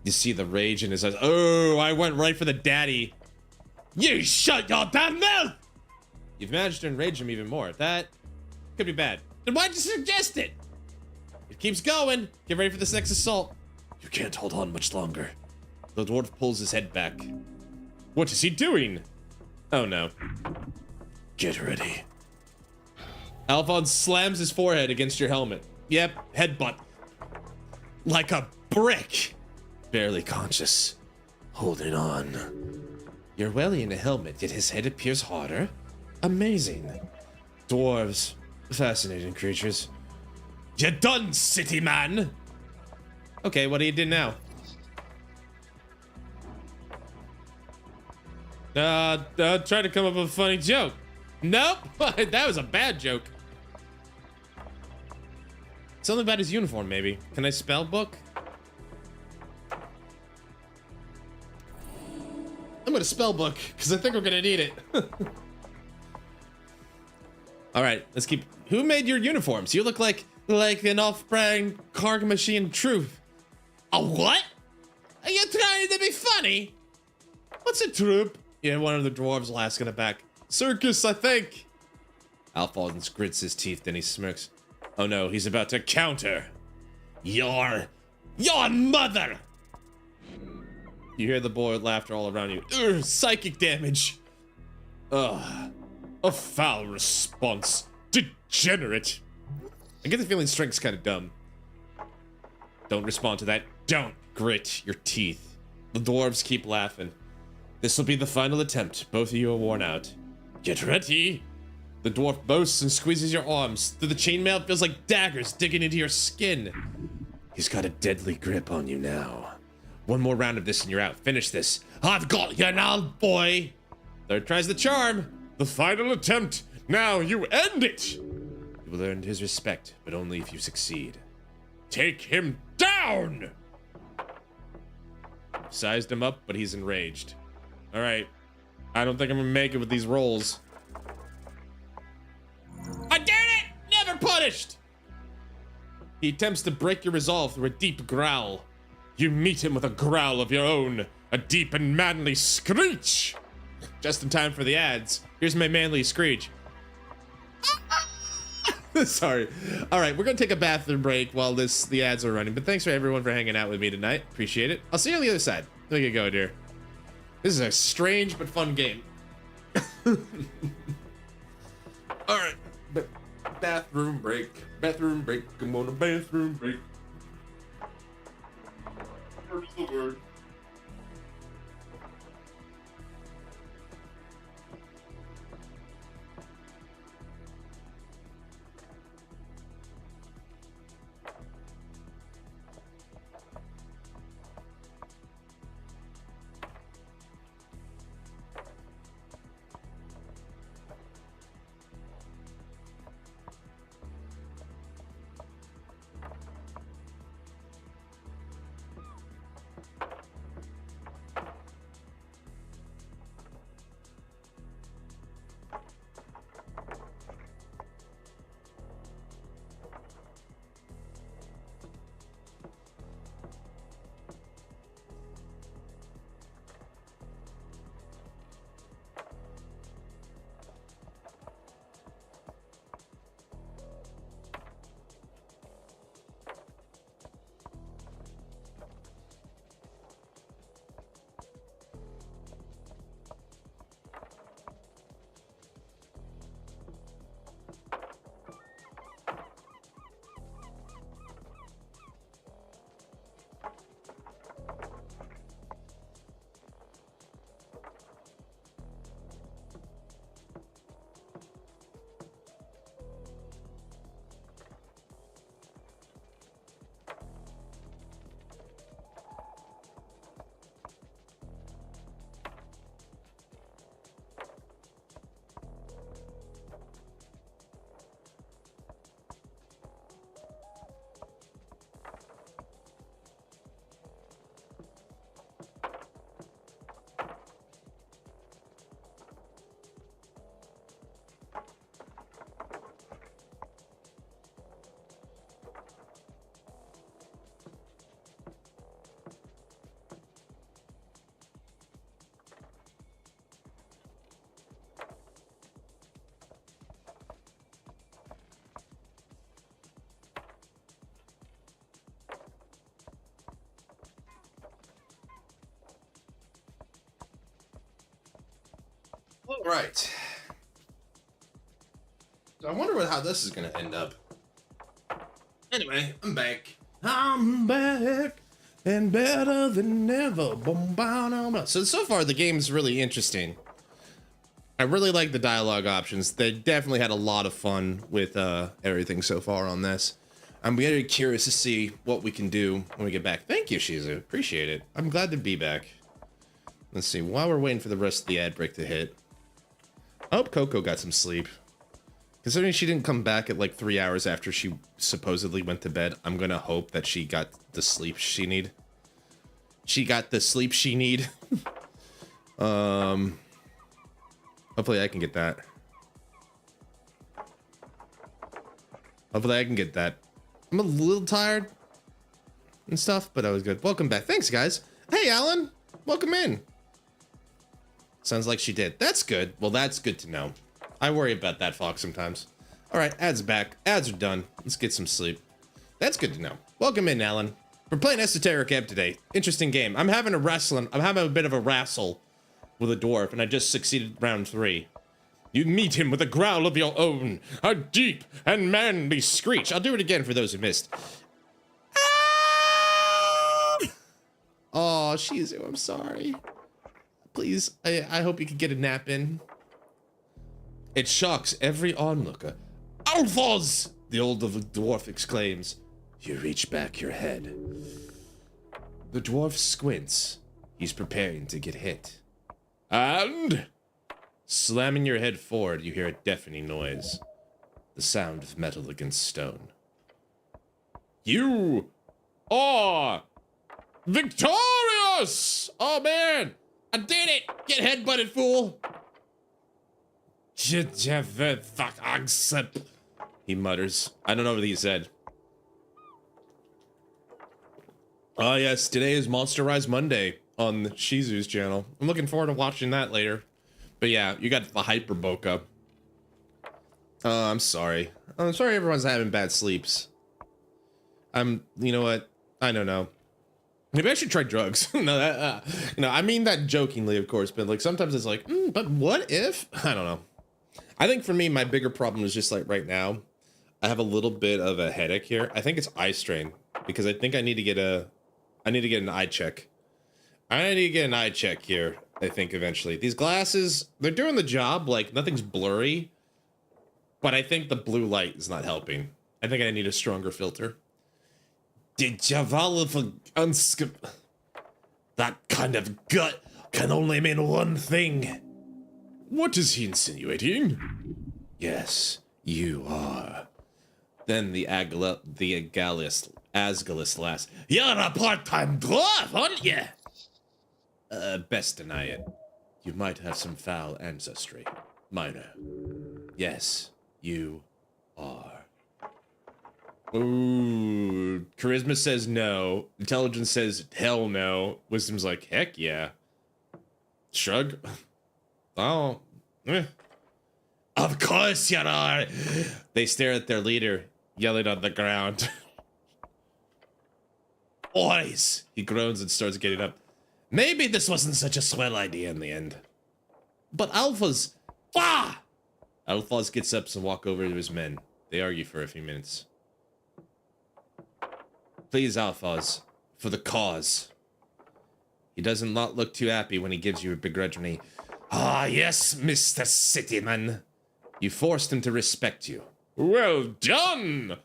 You see the rage in his eyes. Oh, I went right for the daddy. You shut your damn mouth! You've managed to enrage him even more. That could be bad. Then why'd you suggest it? It keeps going. Get ready for this next assault. You can't hold on much longer. The dwarf pulls his head back. What is he doing? Oh no. Get ready. Alphonse slams his forehead against your helmet. Yep, headbutt. Like a brick. Barely conscious. Holding on. You're wearing a helmet, yet his head appears harder. Amazing. Dwarves. Fascinating creatures. You're done, city man! Okay, what do you do now? Try to come up with a funny joke. Nope, that was a bad joke. Something about his uniform, maybe. Can I spell book? a spell book, because I think we're gonna need it. All right, let's keep. Who made your uniforms? You look like an off-brand card machine troop. A what? Are you trying to be funny? What's a troop? Yeah, one of the dwarves will ask in the back. Circus, I think. Alphonse grits his teeth, then he smirks. Oh no, he's about to counter. Your mother! You hear the boy laughter all around you. Ugh, psychic damage. Ugh, a foul response. Degenerate. I get the feeling strength's kind of dumb. Don't respond to that. Don't grit your teeth. The dwarves keep laughing. This will be the final attempt. Both of you are worn out. Get ready. The dwarf boasts and squeezes your arms. Through the chainmail, it feels like daggers digging into your skin. He's got a deadly grip on you now. One more round of this and you're out. Finish this. I've got you now, boy. Third tries the charm. The final attempt. Now you end it. You will earn his respect, but only if you succeed. Take him down! Sized him up, but he's enraged. All right. I don't think I'm gonna make it with these rolls. I did it! Never punished! He attempts to break your resolve through a deep growl. You meet him with a growl of your own, a deep and manly screech. Just in time for the ads. Here's my manly screech. Sorry. All right, we're gonna take a bathroom break while the ads are running. But thanks for everyone for hanging out with me tonight. Appreciate it. I'll see you on the other side. There you go, dear. This is a strange but fun game. All right, bathroom break. Bathroom break. I'm on a bathroom break. Where's the word? All right. So I wonder how this is gonna end up. Anyway, I'm back. I'm back and better than ever. Boom, boom, boom. So far the game's really interesting. I really like the dialogue options. They definitely had a lot of fun with everything so far on this. I'm very curious to see what we can do when we get back. Thank you, Shizu. Appreciate it. I'm glad to be back. Let's see. While we're waiting for the rest of the ad break to hit. I hope Coco got some sleep. Considering she didn't come back at like 3 hours after she supposedly went to bed, I'm gonna hope that she got the sleep she need. She got the sleep she need. Hopefully I can get that. Hopefully I can get that. I'm a little tired and stuff, but I was good. Welcome back. Thanks, guys. Hey, Alan. Welcome in. Sounds like she did. That's good. Well, that's good to know. I worry about that fox sometimes. All right, ads back. Ads are done. Let's get some sleep. That's good to know. Welcome in, Alan. We're playing Esoterric Ebb today. Interesting game. I'm having a bit of a wrestle with a dwarf, and I just succeeded round 3. You meet him with a growl of your own, a deep and manly screech. I'll do it again for those who missed. Ah! Oh, Shizu, I'm sorry. Please, I hope you can get a nap in. It shocks every onlooker. Alphas! The old dwarf exclaims. You reach back your head. The dwarf squints. He's preparing to get hit. And... slamming your head forward, you hear a deafening noise. The sound of metal against stone. You are victorious! Oh man! I did it! Get headbutted, fool! He mutters. I don't know what he said. Oh yes, today is Monster Rise Monday on Shizu's channel. I'm looking forward to watching that later. But yeah, you got the Hyper Boca. I'm sorry. I'm sorry everyone's having bad sleeps. You know what? I don't know. Maybe I should try drugs. No, I mean that jokingly, of course, but like sometimes it's like, but what if? I don't know. I think for me, my bigger problem is just like right now, I have a little bit of a headache here. I think it's eye strain because I think I need to get an eye check. I need to get an eye check here. I think eventually these glasses, they're doing the job. Like nothing's blurry, but I think the blue light is not helping. I think I need a stronger filter. Did Javala unskip? That kind of gut can only mean one thing. What is he insinuating? Yes, you are. Then the Asgalus laughs. You're a part-time dwarf, aren't you? Best deny it. You might have some foul ancestry. Minor. Yes, you are. Ooh. Charisma says no. Intelligence says hell no. Wisdom's like, heck yeah. Shrug. Oh. Of course you are. They stare at their leader, yelling on the ground. Boys! He groans and starts getting up. Maybe this wasn't such a swell idea in the end. But Alphas... Ah! Alphas gets up and walk over to his men. They argue for a few minutes. Please, Alphas, for the cause. He doesn't not look too happy when he gives you a begrudgingly, ah, yes, Mr. Cityman. You forced him to respect you. Well done!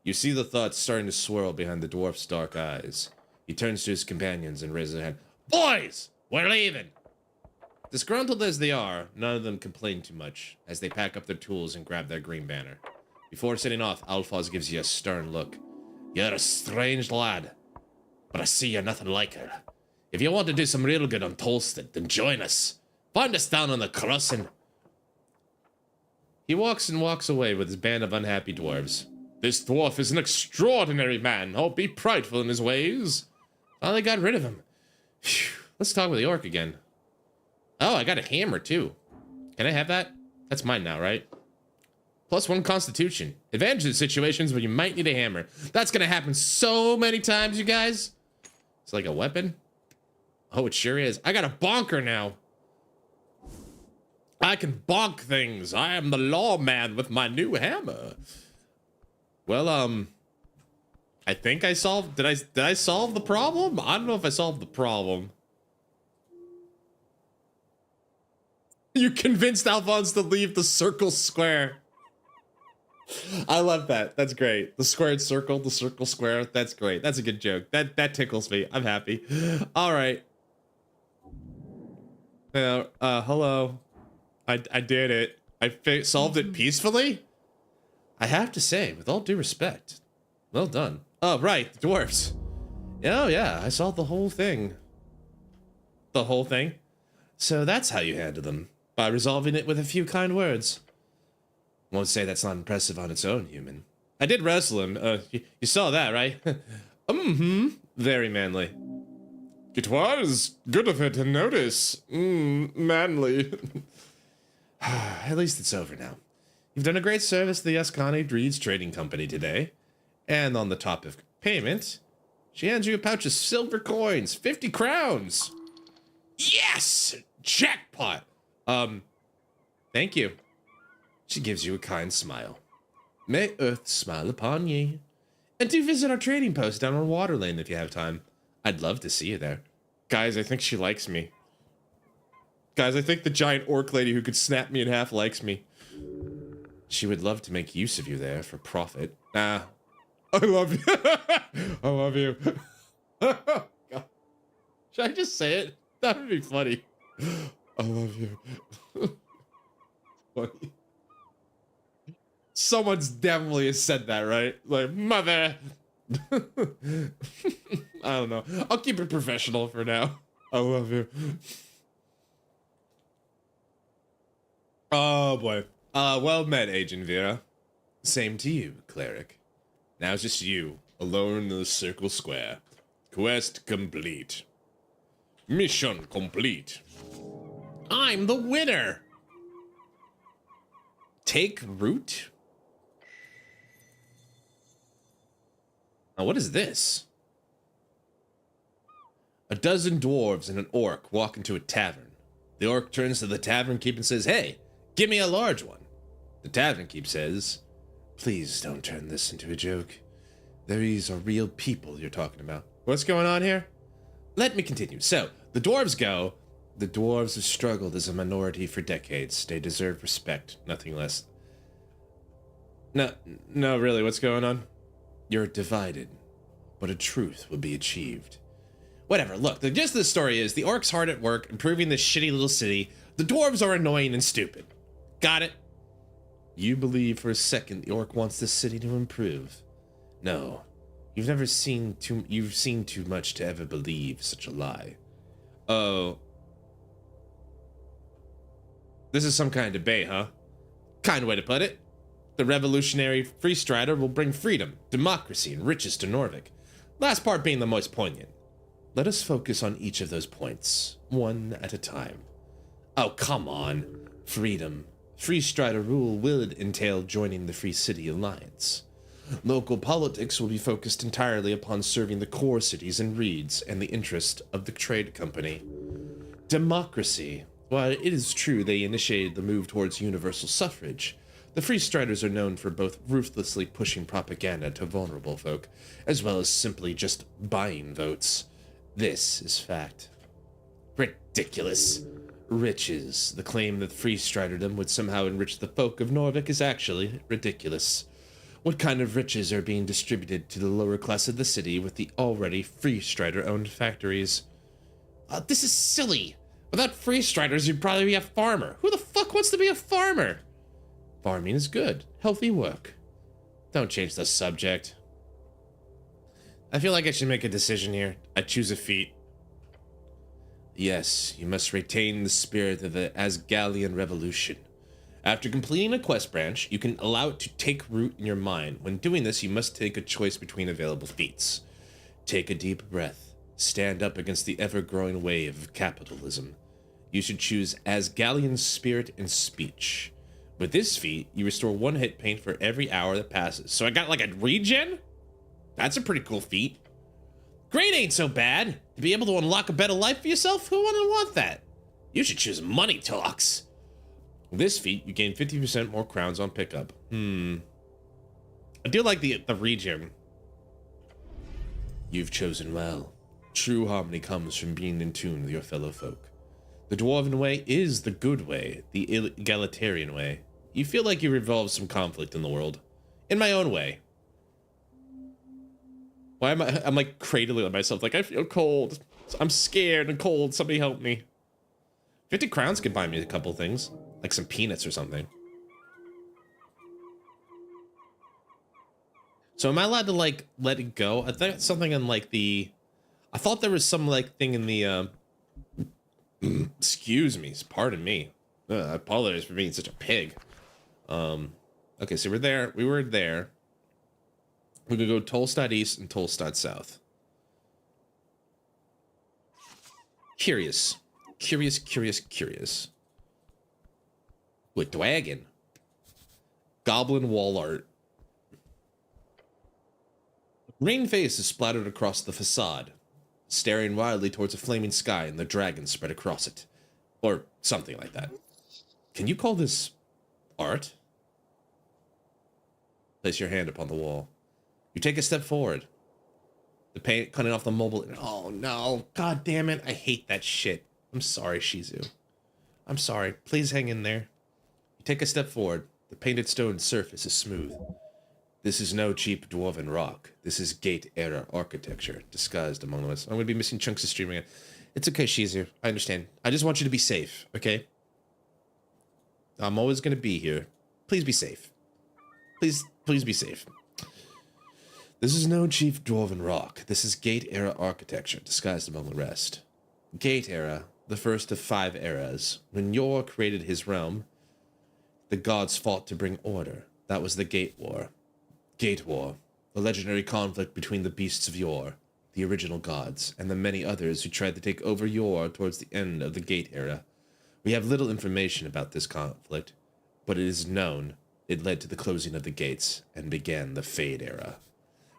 You see the thoughts starting to swirl behind the dwarf's dark eyes. He turns to his companions and raises a hand. Boys, we're leaving! Disgruntled as they are, none of them complain too much as they pack up their tools and grab their green banner. Before setting off, Alphas gives you a stern look. You're a strange lad, but I see you're nothing like her. If you want to do some real good on Tolstead, then join us. Find us down on the crossing. He walks away with his band of unhappy dwarves. This dwarf is an extraordinary man. Oh, be prideful in his ways. Finally got rid of him. Phew. Let's talk with the orc again. Oh, I got a hammer too. Can I have that? That's mine now, right? +1 constitution. Advantage in situations where you might need a hammer. That's gonna happen so many times, you guys. It's like a weapon. Oh, it sure is. I got a bonker now. I can bonk things. I am the lawman with my new hammer. Well, I think I solved... Did I solve the problem? I don't know if I solved the problem. You convinced Alphonse to leave the circle square. I love that. That's great. The squared circle, the circle square. That's great. That's a good joke. That tickles me. I'm happy. All right. Hello. I did it. I solved it peacefully. I have to say, with all due respect, well done. Oh, right, the dwarfs. Oh, yeah, I solved the whole thing. The whole thing? So that's how you handle them, by resolving it with a few kind words. Won't say that's not impressive on its own, human. I did wrestle him. You saw that, right? Very manly. It was good of her to notice. Manly. At least it's over now. You've done a great service to the Ascani Dreeds Trading Company today. And on the topic of payment, she hands you a pouch of silver coins, 50 crowns. Yes! Jackpot! Thank you. She gives you a kind smile. May Earth smile upon ye. And do visit our trading post down on Water Lane if you have time. I'd love to see you there. Guys, I think she likes me. Guys, I think the giant orc lady who could snap me in half likes me. She would love to make use of you there for profit. I love you. I love you. Should I just say it? That would be funny. I love you. Funny. Someone's definitely said that, right? Like, mother. I don't know. I'll keep it professional for now. I love you. Oh, boy. Well met, Agent Vera. Same to you, Cleric. Now it's just you, alone in the Circle Square. Quest complete. Mission complete. I'm the winner! Take root? Now, what is this? A dozen dwarves and an orc walk into a tavern. The orc turns to the tavern keep and says, "Hey, give me a large one." The tavern keep says, "Please don't turn this into a joke. These are real people you're talking about." What's going on here? Let me continue. So, the dwarves go, "The dwarves have struggled as a minority for decades. They deserve respect, nothing less." No, really, what's going on? You're divided, but a truth will be achieved. Whatever, look, the gist of the story is the orcs hard at work improving this shitty little city. The dwarves are annoying and stupid. Got it? You believe for a second the orc wants this city to improve. No, you've seen too much to ever believe such a lie. Oh. This is some kind of debate, huh? Kind of way to put it. The revolutionary free strider will bring freedom, democracy, and riches to Norvik. Last part being the most poignant. Let us focus on each of those points, one at a time. Oh, come on. Freedom. Free strider rule will entail joining the Free City Alliance. Local politics will be focused entirely upon serving the core cities and reeds and the interest of the trade company. Democracy. While it is true they initiated the move towards universal suffrage, the Free Striders are known for both ruthlessly pushing propaganda to vulnerable folk, as well as simply just buying votes. This is fact. Ridiculous. Riches. The claim that Free Striderdom would somehow enrich the folk of Norvik is actually ridiculous. What kind of riches are being distributed to the lower class of the city with the already Free Strider-owned factories? This is silly. Without Free Striders, you'd probably be a farmer. Who the fuck wants to be a farmer? Farming is good. Healthy work. Don't change the subject. I feel like I should make a decision here. I choose a feat. Yes, you must retain the spirit of the Asgalian Revolution. After completing a quest branch, you can allow it to take root in your mind. When doing this, you must take a choice between available feats. Take a deep breath. Stand up against the ever-growing wave of capitalism. You should choose Asgalian Spirit and Speech. With this feat, you restore 1 hit point for every hour that passes. So I got like a regen? That's a pretty cool feat. Great ain't so bad. To be able to unlock a better life for yourself? Who wouldn't want that? You should choose Money Talks. With this feat, you gain 50% more crowns on pickup. I do like the regen. You've chosen well. True harmony comes from being in tune with your fellow folk. The Dwarven way is the good way, the egalitarian way. You feel like you revolve some conflict in the world. In my own way. Why am I'm like cradling myself, like I feel cold. I'm scared and cold, somebody help me. 50 crowns could buy me a couple things. Like some peanuts or something. So am I allowed to like let it go? I thought something in like the... I thought there was some like thing in the Excuse me. Pardon me. I apologize for being such a pig. Okay, so we're there. We were there. We're gonna go Tolstad East and Tolstad South. Curious. Curious, curious, curious. With dragon. Goblin wall art. Green face is splattered across the facade, staring wildly towards a flaming sky and the dragon spread across it. Or something like that. Can you call this art? Place your hand upon the wall. You take a step forward. The paint cutting off the mobile. Oh no. God damn it. I hate that shit. I'm sorry, Shizu. I'm sorry. Please hang in there. You take a step forward. The painted stone surface is smooth. This is no cheap dwarven rock. This is Gate-era architecture, disguised among us. I'm going to be missing chunks of stream again. It's okay, Shizu. I understand. I just want you to be safe, okay? I'm always going to be here. Please be safe. Please be safe. This is no cheap dwarven rock. This is Gate-era architecture, disguised among the rest. Gate-era, the first of 5 eras. When Yor created his realm, the gods fought to bring order. That was the Gate War. Gate War, the legendary conflict between the beasts of Yor, the original gods, and the many others who tried to take over Yor towards the end of the Gate era. We have little information about this conflict, but it is known it led to the closing of the gates and began the Fade era.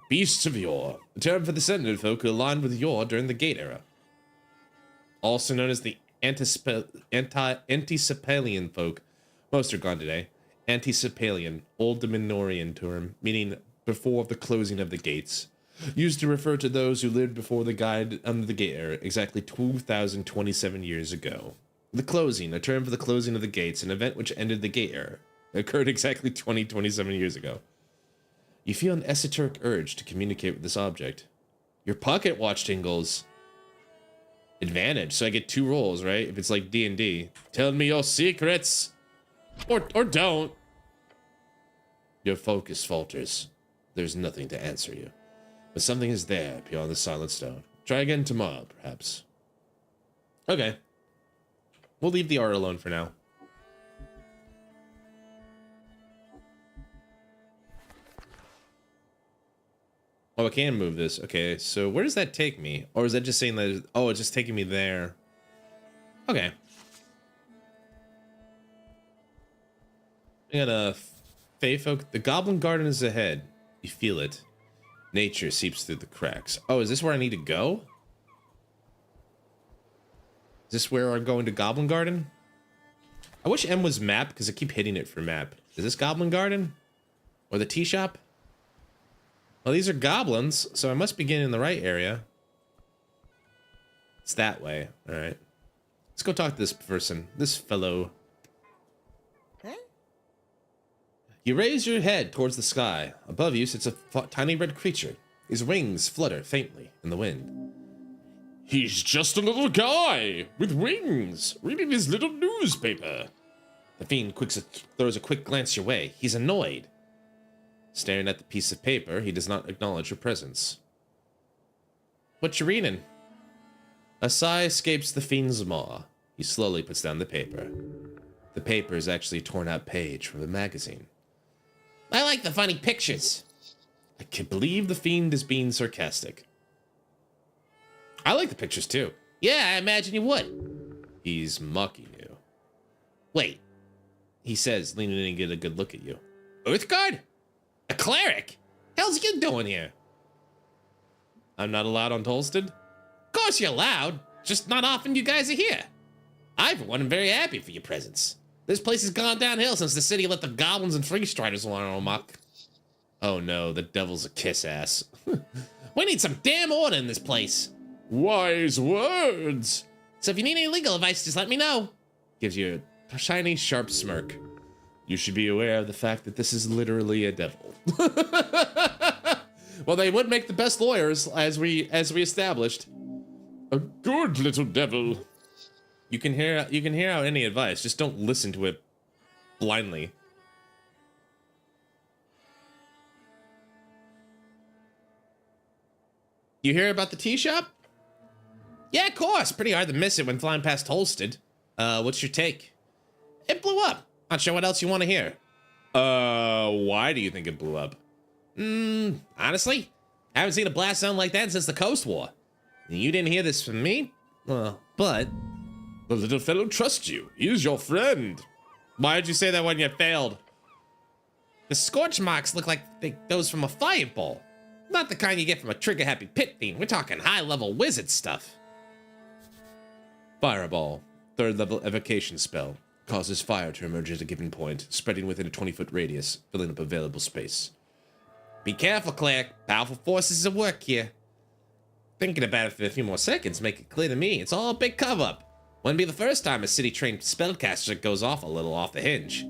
Beasts of Yor, a term for the Sentinel folk who aligned with Yor during the Gate era. Also known as the Antisepalian folk. Most are gone today. Antisepalian, Old Dominorian term, meaning before the closing of the gates. Used to refer to those who lived before the guide under the gate era, exactly 2,027 years ago. The closing, a term for the closing of the gates, an event which ended the gate era, occurred exactly 27 years ago. You feel an esoteric urge to communicate with this object. Your pocket watch tingles. Advantage, so I get 2 rolls, right? If it's like D&D. Tell me your secrets! Or don't. Your focus falters. There's nothing to answer you. But something is there beyond the silent stone. Try again tomorrow, perhaps. Okay. We'll leave the art alone for now. Oh, I can move this. Okay, so where does that take me? Or is that just saying that... Oh, it's just taking me there. Okay. We got a Fey folk. The Goblin Garden is ahead. You feel it. Nature seeps through the cracks. Oh, is this where I need to go? Is this where I'm going to Goblin Garden? I wish M was map, because I keep hitting it for map. Is this Goblin Garden? Or the tea shop? Well, these are goblins, so I must be getting in the right area. It's that way. Alright. Let's go talk to this person. This fellow. You raise your head towards the sky. Above you sits a tiny red creature. His wings flutter faintly in the wind. He's just a little guy with wings, reading his little newspaper. The fiend throws a quick glance your way. He's annoyed. Staring at the piece of paper, he does not acknowledge your presence. What you reading? A sigh escapes the fiend's maw. He slowly puts down the paper. The paper is actually a torn-out page from a magazine. I like the funny pictures. I can't believe the fiend is being sarcastic. I like the pictures too. Yeah, I imagine you would. He's mocking you. Wait, he says, leaning in and get a good look at you. Earthguard? A cleric? Hell's you doing here? I'm not allowed on Tolstead? Of course you're allowed. Just not often you guys are here. I, for one, am very happy for your presence. This place has gone downhill since the city let the goblins and free striders run amok. Oh no, the devil's a kiss ass. We need some damn order in this place. Wise words. So if you need any legal advice, just let me know. Gives you a shiny, sharp smirk. You should be aware of the fact that this is literally a devil. Well, they would make the best lawyers, as we established. A good little devil. You can hear out any advice, just don't listen to it blindly. You hear about the tea shop? Yeah, of course. Pretty hard to miss it when flying past Holsted. What's your take? It blew up. Not sure what else you want to hear. Why do you think it blew up? Honestly, I haven't seen a blast zone like that since the Coast War. You didn't hear this from me? Well, but... The little fellow trusts you. He is your friend. Why did you say that when you failed? The scorch marks look like those from a fireball. Not the kind you get from a trigger-happy pit fiend. We're talking high-level wizard stuff. Fireball. 3rd level evocation spell. Causes fire to emerge at a given point, spreading within a 20-foot radius, filling up available space. Be careful, Claire. Powerful forces at work here. Thinking about it for a few more seconds make it clear to me it's all a big cover-up. Wouldn't be the first time a city-trained spellcaster goes off a little off the hinge.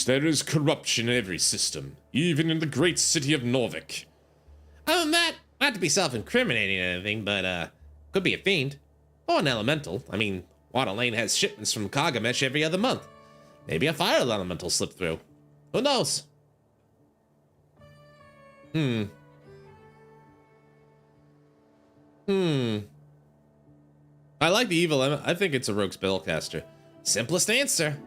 There is corruption in every system, even in the great city of Norvik. Other than that, not to be self-incriminating or anything, but, could be a fiend. Or an elemental. I mean, Water Lane has shipments from Kagamesh every other month. Maybe a fire elemental slipped through. Who knows? I like the evil. I think it's a rogue spellcaster. Simplest answer.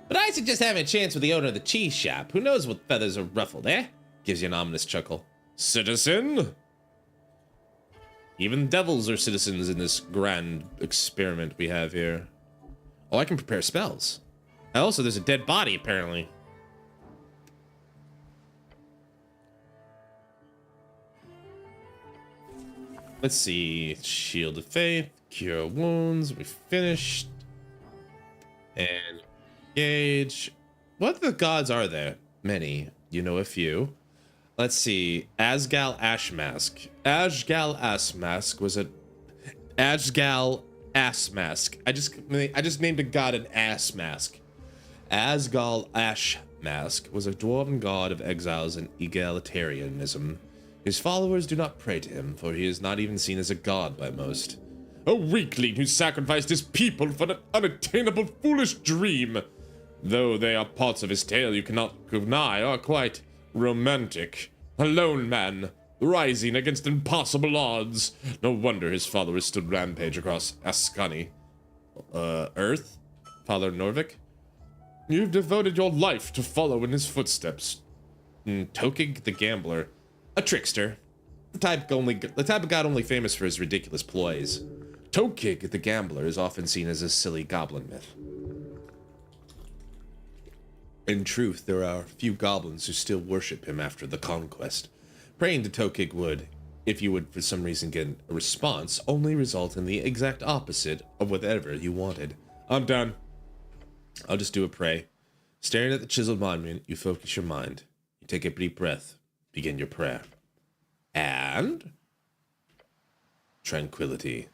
But I suggest having a chance with the owner of the cheese shop. Who knows what feathers are ruffled, eh? Gives you an ominous chuckle. Citizen? Even devils are citizens in this grand experiment we have here. Oh, I can prepare spells. Also, there's a dead body, apparently. Let's see. Shield of Faith, Cure Wounds, we finished. And engage. What the gods are there? Many. You know a few. Let's see. Asgal Ashmask. Asgal Ashmask was a... Asgal Assmask. I just named a god an ass mask. Asgal Ashmask was a dwarven god of exiles and egalitarianism. His followers do not pray to him, for he is not even seen as a god by most. A weakling who sacrificed his people for an unattainable foolish dream. Though they are parts of his tale you cannot deny are quite romantic. A lone man, rising against impossible odds. No wonder his followers stood rampage across Ascani. Earth? Father Norvik? You've devoted your life to follow in his footsteps. Tokig the Gambler. A trickster. The type of god only famous for his ridiculous ploys. Tokig the Gambler is often seen as a silly goblin myth. In truth, there are few goblins who still worship him after the conquest. Praying to Tokig would, if you would for some reason get a response, only result in the exact opposite of whatever you wanted. I'm done. I'll just do a pray. Staring at the chiseled monument, you focus your mind. You take a deep breath. Begin your prayer. And... tranquility.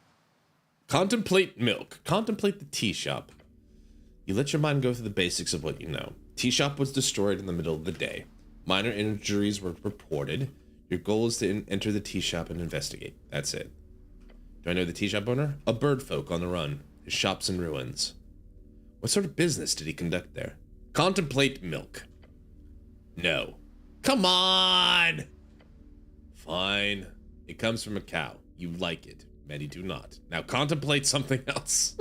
Contemplate milk. Contemplate the tea shop. You let your mind go through the basics of what you know. Tea shop was destroyed in the middle of the day. Minor injuries were reported. Your goal is to enter the tea shop and investigate. That's it. Do I know the tea shop owner? A bird folk on the run. His shop's in ruins. What sort of business did he conduct there? Contemplate milk. No. Come on! Fine. It comes from a cow. You like it. Many do not. Now contemplate something else.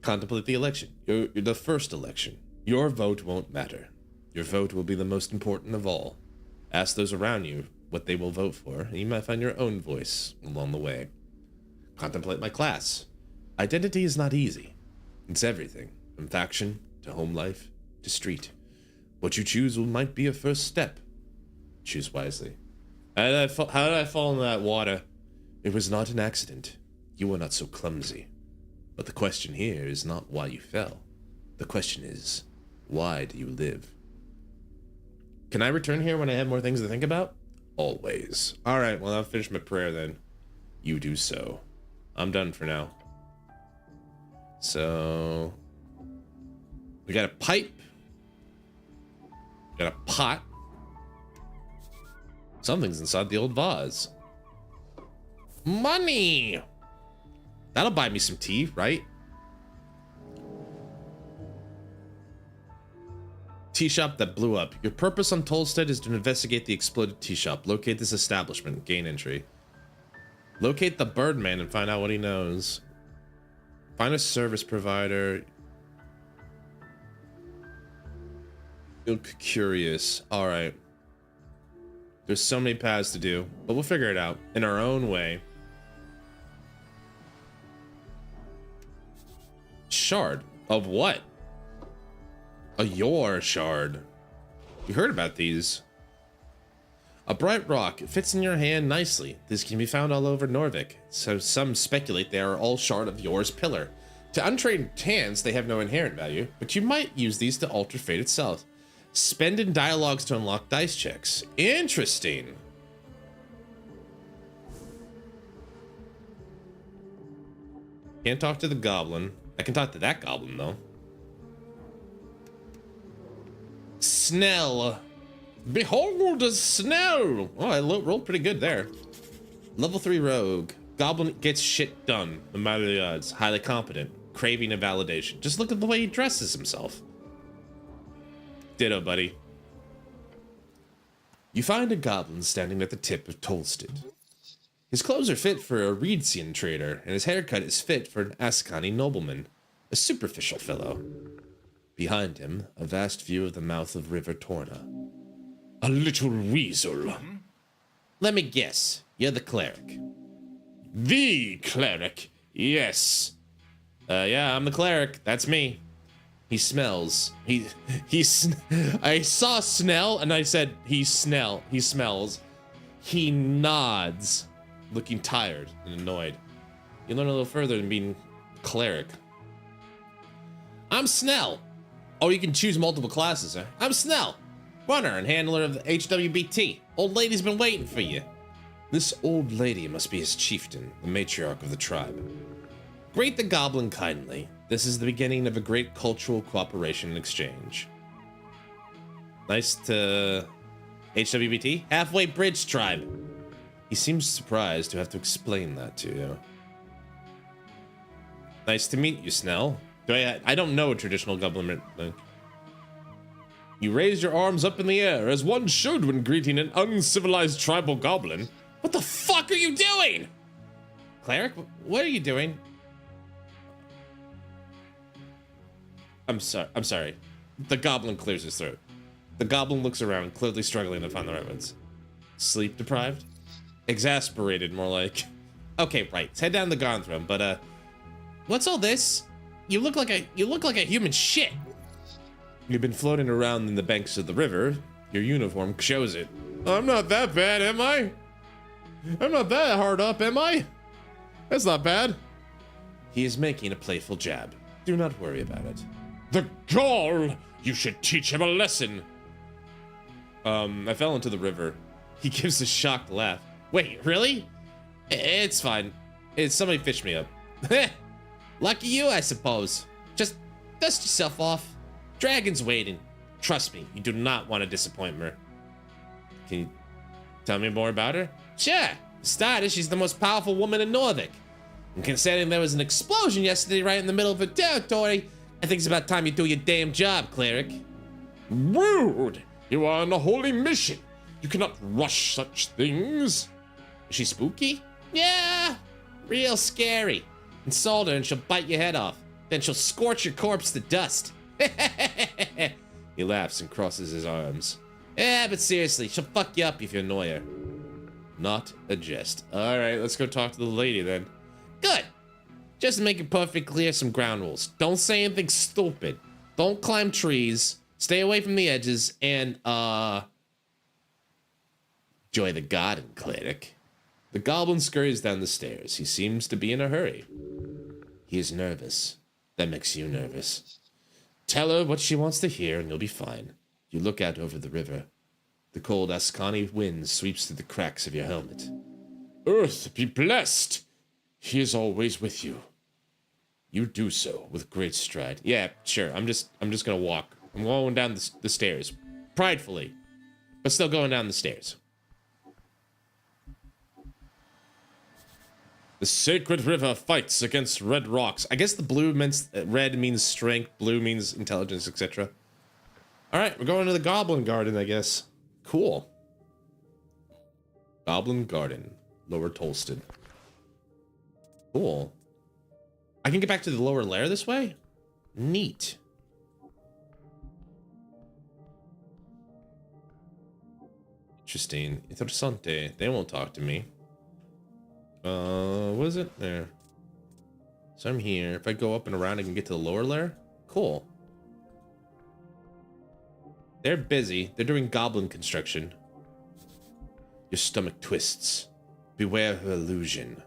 Contemplate the election. You're the first election. Your vote won't matter. Your vote will be the most important of all. Ask those around you what they will vote for, and you might find your own voice along the way. Contemplate my class. Identity is not easy. It's everything, from faction to home life to street. What you choose might be a first step. Choose wisely. How did I fall in that water? It was not an accident. You were not so clumsy. But the question here is not why you fell. The question is, why do you live? Can I return here when I have more things to think about? Always. Alright, well, I'll finish my prayer then. You do so. I'm done for now. So... we got a pipe. Got a pot. Something's inside the old vase. Money! That'll buy me some tea, right? tea shop that blew up. Your purpose on Tolstead is to investigate the exploded tea shop. Locate this establishment. Gain entry. Locate the Birdman and find out what he knows. Find a service provider. Look curious. Alright. There's so many paths to do, but we'll figure it out in our own way. Shard. Of what? A Yor shard. You heard about these. A bright rock. It fits in your hand nicely. This can be found all over Norvik, so some speculate they are all shard of Yor's pillar. To untrained hands, they have no inherent value, but you might use these to alter fate itself. Spend in dialogues to unlock dice checks. Interesting. Can't talk to the goblin. I can talk to that goblin, though. Snell. Behold a Snell. Oh, I rolled pretty good there. Level 3 rogue. Goblin gets shit done, no matter the odds. Highly competent. Craving a validation. Just look at the way he dresses himself. Ditto, buddy. You find a goblin standing at the tip of Tolstead. His clothes are fit for a Reedsian trader, and his haircut is fit for an Ascani nobleman. A superficial fellow. Behind him, a vast view of the mouth of River Torna. A little weasel. Let me guess. You're the cleric. The cleric? Yes. Yeah, I'm the cleric. That's me. He smells. I saw Snell and I said, he smells. He nods, looking tired and annoyed. You learn a little further than being cleric. I'm Snell. Oh, you can choose multiple classes, huh? I'm Snell, runner and handler of the HWBT. Old lady's been waiting for you. This old lady must be his chieftain, the matriarch of the tribe. Greet the goblin kindly. This is the beginning of a great cultural cooperation and exchange. Nice to HWBT? Halfway Bridge tribe. He seems surprised to have to explain that to you. Nice to meet you, Snell. I don't know a traditional goblin. You raise your arms up in the air, as one should when greeting an uncivilized tribal goblin. What the fuck are you doing? Cleric, what are you doing? I'm sorry. The goblin clears his throat. The goblin looks around, clearly struggling to find the right words. Sleep deprived? Exasperated, more like. Okay, right. Let's head down the Garnthrum, but what's all this? You look like a human shit. You've been floating around in the banks of the river. Your uniform shows it. I'm not that bad, am I? I'm not that hard up, am I? That's not bad. He is making a playful jab. Do not worry about it. The gall! You should teach him a lesson. I fell into the river. He gives a shocked laugh. Wait, really? It's fine. Somebody fished me up. Lucky you, I suppose. Just dust yourself off. Dragon's waiting. Trust me, you do not want to disappoint her. Can you tell me more about her? Sure. For starters, she's the most powerful woman in Norvik. And considering there was an explosion yesterday right in the middle of her territory, I think it's about time you do your damn job, cleric. Rude! You are on a holy mission. You cannot rush such things. Is she spooky? Yeah, real scary. Insult her and she'll bite your head off. Then she'll scorch your corpse to dust. He laughs and crosses his arms. Yeah, but seriously, she'll fuck you up if you annoy her. Not a jest. All right, let's go talk to the lady then. Good. Just to make it perfectly clear, some ground rules. Don't say anything stupid. Don't climb trees. Stay away from the edges. And, enjoy the garden, cleric. The goblin scurries down the stairs. He seems to be in a hurry. He is nervous. That makes you nervous. Tell her what she wants to hear and you'll be fine. You look out over the river. The cold Ascani wind sweeps through the cracks of your helmet. Earth be blessed! He is always with you. You do so with great stride. Yeah, sure. I'm just gonna walk. I'm going down the stairs. Pridefully. But still going down the stairs. The sacred river fights against red rocks. I guess the blue means red means strength, blue means intelligence, etc. All right, we're going to the Goblin Garden, I guess. Cool. Goblin Garden, Lower Tolsted. Cool. I can get back to the lower lair this way? Neat. Interesting. Interessante. They won't talk to me. What is it? There. So I'm here. If I go up and around, I can get to the lower lair? Cool. They're busy. They're doing goblin construction. Your stomach twists. Beware her illusion.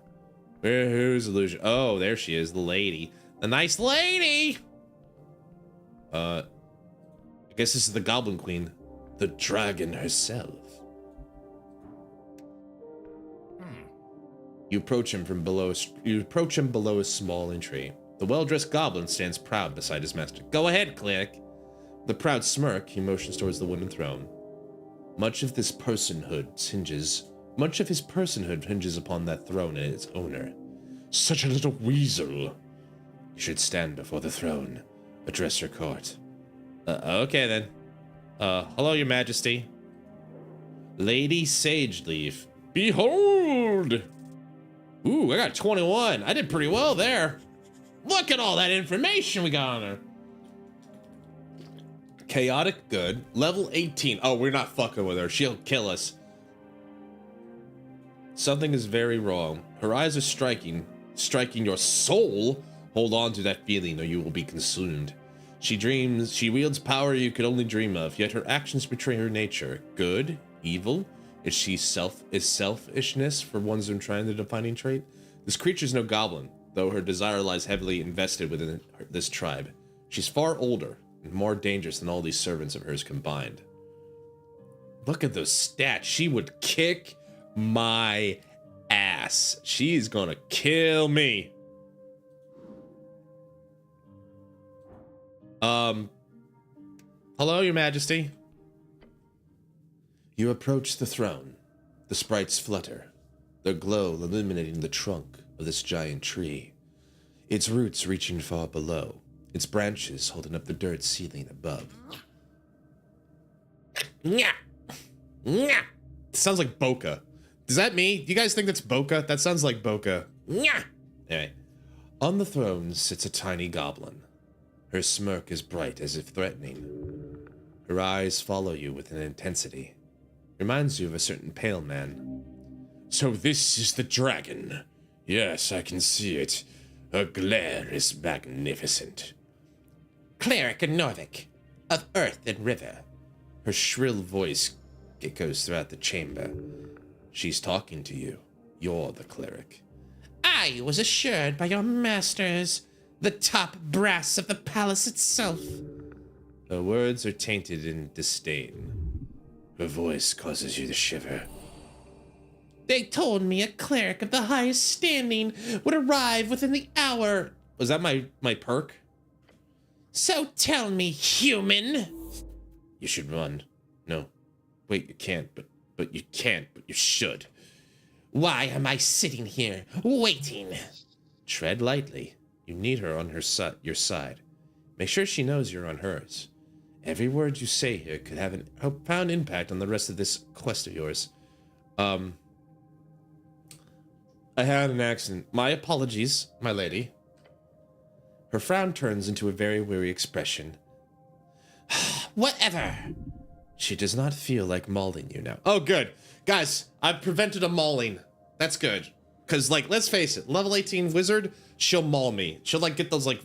Who's illusion? Oh, there she is, the lady. The nice lady! I guess this is the Goblin Queen. The dragon herself. You approach him from below. You approach him below a small entry. The well-dressed goblin stands proud beside his master. Go ahead, cleric. With a proud smirk, he motions towards the wooden throne. Much of his personhood hinges upon that throne and its owner. Such a little weasel. You should stand before the throne. Address your court. Okay then. Hello, your majesty. Lady Sageleaf. Behold! Ooh, I got 21. I did pretty well there. Look at all that information we got on her. Chaotic good. Level 18. Oh, we're not fucking with her. She'll kill us. Something is very wrong. Her eyes are striking your soul. Hold on to that feeling or you will be consumed. She wields power you could only dream of, yet her actions betray her nature. Good? Evil? Is selfishness for one's trying the defining trait? This creature's no goblin, though her desire lies heavily invested within this tribe. She's far older and more dangerous than all these servants of hers combined. Look at those stats. She would kick my ass. She's gonna kill me. Hello, your majesty. You approach the throne. The sprites flutter, their glow illuminating the trunk of this giant tree, its roots reaching far below, its branches holding up the dirt ceiling above. Nya! Nya! Sounds like Boca. Is that me? Do you guys think that's Boca? That sounds like Boca. Nya! Anyway, on the throne sits a tiny goblin. Her smirk is bright as if threatening. Her eyes follow you with an intensity. Reminds you of a certain pale man. So this is the dragon. Yes, I can see it. Her glare is magnificent. Cleric and Norvic, of earth and river. Her shrill voice echoes throughout the chamber. She's talking to you. You're the cleric. I was assured by your masters, the top brass of the palace itself. Her words are tainted in disdain. Her voice causes you to shiver. They told me a cleric of the highest standing would arrive within the hour. Was that my perk? So tell me, human. You should run. No. Wait, you can't, but you can't, but you should. Why am I sitting here, waiting? Tread lightly. You need her on your side. Make sure she knows you're on hers. Every word you say here could have a profound impact on the rest of this quest of yours. I had an accident. My apologies, my lady. Her frown turns into a very weary expression. Whatever. She does not feel like mauling you now. Oh, good. Guys, I've prevented a mauling. That's good. Because, like, let's face it, level 18 wizard, she'll maul me. She'll, like, get those, like,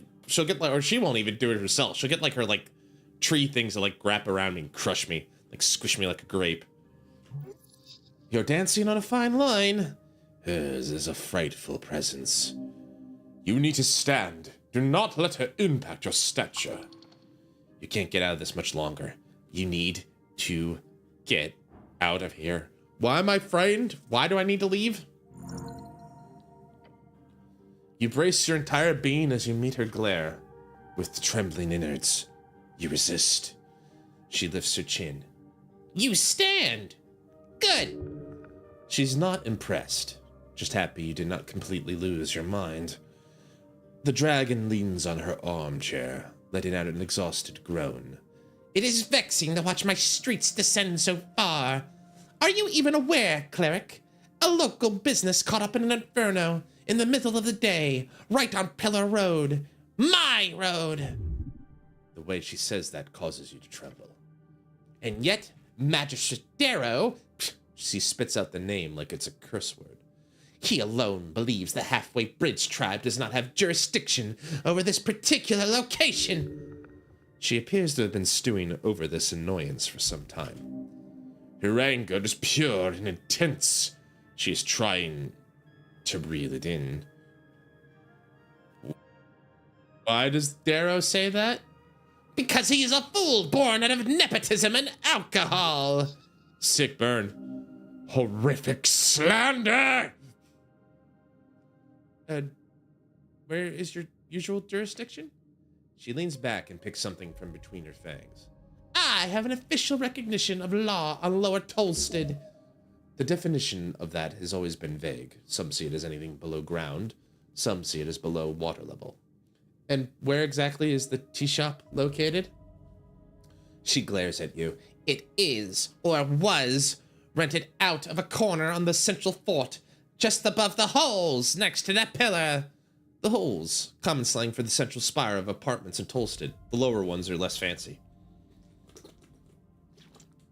or she won't even do it herself. She'll get, like, her, like, tree things that, like, wrap around me and crush me. Like, squish me like a grape. You're dancing on a fine line. Hers is a frightful presence. You need to stand. Do not let her impact your stature. You can't get out of this much longer. You need to get out of here. Why am I frightened? Why do I need to leave? You brace your entire being as you meet her glare. With trembling innards, you resist. She lifts her chin. You stand! Good! She's not impressed. Just happy you did not completely lose your mind. The dragon leans on her armchair, letting out an exhausted groan.
It is vexing to watch my streets descend so far. Are you even aware, cleric? A local business caught up in an inferno in the middle of the day, right on Pillar Road. My road!
The way she says that causes you to tremble.
And yet, Magistrate Darrow,
She spits out the name like it's a curse word.
he alone believes the Halfway Bridge tribe does not have jurisdiction over this particular location.
She appears to have been stewing over this annoyance for some time. Her anger is pure and intense. She is trying to reel it in. Why does Darrow say that?
Because he is a fool born out of nepotism and alcohol.
Sick burn. Horrific slander! Where is your usual jurisdiction? She leans back and picks something from between her fangs.
I have an official recognition of law on Lower Tolstead.
The definition of that has always been vague. Some see it as anything below ground. Some see it as below water level. And where exactly is the tea shop located?
She glares at you. It is, or was, rented out of a corner on the central fort, just above the holes next to that pillar.
The holes, common slang for the central spire of apartments in Tolstead. The lower ones are less fancy.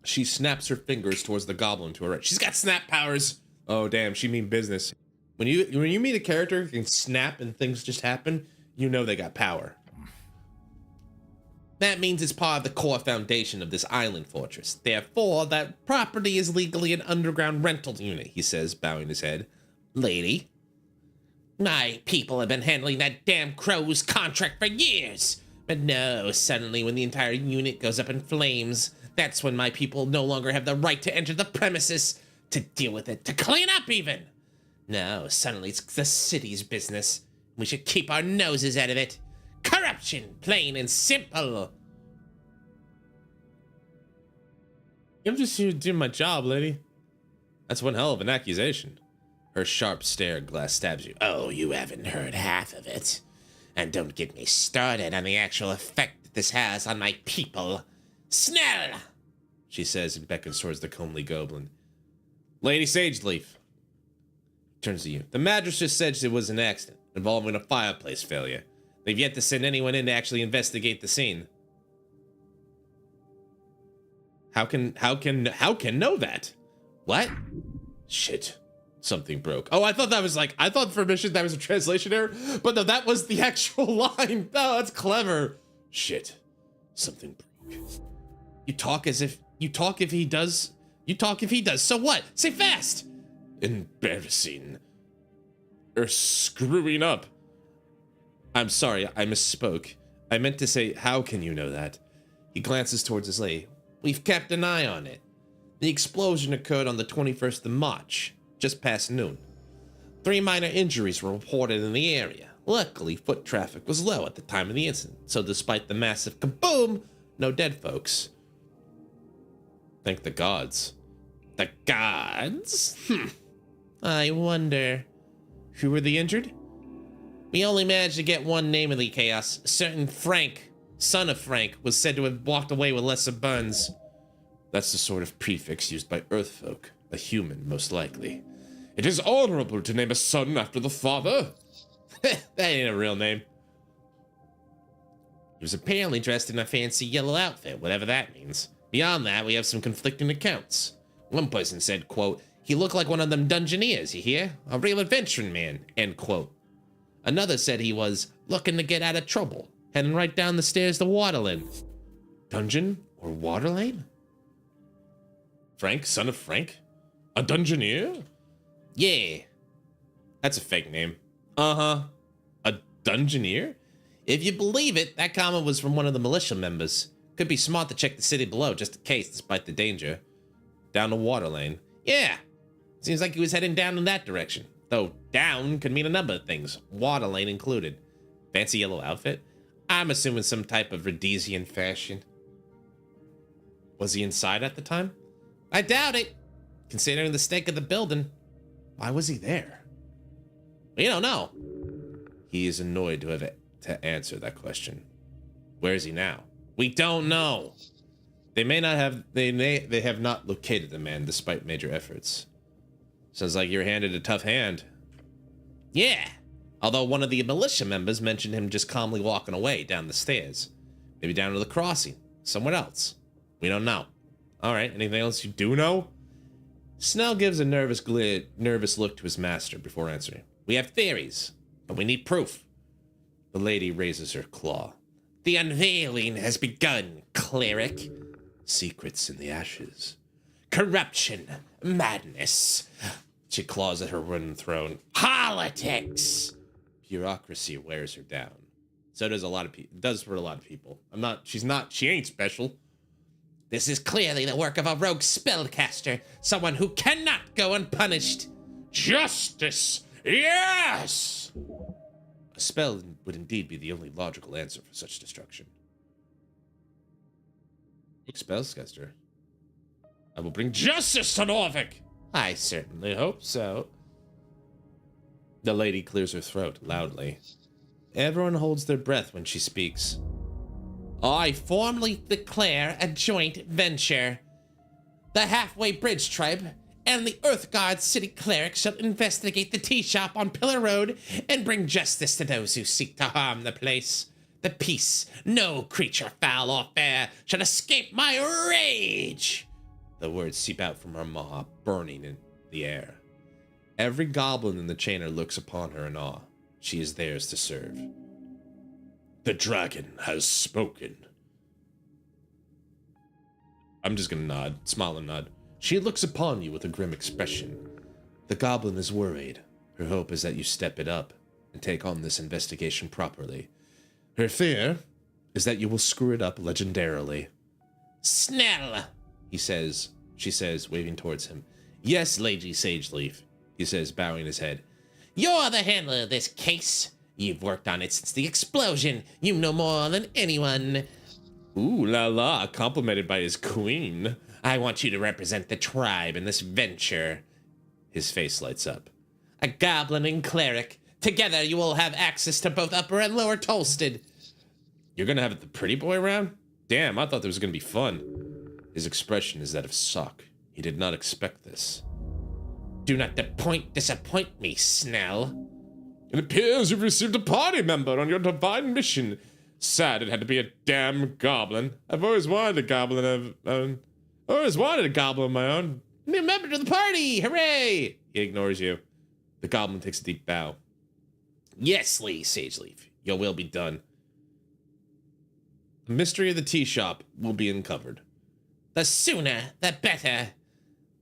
She snaps her fingers towards the goblin to her right. She's got snap powers. Oh, damn, she mean business. When you meet a character who can snap and things just happen, you know they got power.
That means it's part of the core foundation of this island fortress. Therefore, that property is legally an underground rental unit, he says, bowing his head. Lady, my people have been handling that damn crow's contract for years. But no, suddenly when the entire unit goes up in flames, that's when my people no longer have the right to enter the premises, to deal with it, to clean up even. No, suddenly it's the city's business. We should keep our noses out of it. Corruption, plain and simple.
I'm just here to do my job, lady. That's one hell of an accusation. Her sharp stare glass stabs you.
Oh, you haven't heard half of it. And don't get me started on the actual effect that this has on my people. Snell!
She says and beckons towards the comely goblin. Lady Sageleaf. Turns to you. The magistrate said it was an accident involving a fireplace failure. They've yet to send anyone in to actually investigate the scene. How can know that?
What?
Shit. Something broke. Oh, I thought for a mission that was a translation error, but no, that was the actual line. No, that's clever. Shit. Something broke.
You talk if he does. So what? Say fast!
Embarrassing. Screwing up. I'm sorry, I misspoke. I meant to say, how can you know that? He glances towards his lady. We've kept an eye on it. The explosion occurred on the 21st of March, just past noon. 3 minor injuries were reported in the area. Luckily, foot traffic was low at the time of the incident, so despite the massive kaboom, no dead folks. Thank the gods.
The gods? I wonder.
Who were the injured?
We only managed to get one name in the chaos. A certain Frank, son of Frank, was said to have walked away with lesser burns.
That's the sort of prefix used by Earthfolk. A human, most likely. It is honorable to name a son after the father.
That ain't a real name. He was apparently dressed in a fancy yellow outfit, whatever that means. Beyond that, we have some conflicting accounts. One person said, quote, he looked like one of them dungeoneers, you hear? A real adventuring man, end quote. Another said he was looking to get out of trouble, heading right down the stairs to Waterlane.
Dungeon or Waterlane? Frank, son of Frank? A dungeoneer?
Yeah.
That's a fake name. Uh-huh. A dungeoneer?
If you believe it, that comment was from one of the militia members. Could be smart to check the city below, just in case, despite the danger.
Down to Waterlane?
Yeah. Seems like he was heading down in that direction. Though down could mean a number of things, Waterlane included. Fancy yellow outfit? I'm assuming some type of Rhodesian fashion.
Was he inside at the time?
I doubt it, considering the state of the building.
Why was he there?
We don't know.
He is annoyed to have to answer that question. Where is he now?
We don't know.
They have not located the man despite major efforts. Sounds like you're handed a tough hand.
Yeah. Although one of the militia members mentioned him just calmly walking away down the stairs. Maybe down to the crossing. Somewhere else. We don't know.
All right, anything else you do know?
Snell gives a nervous look to his master before answering. We have theories, but we need proof.
The lady raises her claw.
The unveiling has begun, cleric.
Secrets in the ashes.
Corruption. Madness.
She claws at her wooden throne.
Politics.
Bureaucracy wears her down. So does a lot of people. Does for a lot of people. She ain't special.
This is clearly the work of a rogue spellcaster, someone who cannot go unpunished.
Justice! Yes! A spell would indeed be the only logical answer for such destruction. Spellcaster. I will bring justice to Norvik!
I certainly hope so.
The lady clears her throat loudly. Everyone holds their breath when she speaks.
I formally declare a joint venture. The Halfway Bridge Tribe and the Earthguard City Cleric shall investigate the tea shop on Pillar Road and bring justice to those who seek to harm the place. The peace, no creature foul or fair, shall escape my rage.
The words seep out from her maw, burning in the air. Every goblin in the chainer looks upon her in awe. She is theirs to serve. The dragon has spoken. I'm just gonna nod, smile and nod. She looks upon you with a grim expression. The goblin is worried. Her hope is that you step it up and take on this investigation properly. Her fear is that you will screw it up legendarily.
Snell,
she says, waving towards him. Yes, Lady Sageleaf, he says, bowing his head.
You're the handler of this case. You've worked on it since the explosion. You know more than anyone.
Ooh la la, complimented by his queen.
I want you to represent the tribe in this venture.
His face lights up.
A goblin and cleric. Together you will have access to both Upper and Lower Tolstead.
You're gonna have the pretty boy round? Damn, I thought there was gonna be fun. His expression is that of shock. He did not expect this.
Do not disappoint me, Snell.
It appears you've received a party member on your divine mission. Sad it had to be a damn goblin. I've always wanted a goblin of my own.
New member to the party! Hooray!
He ignores you. The goblin takes a deep bow.
Yes, Lady Sageleaf, your will be done.
The mystery of the tea shop will be uncovered.
The sooner, the better.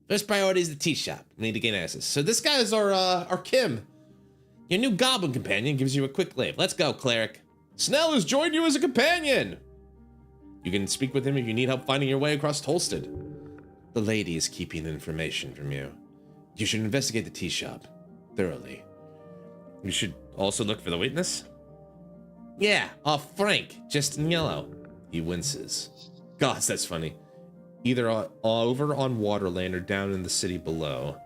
First priority is the tea shop. We need to gain access. So this guy is our Kim. Your new goblin companion gives you a quick lift. Let's go, cleric. Snell has joined you as a companion. You can speak with him if you need help finding your way across Tolstead. The lady is keeping information from you. You should investigate the tea shop thoroughly. You should also look for the witness.
Yeah, Frank, just in yellow.
He winces. Gosh, that's funny. Either over on Waterland or down in the city below.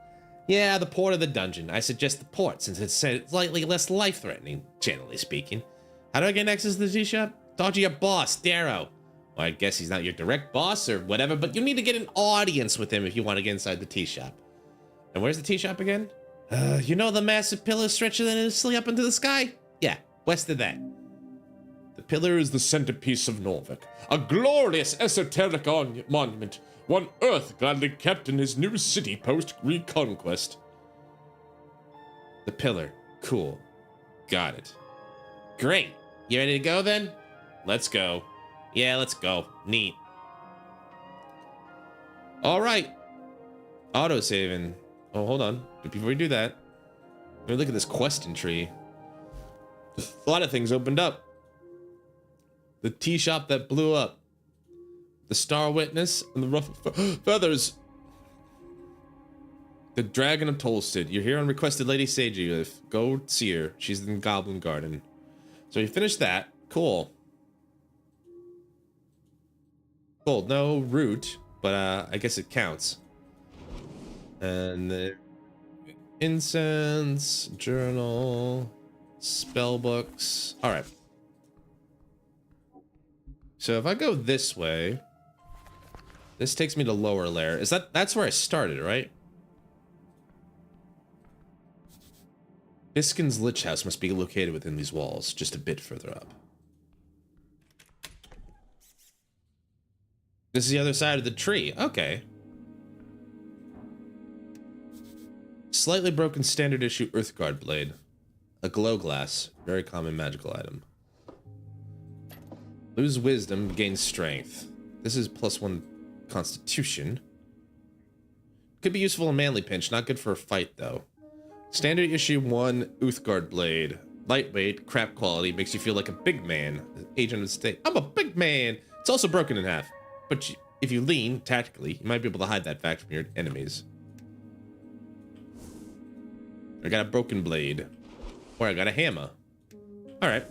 Yeah, the port of the dungeon. I suggest the port, since it's slightly less life-threatening, generally speaking.
How do I get access to the tea shop?
Talk to your boss, Darrow.
Well, I guess he's not your direct boss or whatever, but you need to get an audience with him if you want to get inside the tea shop. And where's the tea shop again?
You know the massive pillar stretching endlessly up into the sky? Yeah, west of that.
The pillar is the centerpiece of Norvik, a glorious esoteric monument, one Earth gladly kept in his new city post-reconquest. The pillar. Cool. Got it.
Great. You ready to go then?
Let's go.
Yeah, let's go. Neat.
All right. Autosaving. Oh, hold on. But before we do that, let me look at this question tree. A lot of things opened up. The tea shop that blew up. The Star Witness and the ruffled feathers. The Dragon of Tolstead. You're here on requested Lady Sageleaf. Go see her. She's in Goblin Garden. So you finished that. Cool. Cool. No root, but I guess it counts. And the incense, journal, spell books. All right. So if I go this way, This takes me to lower layer. That's where I started, right? Biskin's Lich House must be located within these walls, just a bit further up. This is the other side of the tree. Okay. Slightly broken standard issue Earthguard blade. A glow glass. Very common magical item. Lose wisdom, gain strength. This is +1 constitution. Could be useful in manly pinch. Not good for a fight, though. Standard issue 1 Uthgard blade. Lightweight, crap quality, makes you feel like a big man. Agent of the state. I'm a big man! It's also broken in half. But if you lean, tactically, you might be able to hide that fact from your enemies. I got a broken blade. Or I got a hammer. Alright.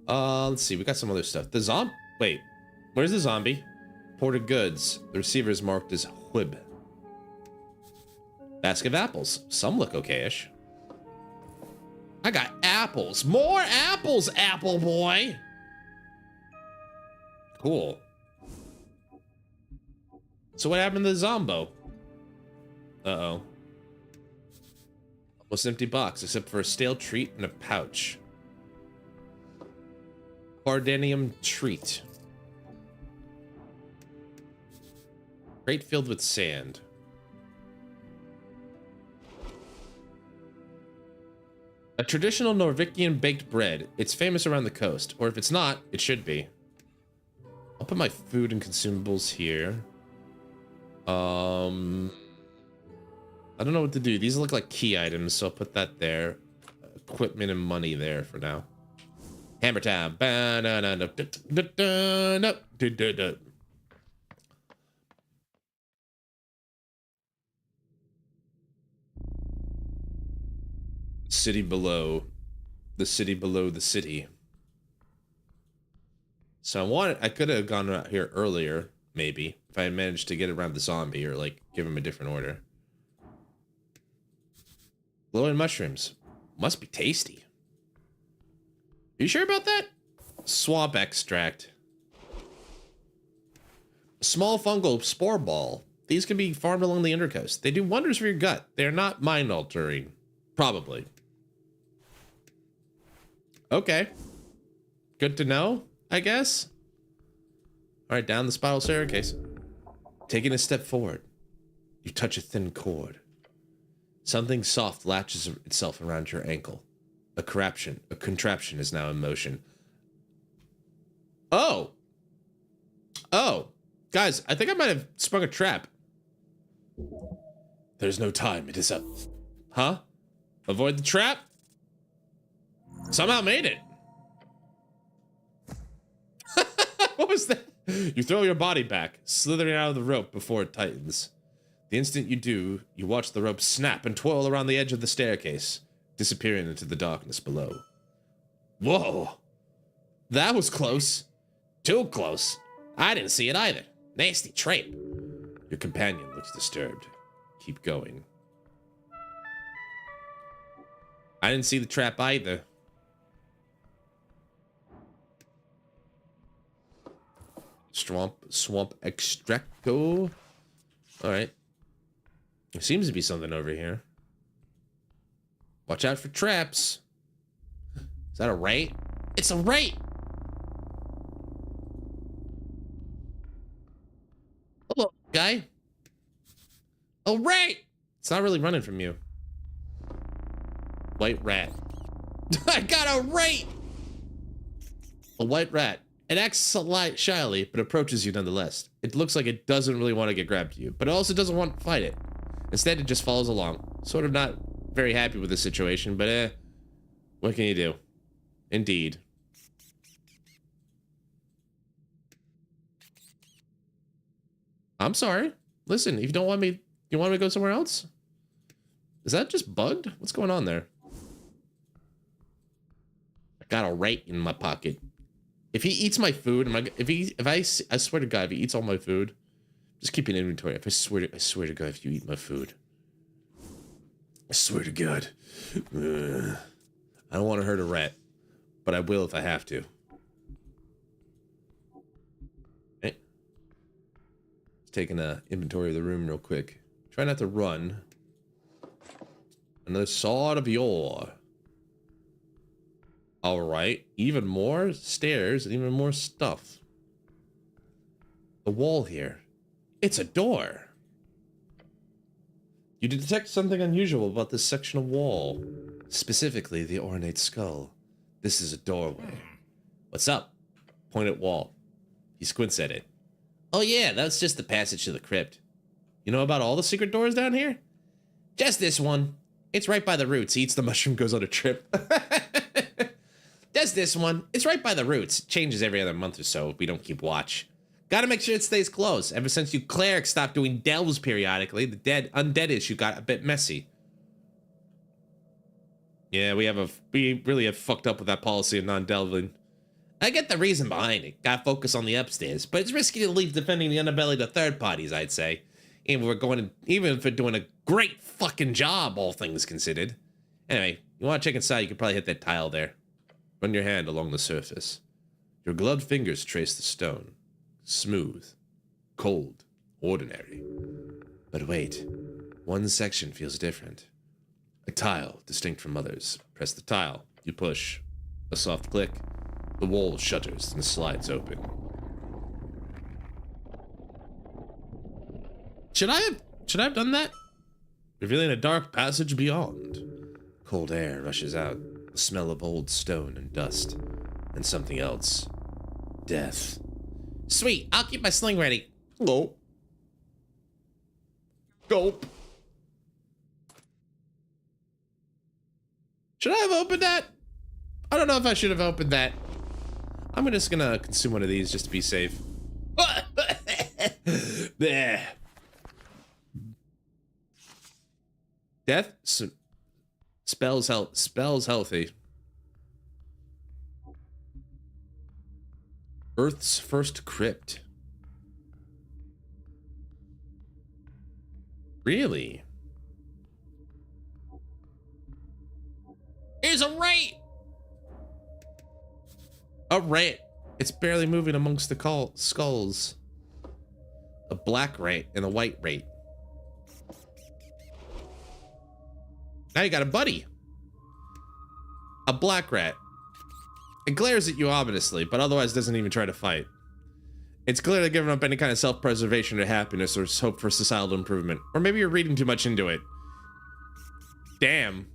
Let's see, we got some other stuff. Wait, where's the zombie? Ported goods. The receiver is marked as Whib. Basket of apples. Some look okayish. I got apples. More apples, apple boy! Cool. So what happened to the Zombo? Uh-oh. Almost empty box, except for a stale treat and a pouch. Bardenium treat. Crate filled with sand. A traditional Norvikian baked bread. It's famous around the coast. Or if it's not, it should be. I'll put my food and consumables here. I don't know what to do. These look like key items, so I'll put that there. Equipment and money there for now. Hammer time. City below. The city below the city. So I could have gone out here earlier, maybe, if I had managed to get around the zombie or like give him a different order. Glowing mushrooms. Must be tasty. Are you sure about that? Swamp extract. Small fungal spore ball. These can be farmed along the undercoast. They do wonders for your gut. They're not mind altering. Probably. Okay. Good to know, I guess. Alright, down the spiral staircase. Taking a step forward. You touch a thin cord. Something soft latches itself around your ankle. A contraption is now in motion. Oh! Oh! Guys, I think I might have sprung a trap. There's no time, it is up. Huh? Avoid the trap? Somehow made it. What was that? You throw your body back, slithering out of the rope before it tightens. The instant you do, you watch the rope snap and twirl around the edge of the staircase, disappearing into the darkness below. Whoa! That was close. Too close. I didn't see it either. Nasty trape. Your companion looks disturbed. Keep going. I didn't see the trap either. Swamp extracto. Alright. There seems to be something over here. Watch out for traps. Is that a rat? It's a rat! Hello, guy. A rat! It's not really running from you. White rat. I got a rat! A white rat. It acts shyly, but approaches you nonetheless. It looks like it doesn't really want to get grabbed to you, but it also doesn't want to fight it. Instead, it just follows along. Sort of not very happy with the situation, but what can you do? Indeed. I'm sorry. Listen, if you don't want me, you want me to go somewhere else? Is that just bugged? What's going on there? I got a rat in my pocket. If he eats my food, I swear to God, if he eats all my food, just keep an inventory. I swear to God, if you eat my food, I swear to God, I don't want to hurt a rat, but I will if I have to. Okay. Taking an inventory of the room real quick. Try not to run. Another sword of yore. Alright, even more stairs and even more stuff. The wall here. It's a door. You detect something unusual about this section of wall. Specifically, the ornate skull. This is a doorway. What's up? Point at wall. He squints at it. Oh yeah, that's just the passage to the crypt. You know about all the secret doors down here? Just this one. It's right by the roots. He eats the mushroom, goes on a trip. Just this one. It's right by the roots. It changes every other month or so if we don't keep watch. Gotta make sure it stays closed. Ever since you clerics stopped doing delves periodically, the undead issue got a bit messy. Yeah, we really have fucked up with that policy of non-delving. I get the reason behind it. Gotta focus on the upstairs, but it's risky to leave defending the underbelly to third parties, I'd say. Even if we're doing a great fucking job, all things considered. Anyway, you want to check inside, you could probably hit that tile there. Run your hand along the surface. Your gloved fingers trace the stone. Smooth, cold, ordinary. But wait, one section feels different. A tile distinct from others. Press the tile. You push. A soft click. The wall shudders and slides open. Should I have done that? Revealing a dark passage beyond. Cold air rushes out. The smell of old stone and dust. And something else. Death. Sweet, I'll keep my sling ready. Gulp. Gulp. Should I have opened that? I don't know if I should have opened that. I'm just gonna consume one of these just to be safe. There. Death? Spells healthy. Earth's first crypt. Really? Here's a rat! A rat. It's barely moving amongst the skulls. A black rat and a white rat. Now you got a buddy. A black rat. It glares at you ominously, but otherwise doesn't even try to fight. It's clearly given up any kind of self-preservation or happiness or hope for societal improvement. Or maybe you're reading too much into it. Damn.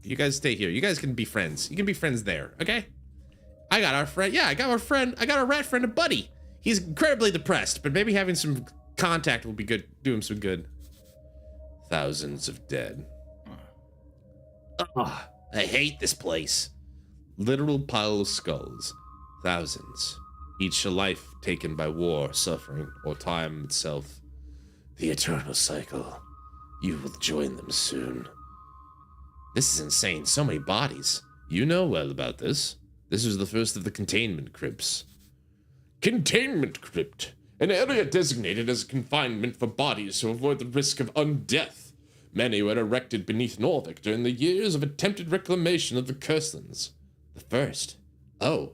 You guys stay here. You guys can be friends. You can be friends there, okay? I got our friend. Yeah, I got our rat friend, a buddy. He's incredibly depressed, but maybe having some contact will be good. Do him some good. Thousands of dead. Ugh, I hate this place. Literal pile of skulls. Thousands. Each a life taken by war, suffering, or time itself. The eternal cycle. You will join them soon. This is insane. So many bodies. You know well about this. This was the first of the containment crypts. Containment crypt. An area designated as confinement for bodies to avoid the risk of undeath. Many were erected beneath Norvik during the years of attempted reclamation of the Curselands. The first. Oh,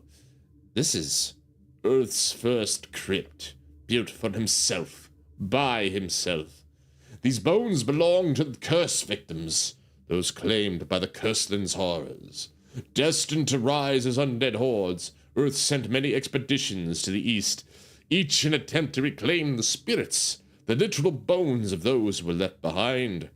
this is Earth's first crypt, built for himself, by himself. These bones belong to the curse victims, those claimed by the Curselands horrors. Destined to rise as undead hordes, Earth sent many expeditions to the east, each an attempt to reclaim the spirits, the literal bones of those who were left behind.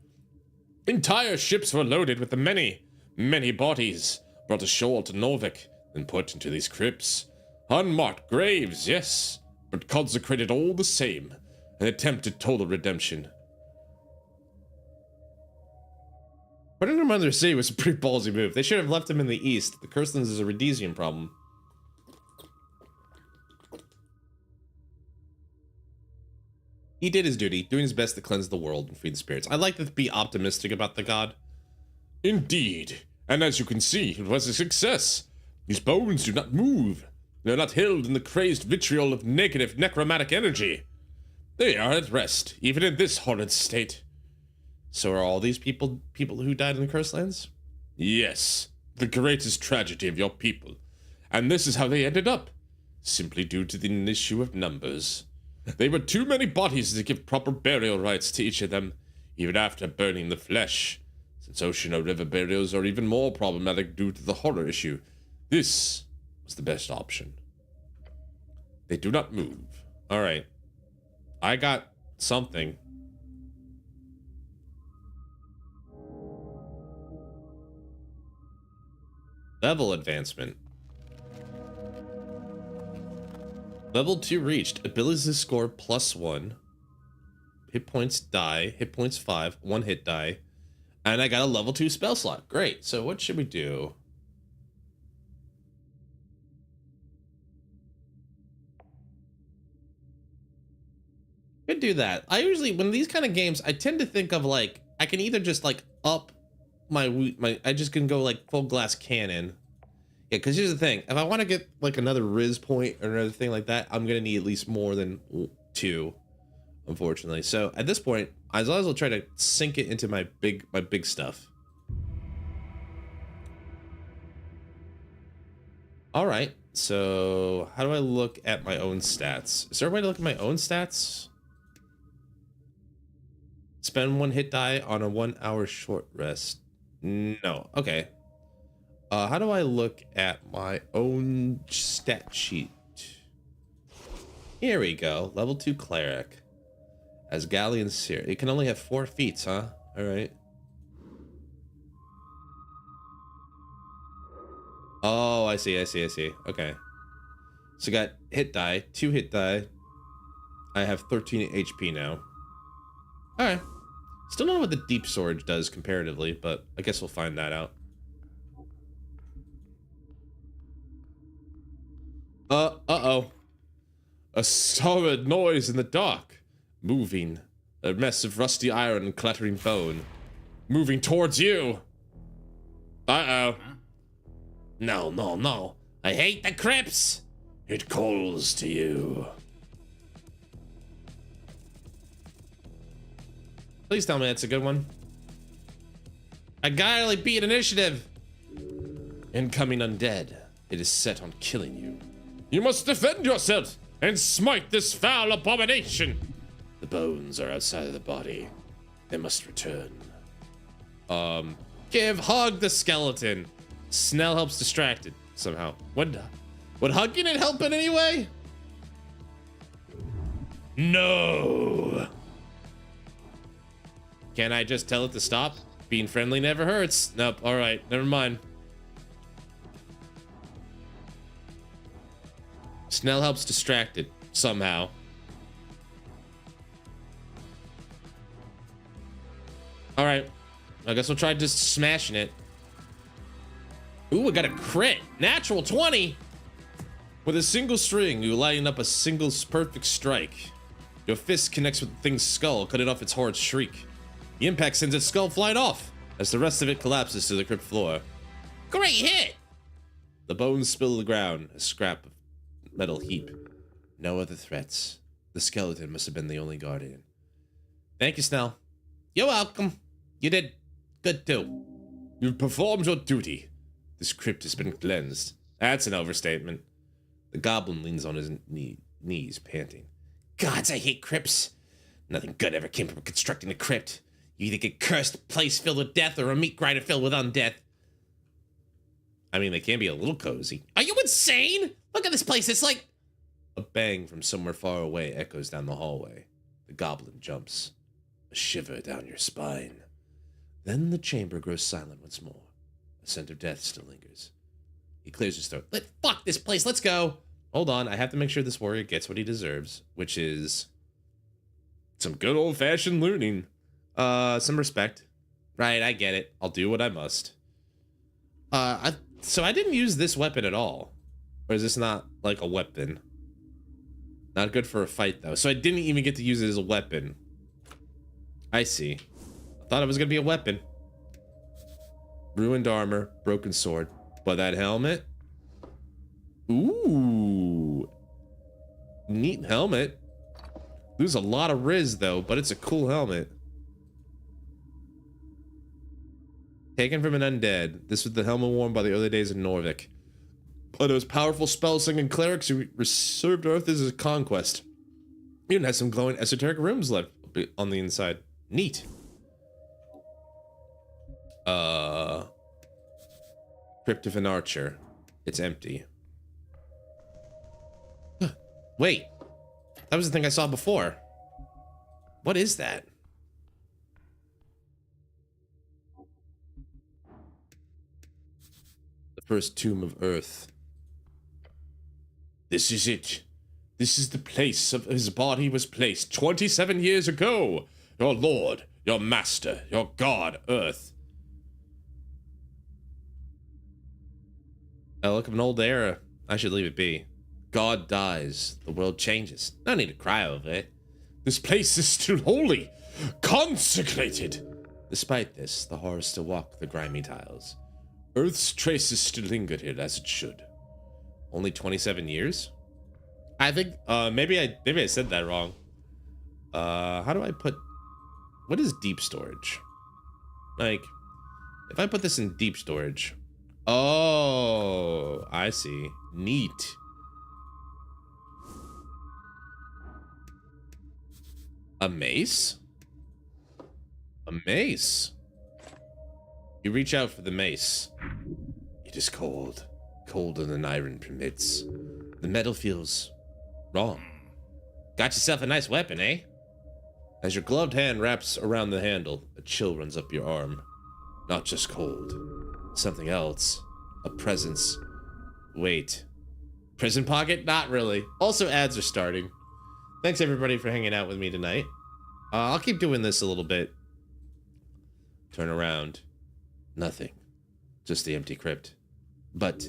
Entire ships were loaded with the many, many bodies, brought ashore to Norvik, then put into these crypts. Unmarked graves, yes, but consecrated all the same, an attempt at total redemption. Putting him under sea was a pretty ballsy move. They should have left him in the east. The Curselands is a Elysium problem. He did his duty, doing his best to cleanse the world and free the spirits. I'd like to be optimistic about the god. Indeed. And as you can see, it was a success. These bones do not move. They're not held in the crazed vitriol of negative necromantic energy. They are at rest, even in this horrid state. So are all these people who died in the Curselands? Yes, the greatest tragedy of your people. And this is how they ended up. Simply due to the issue of numbers. They were too many bodies to give proper burial rites to each of them, even after burning the flesh. Since ocean or river burials are even more problematic due to the horror issue, this was the best option. They do not move. Alright. I got something. Level advancement. Level 2 reached. Ability score +1. Hit points die. Hit points 5. 1 hit die. And I got a level 2 spell slot. Great. So what should we do? Could do that. I usually, when these kind of games, I tend to think of like, I can either just like up my I just can go like full glass cannon. Yeah, because here's the thing. If I want to get like another Riz point or another thing like that, I'm going to need at least more than 2, unfortunately. So at this point, I as well try to sink it into my big stuff. All right. So how do I look at my own stats? Is there a way to look at my own stats? Spend 1 hit die on a 1 hour short rest. No. Okay. How do I look at my own stat sheet? Here we go. Level 2 cleric. As Galleon Seer. It can only have 4 feats, huh? Alright. Oh, I see. Okay. So got hit die, 2 hit die. I have 13 HP now. Alright. Still don't know what the deep sword does comparatively, but I guess we'll find that out. Uh-oh. A solid noise in the dark. Moving. A mess of rusty iron and clattering bone. Moving towards you. Uh-oh. No. I hate the crypts. It calls to you. Please tell me that's a good one. I gotta beat initiative. Incoming undead. It is set on killing you. You must defend yourself and smite this foul abomination. The bones are outside of the body. They must return. Hug the skeleton. Snell helps distracted somehow. Would hugging it help in any way? No. Can I just tell it to stop? Being friendly never hurts. Nope. All right. Never mind. Snell helps distracted somehow. All right. I guess we'll try just smashing it. Ooh, I got a crit. Natural 20. With a single string, you line up a single perfect strike. Your fist connects with the thing's skull, cutting off its horrid shriek. The impact sends its skull flying off as the rest of it collapses to the crypt floor. Great hit! The bones spill to the ground, a scrap of metal heap. No other threats. The skeleton must have been the only guardian. Thank you, Snell. You're welcome. You did good too. You've performed your duty. This crypt has been cleansed. That's an overstatement. The goblin leans on his knees, panting. Gods, I hate crypts. Nothing good ever came from constructing a crypt. You either get cursed a place filled with death or a meat grinder filled with undeath. I mean, they can be a little cozy. Are you insane? Look at this place. It's like... A bang from somewhere far away echoes down the hallway. The goblin jumps. A shiver down your spine. Then the chamber grows silent once more. A scent of death still lingers. He clears his throat. Fuck this place. Let's go. Hold on. I have to make sure this warrior gets what he deserves, which is some good old-fashioned looting. Some respect. Right, I get it. I'll do what I must. So I didn't use this weapon at all. Or is this not like a weapon? Not good for a fight, though. So I didn't even get to use it as a weapon. I see. I thought it was gonna be a weapon. Ruined armor, broken sword. But that helmet? Ooh. Neat helmet. Lose a lot of Riz, though, but it's a cool helmet. Taken from an undead. This was the helmet worn by the early days of Norvik. By those powerful spell-singing clerics who served Earth as a conquest. Even has some glowing esoteric rooms left on the inside. Neat. Crypt of an Archer. It's empty. Wait. That was the thing I saw before. What is that? The first tomb of Earth. This is it. This is the place of his body was placed 27 years ago. Your lord, your master, your god, Earth. A look of an old era. I should leave it be. God dies. The world changes. No need to cry over it. This place is still holy. Consecrated. Despite this, the horrors still walk the grimy tiles. Earth's traces still linger here as it should. Only 27 years? I think, maybe I said that wrong. How do I put... What is deep storage? Like, if I put this in deep storage... Oh, I see. Neat. A mace? A mace? You reach out for the mace. It is cold. Colder than iron permits. The metal feels wrong. Got yourself a nice weapon, eh? As your gloved hand wraps around the handle, a chill runs up your arm. Not just cold. Something else. A presence. Wait. Prison pocket? Not really. Also, ads are starting. Thanks everybody for hanging out with me tonight. I'll keep doing this a little bit. Turn around. Nothing. Just the empty crypt. But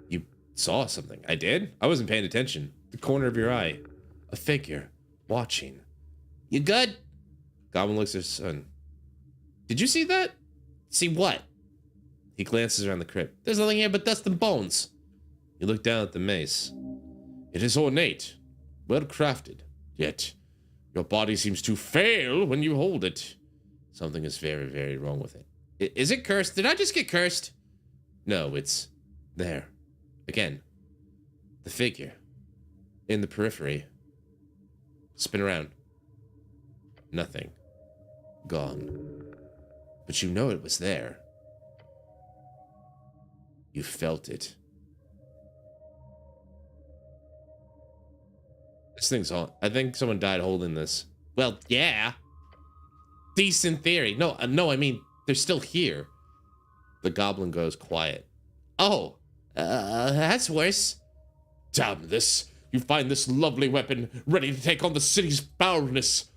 you saw something. I did? I wasn't paying attention. The corner of your eye. A figure. Watching. You good? Goblin looks at his son. Did you see that? See what? He glances around the crypt. There's nothing here but dust and bones. You look down at the mace. It is ornate. Well crafted. Yet, your body seems to fail when you hold it. Something is very, very wrong with it. Is it cursed? Did I just get cursed? No, it's there. Again. The figure. In the periphery. Spin around. Nothing. Gone. But you know it was there. You felt it. This thing's on. I think someone died holding this. Well, yeah. Decent theory. No, I mean, they're still here. The goblin goes quiet. Oh, that's worse. Damn this. You find this lovely weapon ready to take on the city's foulness.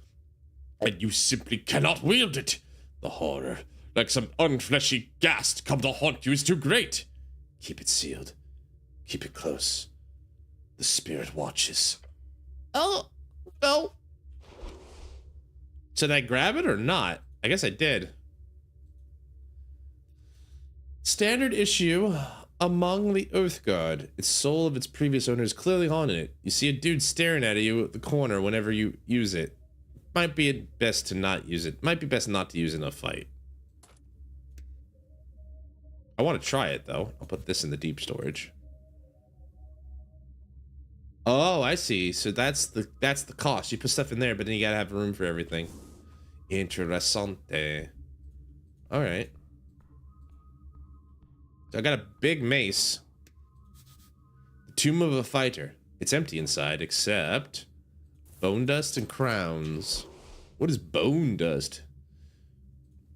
And you simply cannot wield it. The horror, like some unfleshy ghast come to haunt you, is too great. Keep it sealed. Keep it close. The spirit watches. Oh, no. Should I grab it or not? I guess I did. Standard issue Among the Oathguard. Its soul of its previous owner is clearly haunting it. You see a dude staring at you at the corner whenever you use it. Might be best to not use it. Might be best not to use it in a fight. I want to try it though. I'll put this in the deep storage. Oh, I see. So that's the cost. You put stuff in there, but then you gotta have room for everything. Interessante. All right. So I got a big mace. The tomb of a fighter. It's empty inside, except bone dust and crowns. What is bone dust?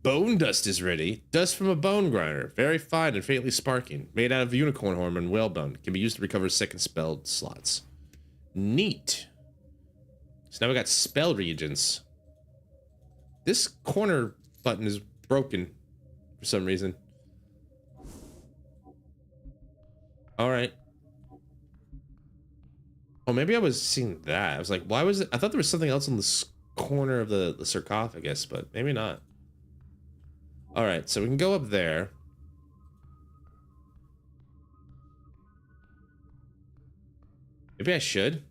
Bone dust is ready. Dust from a bone grinder. Very fine and faintly sparking. Made out of unicorn horn and whalebone. Can be used to recover second spell slots. Neat. So now we got spell regents. This corner button is broken for some reason. Alright. Oh, maybe I was seeing that. I was like, why was it? I thought there was something else in the corner of the sarcophagus, but maybe not. Alright, so we can go up there. Maybe I should.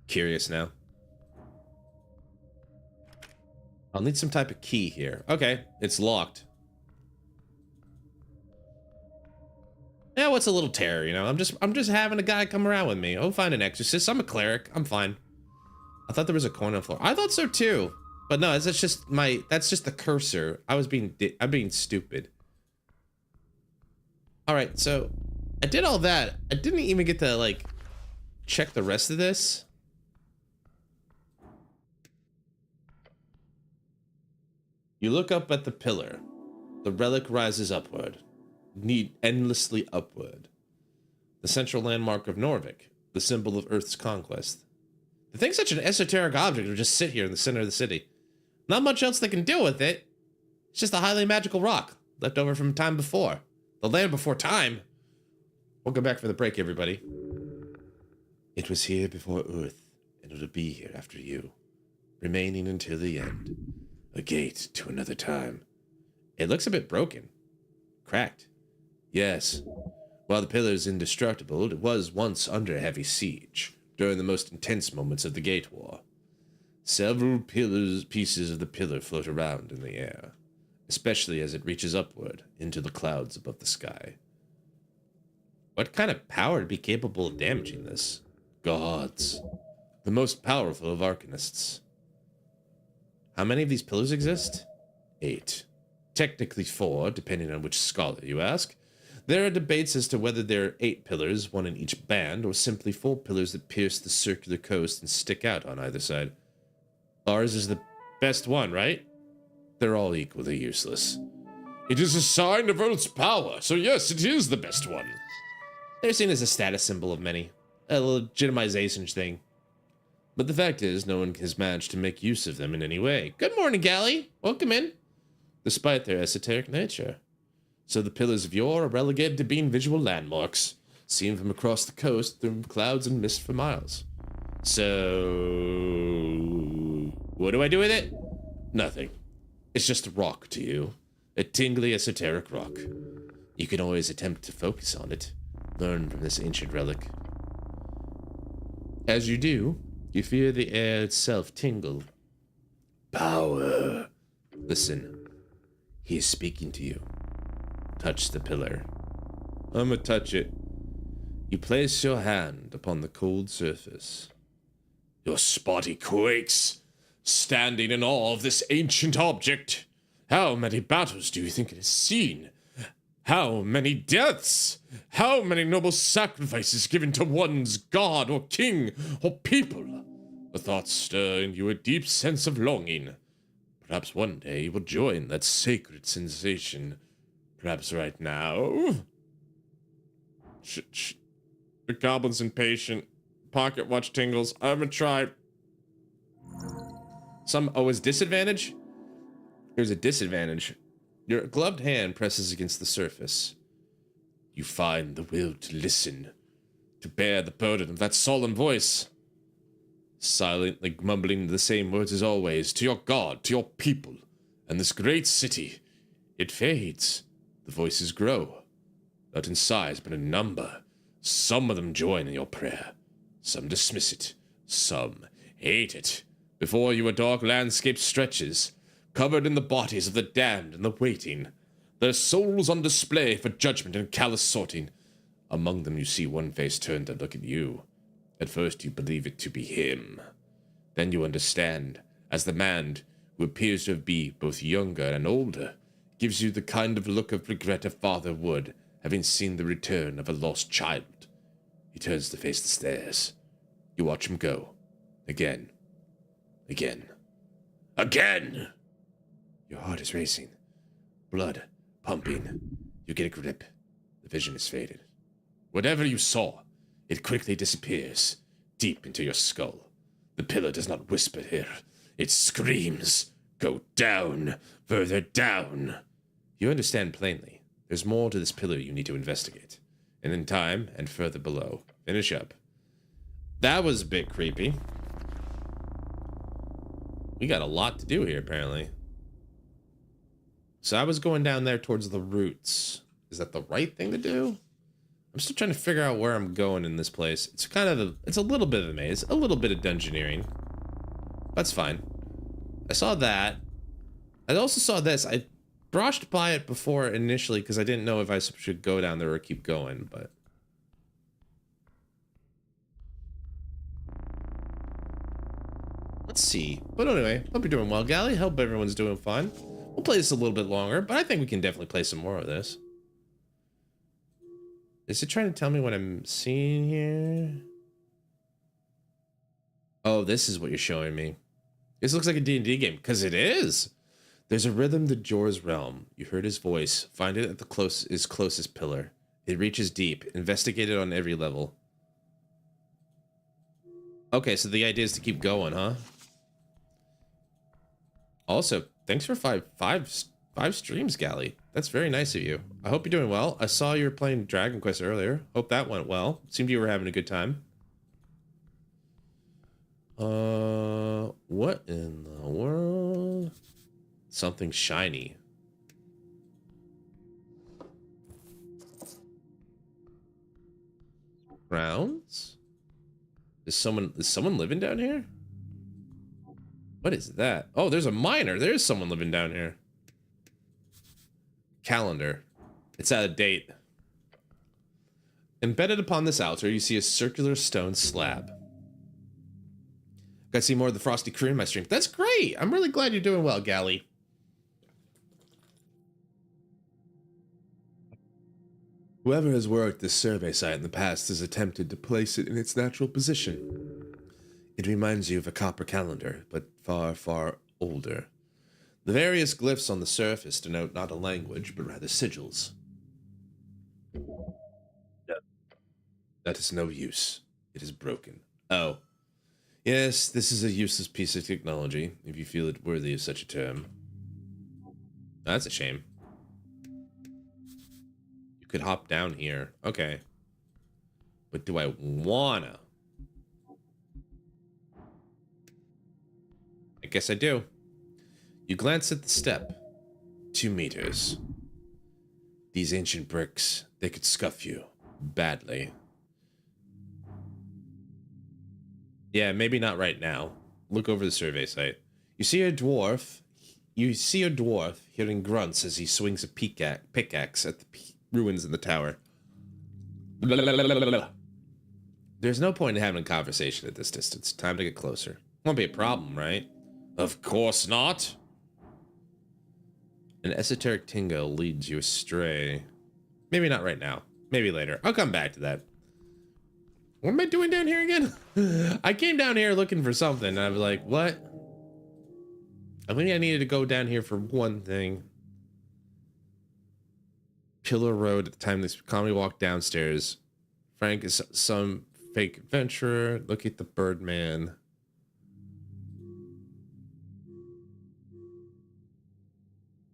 Curious now. I'll need some type of key here. Okay, it's locked. Yeah, what's a little terror, you know? I'm just having a guy come around with me. I'll find an exorcist. I'm a cleric. I'm fine. I thought there was a coin on the floor. I thought so too. But no, that's just the cursor. I'm being stupid. All right, so I did all that. I didn't even get to like check the rest of this. You look up at the pillar. The relic rises upward, endlessly upward. The central landmark of Norvik, the symbol of Earth's conquest. To think such an esoteric object would just sit here in the center of the city. Not much else they can do with it. It's just a highly magical rock, left over from time before. The land before time. We'll go back for the break, everybody. It was here before Earth, and it'll be here after you, remaining until the end. A gate to another time. It looks a bit broken. Cracked. Yes. While the pillar is indestructible, it was once under heavy siege during the most intense moments of the Gate War. Several pieces of the pillar float around in the air, especially as it reaches upward into the clouds above the sky. What kind of power would be capable of damaging this? Gods. The most powerful of arcanists. How many of these pillars exist? 8. Technically 4, depending on which scholar you ask. There are debates as to whether there are 8 pillars, 1 in each band, or simply 4 pillars that pierce the circular coast and stick out on either side. Ours is the best one, right? They're all equally useless. It is a sign of Earth's power, so yes, it is the best one. They're seen as a status symbol of many. A legitimization thing. But the fact is, no one has managed to make use of them in any way. Good morning, Gally. Welcome in. Despite their esoteric nature. So the pillars of yore are relegated to being visual landmarks, seen from across the coast through clouds and mist for miles. So... what do I do with it? Nothing. It's just a rock to you. A tingly esoteric rock. You can always attempt to focus on it. Learn from this ancient relic. As you do, you feel the air itself tingle. Power. Listen. He is speaking to you. Touch the pillar. I'ma touch it. You place your hand upon the cold surface. Your body quakes, standing in awe of this ancient object. How many battles do you think it has seen? How many deaths? How many noble sacrifices given to one's god or king or people? The thoughts stir in you a deep sense of longing. Perhaps one day you will join that sacred sensation. Perhaps right now. Shh. The goblin's impatient. Pocket watch tingles. I'm gonna try. Is disadvantage? Here's a disadvantage. Your gloved hand presses against the surface. You find the will to listen, to bear the burden of that solemn voice. Silently mumbling the same words as always, to your god, to your people, and this great city. It fades. The voices grow, not in size, but in number. Some of them join in your prayer. Some dismiss it. Some hate it. Before you a dark landscape stretches, covered in the bodies of the damned and the waiting, their souls on display for judgment and callous sorting. Among them you see one face turned to look at you. At first you believe it to be him. Then you understand, as the man, who appears to be both younger and older, gives you the kind of look of regret a father would, having seen the return of a lost child. He turns to face the stairs. You watch him go. Again. Again. Again! Your heart is racing. Blood pumping. You get a grip. The vision is faded. Whatever you saw, it quickly disappears, deep into your skull. The pillar does not whisper here. It screams. Go down, further down. You understand plainly. There's more to this pillar you need to investigate. And in time, and further below. Finish up. That was a bit creepy. We got a lot to do here, apparently. So I was going down there towards the roots. Is that the right thing to do? I'm still trying to figure out where I'm going in this place. It's kind of it's a little bit of a maze, a little bit of dungeoneering. That's fine. I saw that. I also saw this. brushed by it before initially because I didn't know if I should go down there or keep going, but... Let's see. But anyway, hope you're doing well, Gally. Hope everyone's doing fine. We'll play this a little bit longer, but I think we can definitely play some more of this. Is it trying to tell me what I'm seeing here? Oh, this is what you're showing me. This looks like a D&D game, because it is. There's a rhythm to Jor's realm. You heard his voice. Find it at his closest pillar. It reaches deep. Investigate it on every level. Okay, so the idea is to keep going, huh? Also, thanks for five streams, Gally. That's very nice of you. I hope you're doing well. I saw you were playing Dragon Quest earlier. Hope that went well. Seemed you were having a good time. What in the world? Something shiny. Grounds? Is someone living down here? What is that? Oh, there's a miner. There's someone living down here. Calendar. It's out of date. Embedded upon this altar, you see a circular stone slab. Got to see more of the Frosty crew in my stream. That's great. I'm really glad you're doing well, Gally. Whoever has worked this survey site in the past has attempted to place it in its natural position. It reminds you of a copper calendar, but far, far older. The various glyphs on the surface denote not a language, but rather sigils. That is no use. It is broken. Oh. Yes, this is a useless piece of technology, if you feel it worthy of such a term. That's a shame. You could hop down here. Okay. But do I wanna? I guess I do. You glance at the step. 2 meters. These ancient bricks, they could scuff you. Badly. Yeah, maybe not right now. Look over the survey site. You see a dwarf hearing grunts as he swings a pickaxe at the ruins in the tower. There's no point in having a conversation at this distance. Time to get closer. Won't be a problem, right? Of course not. An esoteric tingle leads you astray. Maybe not right now. Maybe later. I'll come back to that. What am I doing down here again? I came down here looking for something, and I was like, what? I think I needed to go down here for one thing. Pillar Road at the time this comedy walked downstairs. Frank is some fake adventurer. Look at the Birdman.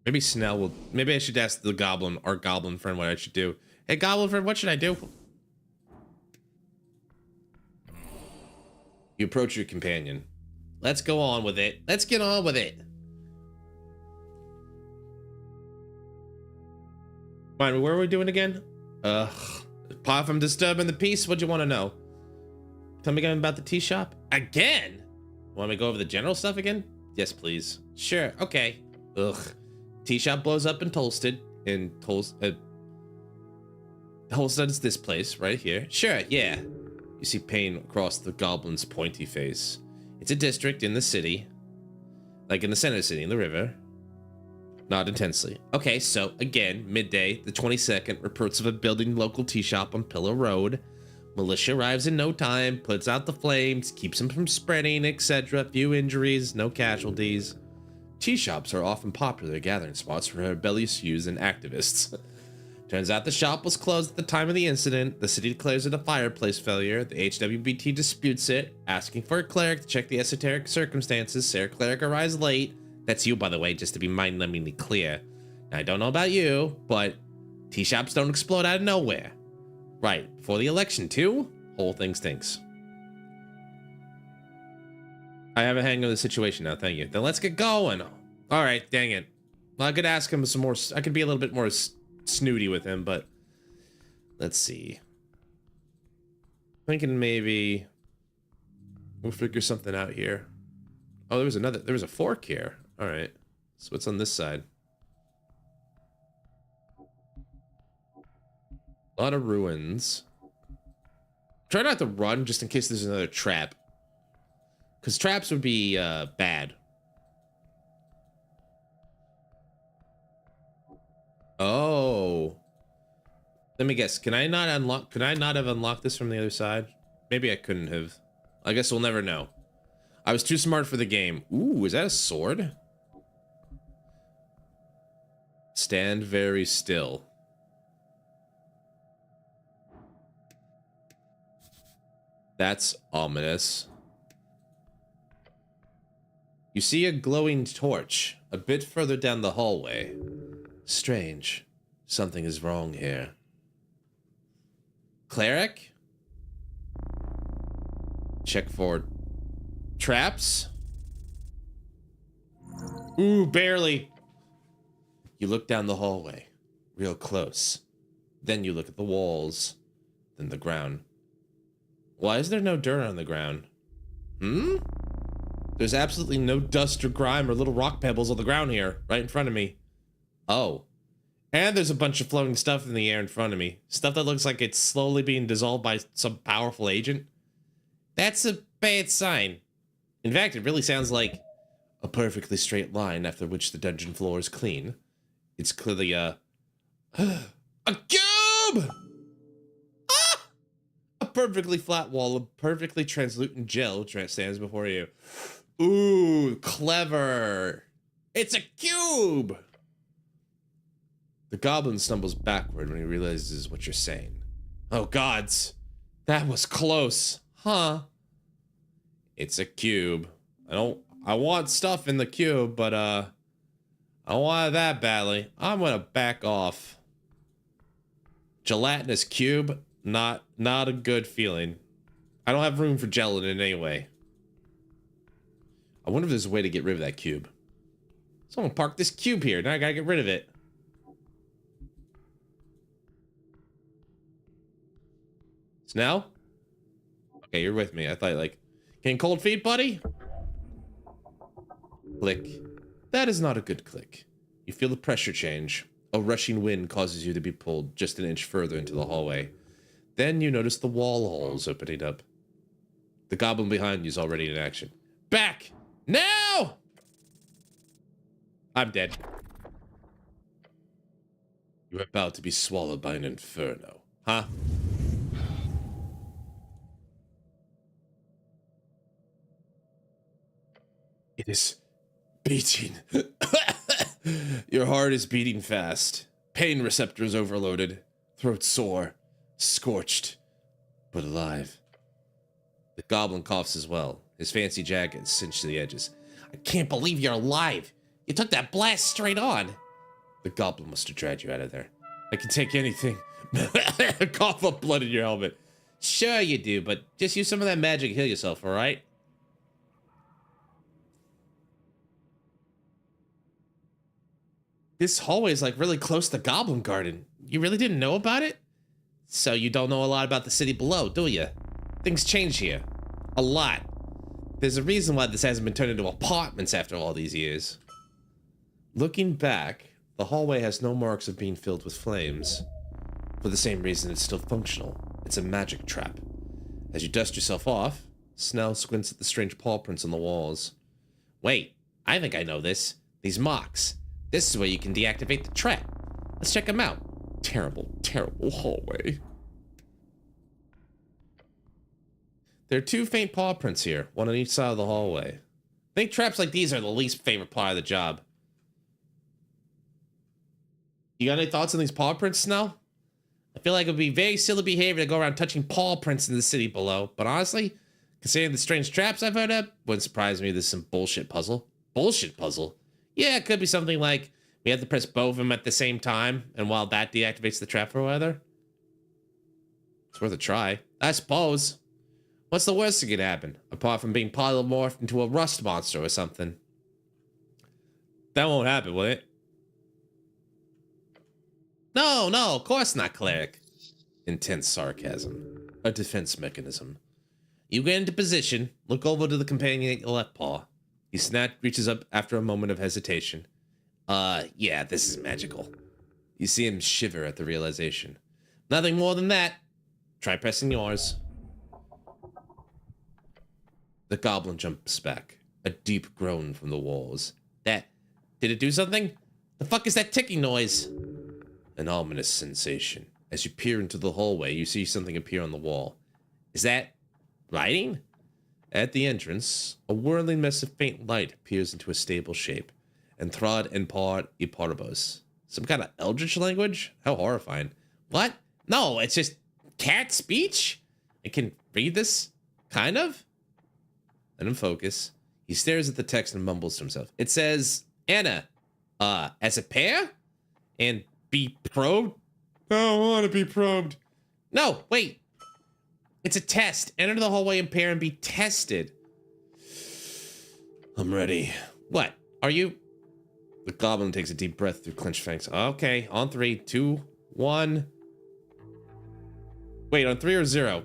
Maybe Snell will... Maybe I should ask the goblin, our goblin friend, what I should do. Hey, goblin friend, what should I do? You approach your companion. Let's go on with it. Let's get on with it. Fine, where are we doing again? Apart from disturbing the peace, what do you want to know? Tell me again about the tea shop? Again? Want me to go over the general stuff again? Yes, please. Sure, okay. Ugh. Tea shop blows up in Tolstead. Tolsted's this place, right here. Sure, yeah. You see pain across the goblin's pointy face. It's a district in the city. Like in the center of the city, in the river. Not intensely. Okay, so again, midday, the 22nd, reports of a building local tea shop on Pillar Road. Militia arrives in no time, puts out the flames, keeps them from spreading, etc. Few injuries, no casualties. Tea shops are often popular gathering spots for rebellious youths and activists. Turns out the shop was closed at the time of the incident. The city declares it a fireplace failure. The HWBT disputes it, asking for a cleric to check the esoteric circumstances. Sarah Cleric arrives late. That's you, by the way, just to be mind-numbingly clear. Now, I don't know about you, but tea shops don't explode out of nowhere. Right, before the election, too? Whole thing stinks. I have a hang of the situation now, thank you. Then let's get going. All right, dang it. Well, I could ask him some more. I could be a little bit more snooty with him, but let's see. Thinking maybe we'll figure something out here. Oh, there was a fork here. All right. So what's on this side? A lot of ruins. Try not to run just in case there's another trap. Because traps would be bad. Oh. Let me guess. Can I not unlock? Could I not have unlocked this from the other side? Maybe I couldn't have. I guess we'll never know. I was too smart for the game. Ooh, is that a sword? Stand very still. That's ominous. You see a glowing torch a bit further down the hallway. Strange. Something is wrong here. Cleric? Check for traps. Ooh, barely. You look down the hallway, real close. Then you look at the walls, then the ground. Why is there no dirt on the ground? There's absolutely no dust or grime or little rock pebbles on the ground here, right in front of me. Oh. And there's a bunch of floating stuff in the air in front of me. Stuff that looks like it's slowly being dissolved by some powerful agent. That's a bad sign. In fact, it really sounds like a perfectly straight line after which the dungeon floor is clean. It's clearly a cube! Ah! A perfectly flat wall of perfectly translucent gel stands before you. Ooh, clever. It's a cube! The goblin stumbles backward when he realizes what you're saying. Oh gods, that was close, huh? It's a cube. I want stuff in the cube, but I don't want it that badly. I'm gonna back off. Gelatinous cube, not a good feeling. I don't have room for gelatin anyway. I wonder if there's a way to get rid of that cube. Someone parked this cube here. Now I gotta get rid of it. Snell? Okay, you're with me. I thought, like, getting cold feet, buddy? Click. That is not a good click. You feel the pressure change. A rushing wind causes you to be pulled just an inch further into the hallway. Then you notice the wall holes opening up. The goblin behind you is already in action. Back! Now! I'm dead. You're about to be swallowed by an inferno. Huh? It is beating. Your heart is beating fast. Pain receptors overloaded. Throat sore. Scorched. But alive. The goblin coughs as well. His fancy jacket is cinched to the edges. I can't believe you're alive. You took that blast straight on. The goblin must have dragged you out of there. I can take anything. Cough up blood in your helmet. Sure you do, but just use some of that magic to heal yourself, alright? This hallway is like really close to Goblin Garden. You really didn't know about it? So you don't know a lot about the city below, do you? Things change here. A lot. There's a reason why this hasn't been turned into apartments after all these years. Looking back, the hallway has no marks of being filled with flames. For the same reason, it's still functional. It's a magic trap. As you dust yourself off, Snell squints at the strange paw prints on the walls. Wait, I think I know this. These marks. This is where you can deactivate the trap. Let's check them out. Terrible, terrible hallway. There are 2 faint paw prints here, one on each side of the hallway. I think traps like these are the least favorite part of the job. You got any thoughts on these paw prints, Snell? I feel like it would be very silly behavior to go around touching paw prints in the city below, but honestly, considering the strange traps I've heard of, wouldn't surprise me if this is some bullshit puzzle. Bullshit puzzle? Yeah, it could be something like we have to press both of them at the same time, and while that deactivates the trap or whatever. It's worth a try, I suppose. What's the worst that could happen, apart from being polymorphed into a rust monster or something? That won't happen, will it? No, of course not, cleric. Intense sarcasm. A defense mechanism. You get into position, look over to the companion at your left paw. He reaches up after a moment of hesitation. Yeah, this is magical. You see him shiver at the realization.
Nothing more than that. Try pressing yours. The goblin jumps back. A deep groan from the walls. Did it do something? The fuck is that ticking noise? An ominous sensation. As you peer into the hallway, you see something appear on the wall. Is that writing? At the entrance, a whirling mess of faint light appears into a stable shape. Enthrad and par y paribus. Some kind of eldritch language? How horrifying. What? No, it's just cat speech? I can read this? Kind of? Let him focus. He stares at the text and mumbles to himself. It says, Anna, as a pair? And be probed? I don't want to be probed. No, wait. It's a test. Enter the hallway in pair and be tested. I'm ready. What? Are you? The goblin takes a deep breath through clenched fangs. Okay, on 3, 2, 1. Wait, on 3 or 0?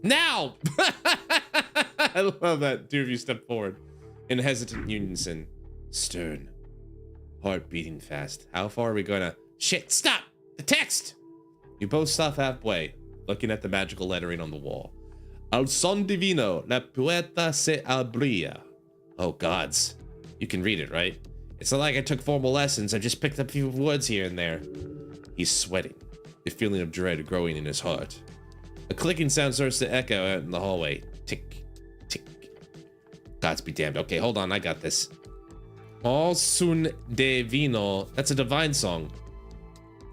Now! I love that. Two of you step forward. In hesitant unison. Stern. Heart beating fast. How far are we gonna... Shit, stop! The text! You both stop halfway, looking at the magical lettering on the wall. Al son divino, la puerta se abría. Oh, gods. You can read it, right? It's not like I took formal lessons. I just picked up a few words here and there. He's sweating, the feeling of dread growing in his heart. A clicking sound starts to echo out in the hallway. Tick, tick. Gods be damned. Okay, hold on. I got this. Al sun divino. That's a divine song.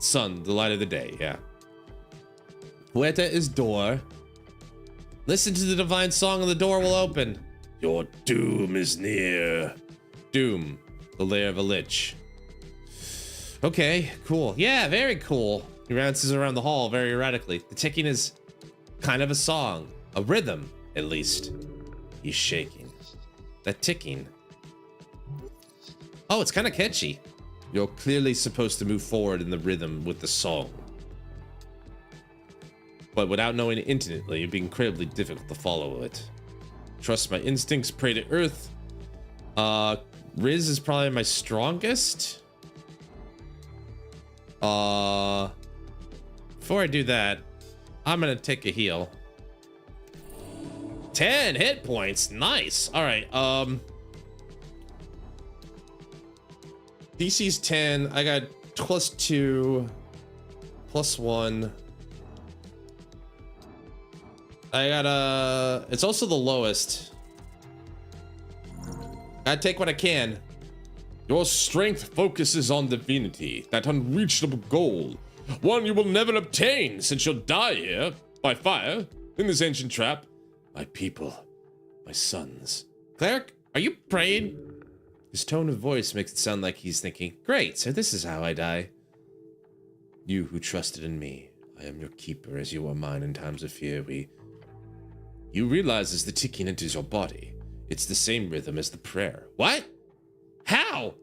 Sun, the light of the day. Yeah. Puerta is door. Listen to the divine song and the door will open. Your doom is near. Doom, the lair of a lich. Okay, cool. Yeah, very cool. He bounces around the hall very erratically. The ticking is kind of a song. A rhythm, at least. He's shaking. That ticking. Oh, it's kind of catchy. You're clearly supposed to move forward in the rhythm with the song. But without knowing it intimately, it'd be incredibly difficult to follow it. Trust my instincts, pray to earth. Riz is probably my strongest. Before I do that, I'm gonna take a heal. 10 hit points, nice. All right, DC's 10, I got +2, +1. I got it's also the lowest. I take what I can. Your strength focuses on divinity, that unreachable goal. One you will never obtain, since you'll die here, by fire, in this ancient trap. My people, my sons. Cleric, are you praying? His tone of voice makes it sound like he's thinking, great, so this is how I die. You who trusted in me, I am your keeper as you are mine in times of fear. You realize as the ticking enters your body, it's the same rhythm as the prayer. What? How?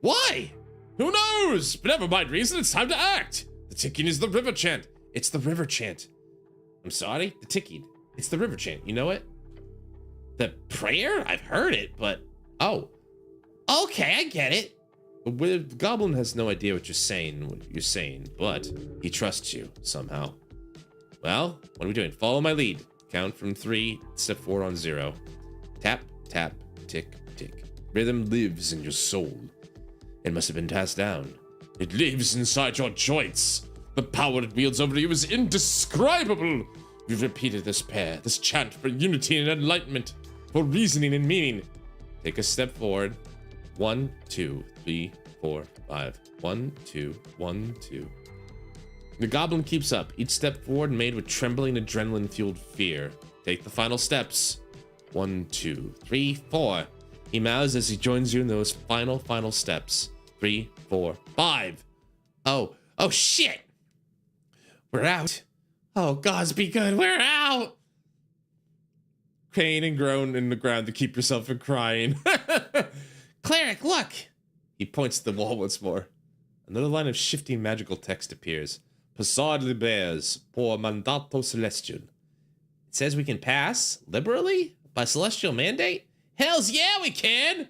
Why? Who knows? But never mind reason, it's time to act. The ticking is the river chant. It's the river chant. I'm sorry? The ticking. It's the river chant. You know it? The prayer? I've heard it, but... Oh. Okay, I get it. The goblin has no idea what you're saying, but he trusts you somehow. Well, what are we doing? Follow my lead. Count from 3, step 4 on 0. Tap, tap, tick, tick. Rhythm lives in your soul. It must have been passed down. It lives inside your joints. The power it wields over you is indescribable. You've repeated this prayer, this chant for unity and enlightenment, for reasoning and meaning. Take a step forward. 1, 2, 3, 4, 5. 1, 2, 1, 2. The goblin keeps up, each step forward made with trembling adrenaline-fueled fear. Take the final steps. 1, 2, 3, 4. He mows as he joins you in those final steps. 3, 4, 5. Oh shit! We're out. Oh, gods be good, we're out! Crane and groan in the ground to keep yourself from crying. Cleric, look! He points to the wall once more. Another line of shifting magical text appears. Passad libres por mandato celestial. It says we can pass liberally by celestial mandate? Hells yeah, we can!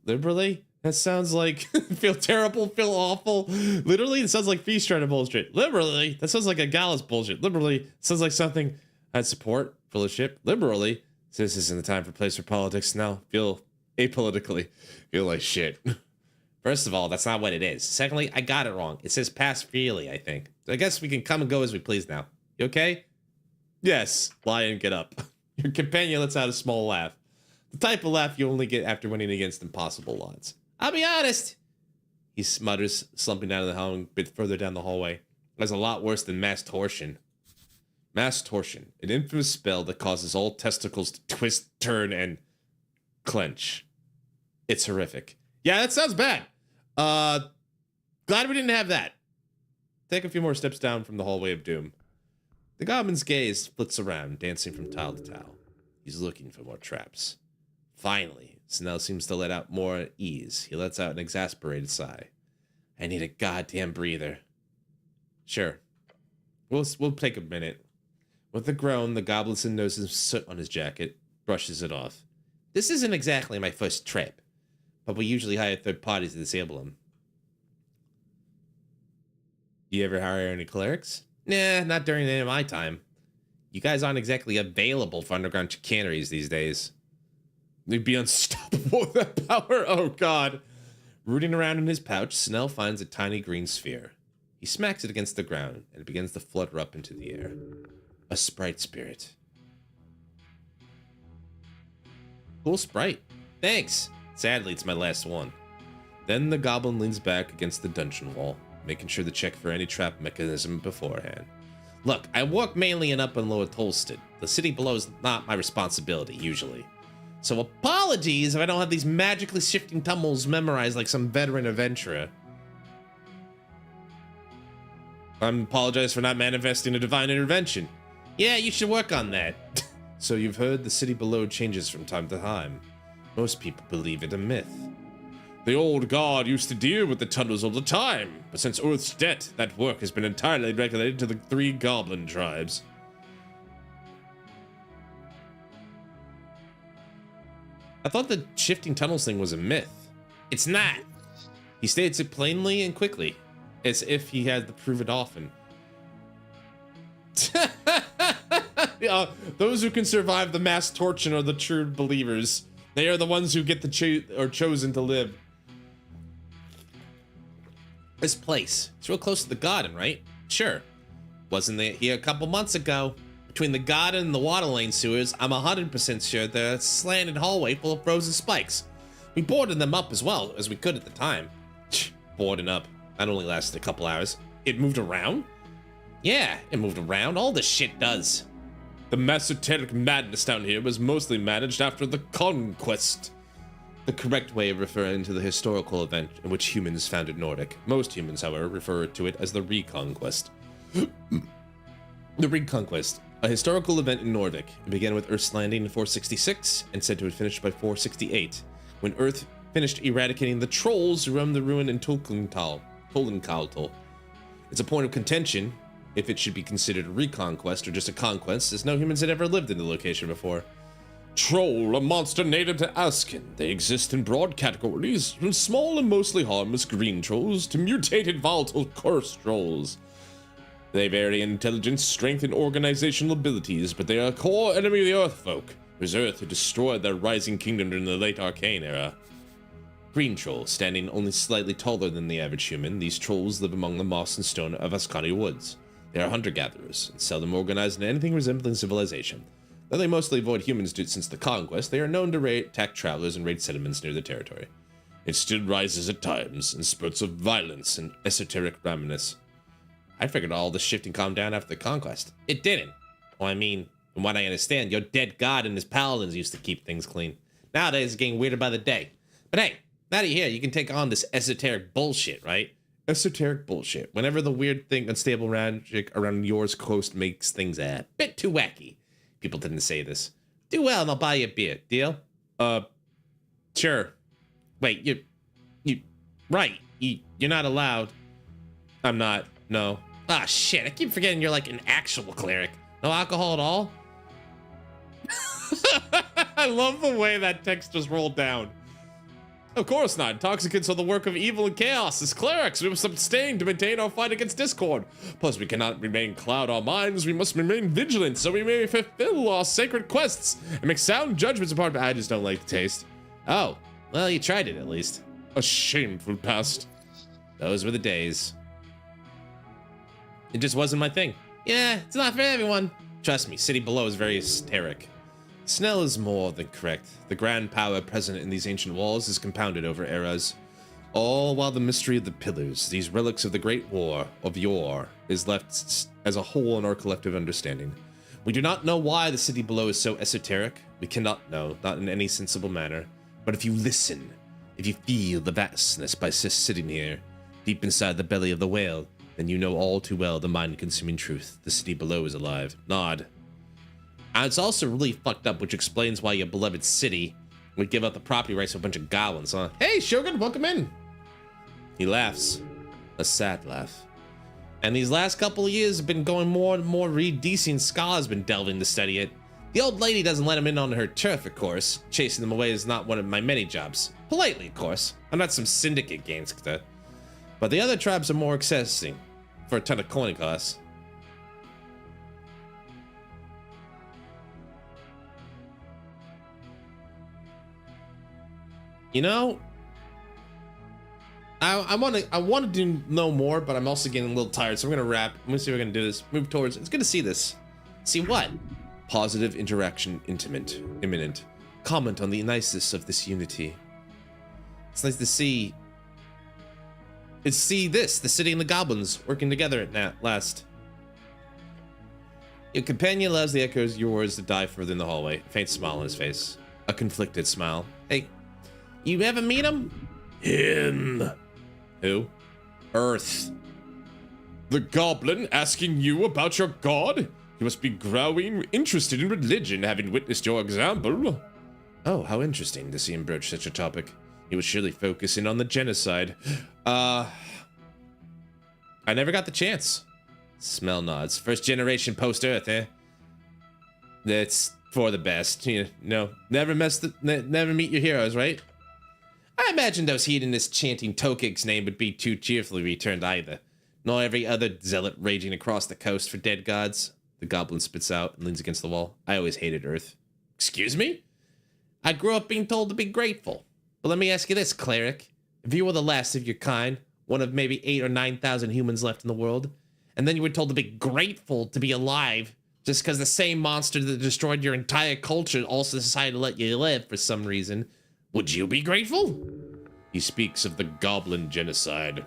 Liberally?
That sounds like feel terrible, feel awful. Literally, it sounds like Feast trying to bullshit. Liberally, that sounds like a Gallus bullshit. Liberally, it sounds like something I'd support. Fellowship. Liberally, so this isn't the time for place for politics now. Feel apolitically. Feel like shit.
First of all, that's not what it is. Secondly, I got it wrong. It says pass freely, I think. So I guess we can come and go as we please now. You okay?
Yes. Lie and get up. Your companion lets out a small laugh. The type of laugh you only get after winning against impossible odds.
I'll be honest.
He mutters, slumping down the hall a bit further down the hallway. That's a lot worse than mass torsion. Mass torsion, an infamous spell that causes all testicles to twist, turn, and clench. It's horrific. Yeah, that sounds bad. Glad we didn't have that. Take a few more steps down from the hallway of doom. The goblin's gaze flits around, dancing from tile to tile. He's looking for more traps. Finally, Snell seems to let out more at ease. He lets out an exasperated sigh. I need a goddamn breather. Sure. We'll take a minute. With a groan, the goblin noses soot on his jacket, brushes it off.
This isn't exactly my first trip, but we usually hire third parties to disable them.
You ever hire any clerics?
Nah, not during any of my time. You guys aren't exactly available for underground chicaneries these days.
They'd be unstoppable with that power. Oh, God. Rooting around in his pouch, Snell finds a tiny green sphere. He smacks it against the ground, and it begins to flutter up into the air. A sprite spirit.
Cool sprite. Thanks. Sadly, it's my last one.
Then the goblin leans back against the dungeon wall, making sure to check for any trap mechanism beforehand.
Look, I work mainly in Upper and Lower Tolstead. The city below is not my responsibility, usually. So apologies if I don't have these magically shifting tumbles memorized like some veteran adventurer.
I apologize for not manifesting a divine intervention.
Yeah, you should work on that.
So you've heard the city below changes from time to time. Most people believe it a myth. The old god used to deal with the tunnels all the time, but since Earth's death, that work has been entirely regulated to the 3 goblin tribes.
I thought the shifting tunnels thing was a myth.
It's not. He states it plainly and quickly, as if he had to prove it often. Those who can survive the mass torture are the true believers. They are the ones who get to chosen to live.
This place, it's real close to the garden, right? Sure. Wasn't there here a couple months ago? Between the garden and the water lane sewers, I'm 100% sure they're a slanted hallway full of frozen spikes. We boarded them up as well as we could at the time.
Boarding up. That only lasted a couple hours. It moved around?
Yeah, it moved around. All this shit does.
The esoteric madness down here was mostly managed after the conquest. The correct way of referring to the historical event in which humans founded Nordic. Most humans, however, refer to it as the Reconquest. The Reconquest, a historical event in Nordic. It began with Earth's landing in 466 and said to have finished by 468, when Earth finished eradicating the trolls who roamed the ruin in Tolkental. It's a point of contention if it should be considered a reconquest or just a conquest, as no humans had ever lived in the location before. Troll, a monster native to Askin. They exist in broad categories, from small and mostly harmless green trolls to mutated volatile cursed trolls. They vary in intelligence, strength, and organizational abilities, but they are a core enemy of the Earthfolk, whose Earth had destroyed their rising kingdom during the late Arcane era. Green trolls, standing only slightly taller than the average human, these trolls live among the moss and stone of Ascani woods. They are hunter-gatherers, and seldom organized in anything resembling civilization. Though they mostly avoid humans since the conquest, they are known to attack travelers and raid settlements near the territory. It still rises at times, in spurts of violence and esoteric randomness. I figured all the shifting calmed down after the conquest.
It didn't. Well, I mean, from what I understand, your dead god and his paladins used to keep things clean. Nowadays, it's getting weirder by the day. But hey, now that you're here, you can take on this esoteric bullshit, right?
Esoteric bullshit. Whenever the weird thing, unstable magic around yours coast makes things a
bit too wacky. People didn't say this. Do well and I'll buy you a beer. Deal?
Sure.
Wait, you're not allowed.
I'm not, no.
Ah, shit, I keep forgetting you're like an actual cleric. No alcohol at all?
I love the way that text just rolled down. Of course not. Intoxicants are the work of evil and chaos. As clerics, we must abstain to maintain our fight against discord. Plus, we cannot remain cloud our minds. We must remain vigilant so we may fulfill our sacred quests and make sound judgments upon. I just don't like the taste.
Oh, well, you tried it at least.
A shameful past.
Those were the days. It just wasn't my thing. Yeah, it's not for everyone. Trust me, City Below is very esoteric. Snell is more than correct. The grand power present in these ancient walls is compounded over eras. All while the mystery of the pillars, these relics of the Great War of yore, is left as a whole in our collective understanding. We do not know why the City Below is so esoteric. We cannot know, not in any sensible manner. But if you listen, if you feel the vastness by sitting here, deep inside the belly of the whale, then you know all too well the mind-consuming truth. The City Below is alive. Nod. And it's also really fucked up, which explains why your beloved city would give up the property rights to a bunch of goblins, huh?
Hey, Shogun, welcome in.
He laughs. A sad laugh. And these last couple of years have been going more and more. Reed DC and Scala's been delving to study it. The old lady doesn't let him in on her turf, of course. Chasing them away is not one of my many jobs. Politely, of course. I'm not some syndicate gangster. But the other tribes are more accessing for a ton of coin costs. You know, I wanted to know more, but I'm also getting a little tired, so we're gonna wrap. I'm gonna see if we're gonna do this. Move towards. It's good to see this. See what? Positive interaction, imminent. Comment on the niceness of this unity. It's nice to see. It's see this, the city and the goblins working together at last. Your companion loves the echoes of your words to die further in the hallway. A faint smile on his face. A conflicted smile. Hey, you ever meet him?
Him.
Who? Earth.
The goblin asking you about your god? You must be growing interested in religion, having witnessed your example.
Oh, how interesting to see him broach such a topic. He was surely focusing on the genocide. I never got the chance. Smell nods. First generation post-Earth, eh? That's for the best. You know, never meet your heroes, right? I imagine those hedonists chanting Tokig's name would be too cheerfully returned either. Nor every other zealot raging across the coast for dead gods. The goblin spits out and leans against the wall. I always hated Earth. Excuse me? I grew up being told to be grateful. But let me ask you this, cleric. If you were the last of your kind, one of maybe 8,000 or 9,000 humans left in the world, and then you were told to be grateful to be alive just because the same monster that destroyed your entire culture also decided to let you live for some reason, would you be grateful? He speaks of the goblin genocide.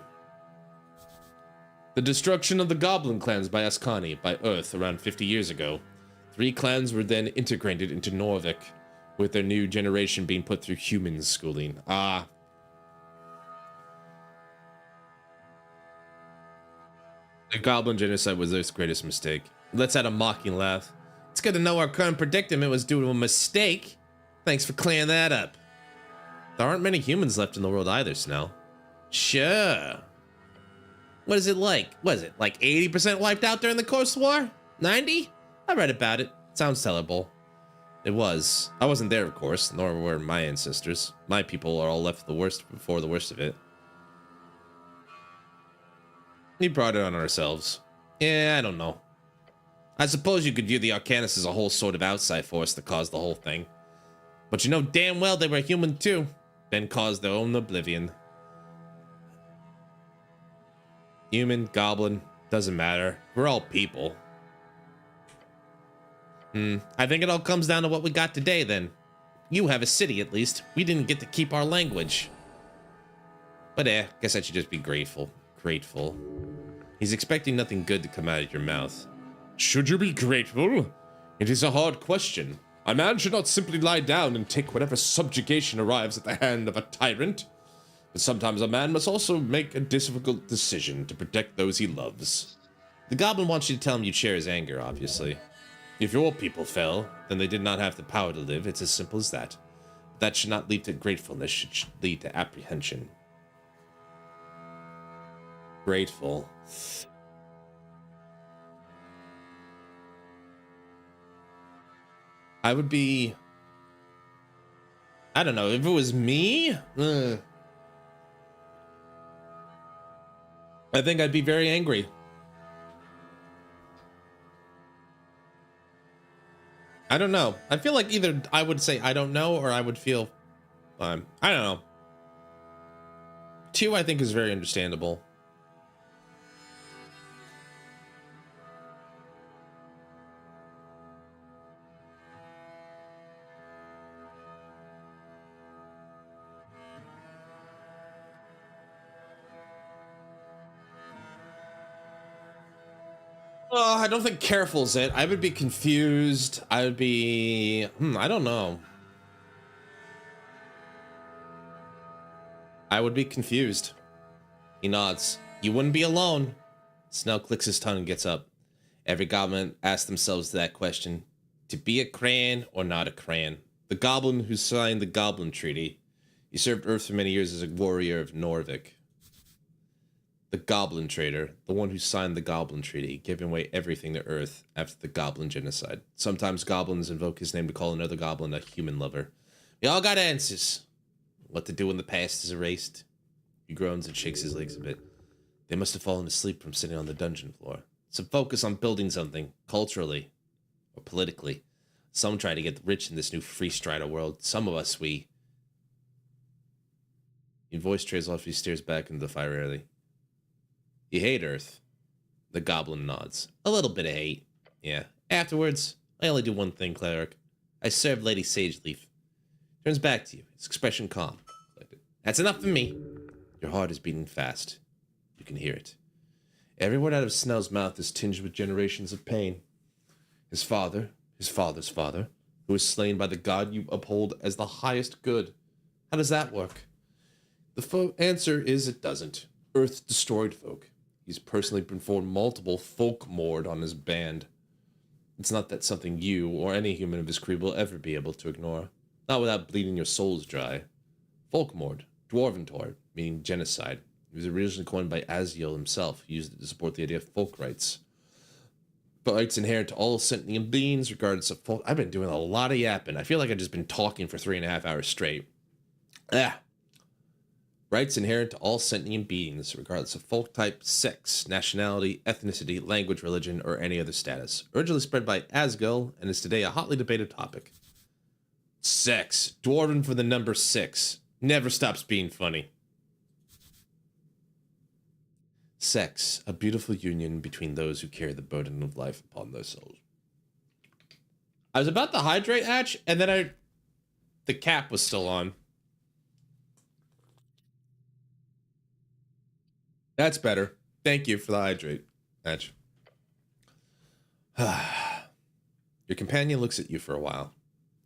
The destruction of the goblin clans by Ascani, by Earth, around 50 years ago. 3 clans were then integrated into Norvik, with their new generation being put through human schooling. Ah. The goblin genocide was Earth's greatest mistake. Let's add a mocking laugh. It's good to know our current predicament was due to a mistake. Thanks for clearing that up. There aren't many humans left in the world either, Snell. Sure. What is it like? What is it, like 80% wiped out during the Coast War? 90? I read about it. Sounds terrible. It was. I wasn't there, of course, nor were my ancestors. My people are all left the worst before the worst of it. We brought it on ourselves. Yeah, I don't know. I suppose you could view the Arcanus as a whole sort of outside force that caused the whole thing. But you know damn well they were human too. Then caused their own oblivion. Human, goblin, doesn't matter. We're all people. I think it all comes down to what we got today then. You have a city at least. We didn't get to keep our language. But guess I should just be grateful. Grateful. He's expecting nothing good to come out of your mouth.
Should you be grateful?
It is a hard question.
A man should not simply lie down and take whatever subjugation arrives at the hand of a tyrant. But sometimes a man must also make a difficult decision to protect those he loves.
The goblin wants you to tell him you share his anger, obviously. If your people fell, then they did not have the power to live. It's as simple as that. That should not lead to gratefulness. It should lead to apprehension. Grateful. I
I don't know. If it was me, I think I'd be very angry. I don't know. I feel like either I would say I don't know or I would feel I don't know. 2, I think, is very understandable. I don't think careful's it. I would be confused. I would be... I don't know. I would be confused. He nods. You wouldn't be alone. Snell clicks his tongue and gets up. Every goblin asks themselves that question. To be a Cran or not a Cran? The goblin who signed the Goblin Treaty. He served Earth for many years as a warrior of Norvik. The Goblin Trader, the one who signed the Goblin Treaty, giving away everything to Earth after the Goblin Genocide. Sometimes goblins invoke his name to call another goblin a human lover. We all got answers. What to do when the past is erased? He groans and shakes his legs a bit. They must have fallen asleep from sitting on the dungeon floor. Some focus on building something, culturally or politically. Some try to get rich in this new free strider world. Some of us, we... Your voice trails off. He stares back into the fire early. You hate Earth? The goblin nods. A little bit of hate. Yeah. Afterwards, I only do one thing, cleric. I serve Lady Sageleaf. Turns back to you, his expression calm. That's enough for me. Your heart is beating fast. You can hear it. Every word out of Snell's mouth is tinged with generations of pain. His father, his father's father, who was slain by the god you uphold as the highest good. How does that work? The answer is it doesn't. Earth destroyed folk. He's personally performed multiple folk mord on his band. It's not that something you or any human of his creed will ever be able to ignore. Not without bleeding your souls dry. Folk mord, dwarven tord, meaning genocide. It was originally coined by Aziel himself, who used it to support the idea of folk rights. But rights inherent to all sentient beings, regardless of folk. I've been doing a lot of yapping. I feel like I've just been talking for 3.5 hours straight. Rights inherent to all sentient beings, regardless of folk type, sex, nationality, ethnicity, language, religion, or any other status. Originally spread by Asgul, and is today a hotly debated topic. Sex. Dwarven for the number 6. Never stops being funny. Sex. A beautiful union between those who carry the burden of life upon their souls. I was about to hydrate, Hatch, and then the cap was still on. That's better. Thank you for the hydrate, Edge. Your companion looks at you for a while.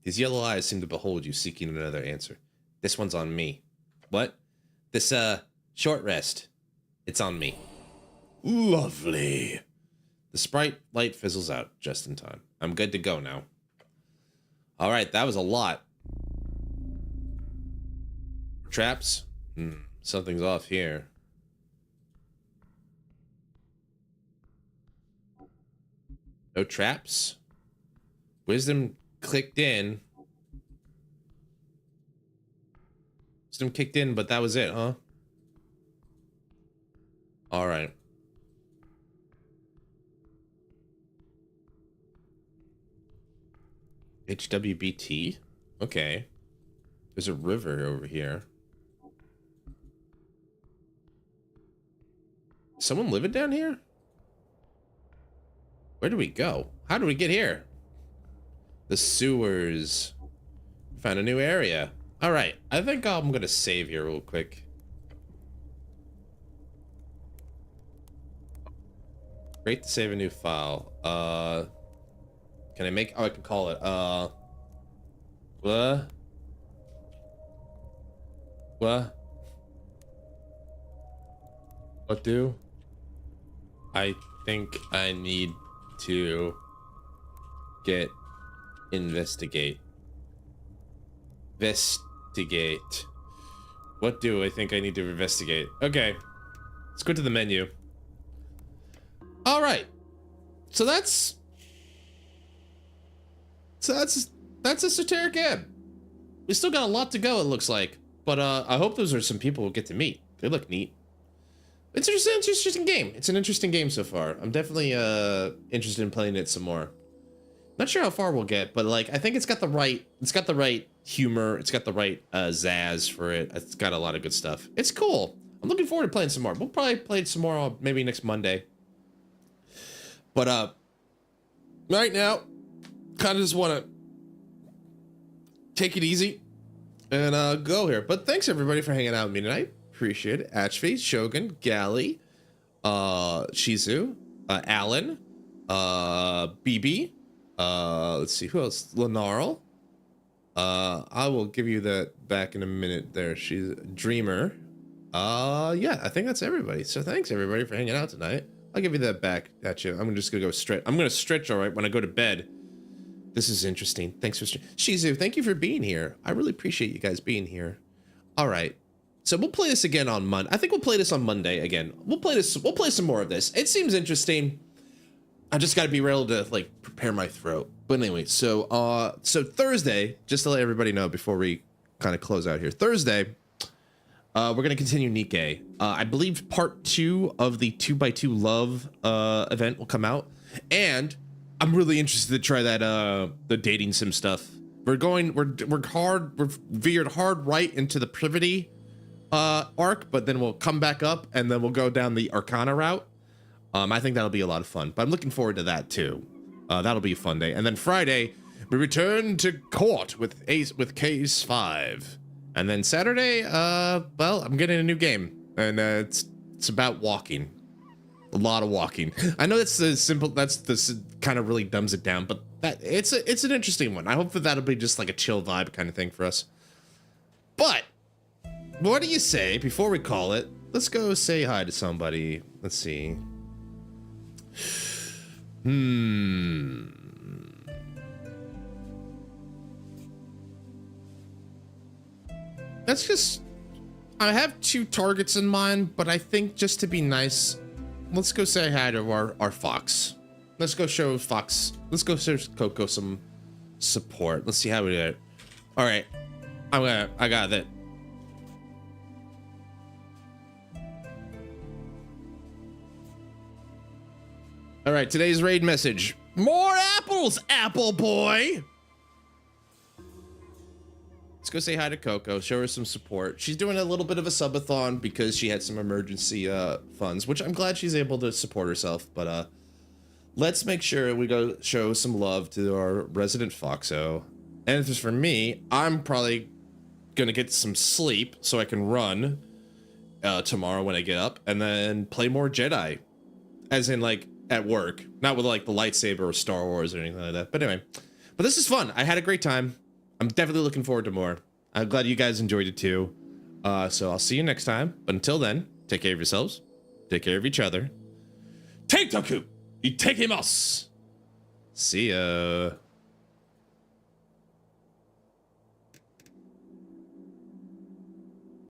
His yellow eyes seem to behold you, seeking another answer. This one's on me. What? This, short rest. It's on me. Lovely. The sprite light fizzles out just in time. I'm good to go now. All right, that was a lot. Traps? Something's off here. No traps. Wisdom clicked in. Wisdom kicked in, but that was it, huh? All right. HWBT? Okay. There's a river over here. Someone living down here? Where do we go? How do we get here? The sewers. Found a new area. All right. I think I'm going to save here real quick. Great to save a new file. Can I make... Oh, I can call it. What? What? What do? I think I need to get investigate. Investigate. What do I think I need to investigate? Okay. Let's go to the menu. All right. So that's Esoterric Ebb. We still got a lot to go, it looks like. But I hope those are some people we'll get to meet. They look neat. It's an interesting game. It's an interesting game so far. I'm definitely interested in playing it some more. Not sure how far we'll get, but like I think it's got the right humor. It's got the right zazz for it. It's got a lot of good stuff. It's cool. I'm looking forward to playing some more. We'll probably play it some more maybe next Monday. But right now, kind of just want to take it easy and go here. But thanks everybody for hanging out with me tonight. Appreciate it. Atchfee, Shogun, Galley, Shizu, Alan, BB. Let's see who else. Lenarl. I will give you that back in a minute. There, she's a Dreamer. Yeah, I think that's everybody. So thanks everybody for hanging out tonight. I'll give you that back at you. I'm just gonna go stretch. I'm gonna stretch all right when I go to bed. This is interesting. Thanks for Shizu. Thank you for being here. I really appreciate you guys being here. All right. So we'll play this again on Monday. I think we'll play this on Monday again. We'll play some more of this. It seems interesting. I just got to be able to like prepare my throat. But anyway, so Thursday, just to let everybody know before we kind of close out here. Thursday, we're going to continue Nikkei. I believe part 2 of the 2x2 love event will come out. And I'm really interested to try that the dating sim stuff. We're veered hard right into the privity arc, but then we'll come back up and then we'll go down the Arcana route. I think that'll be a lot of fun, but I'm looking forward to that too. That'll be a fun day. And then Friday, we return to court with Case 5. And then Saturday, well, I'm getting a new game, and it's about walking. A lot of walking. I know that's the simple. That's the kind of really dumbs it down, but it's an interesting one. I hope that that'll be just like a chill vibe kind of thing for us. But what do you say before we call it? Let's go say hi to somebody. Let's see. That's just. I have 2 targets in mind, but I think just to be nice, let's go say hi to our fox. Let's go show Fox. Let's go show Coco some support. Let's see how we do it. All right, I got it. All right, today's raid message. More apples, apple boy. Let's go say hi to Coco, show her some support. She's doing a little bit of a subathon because she had some emergency funds, which I'm glad she's able to support herself. But let's make sure we go show some love to our resident Foxo. And as for me, I'm probably gonna get some sleep so I can run tomorrow when I get up, and then play more Jedi, as in like at work, not with like the lightsaber or Star Wars or anything like that. But anyway, but this is fun. I had a great time. I'm definitely looking forward to more. I'm glad you guys enjoyed it too. So I'll see you next time. But until then, take care of yourselves. Take care of each other. Take Toku! Itekimasu! See ya.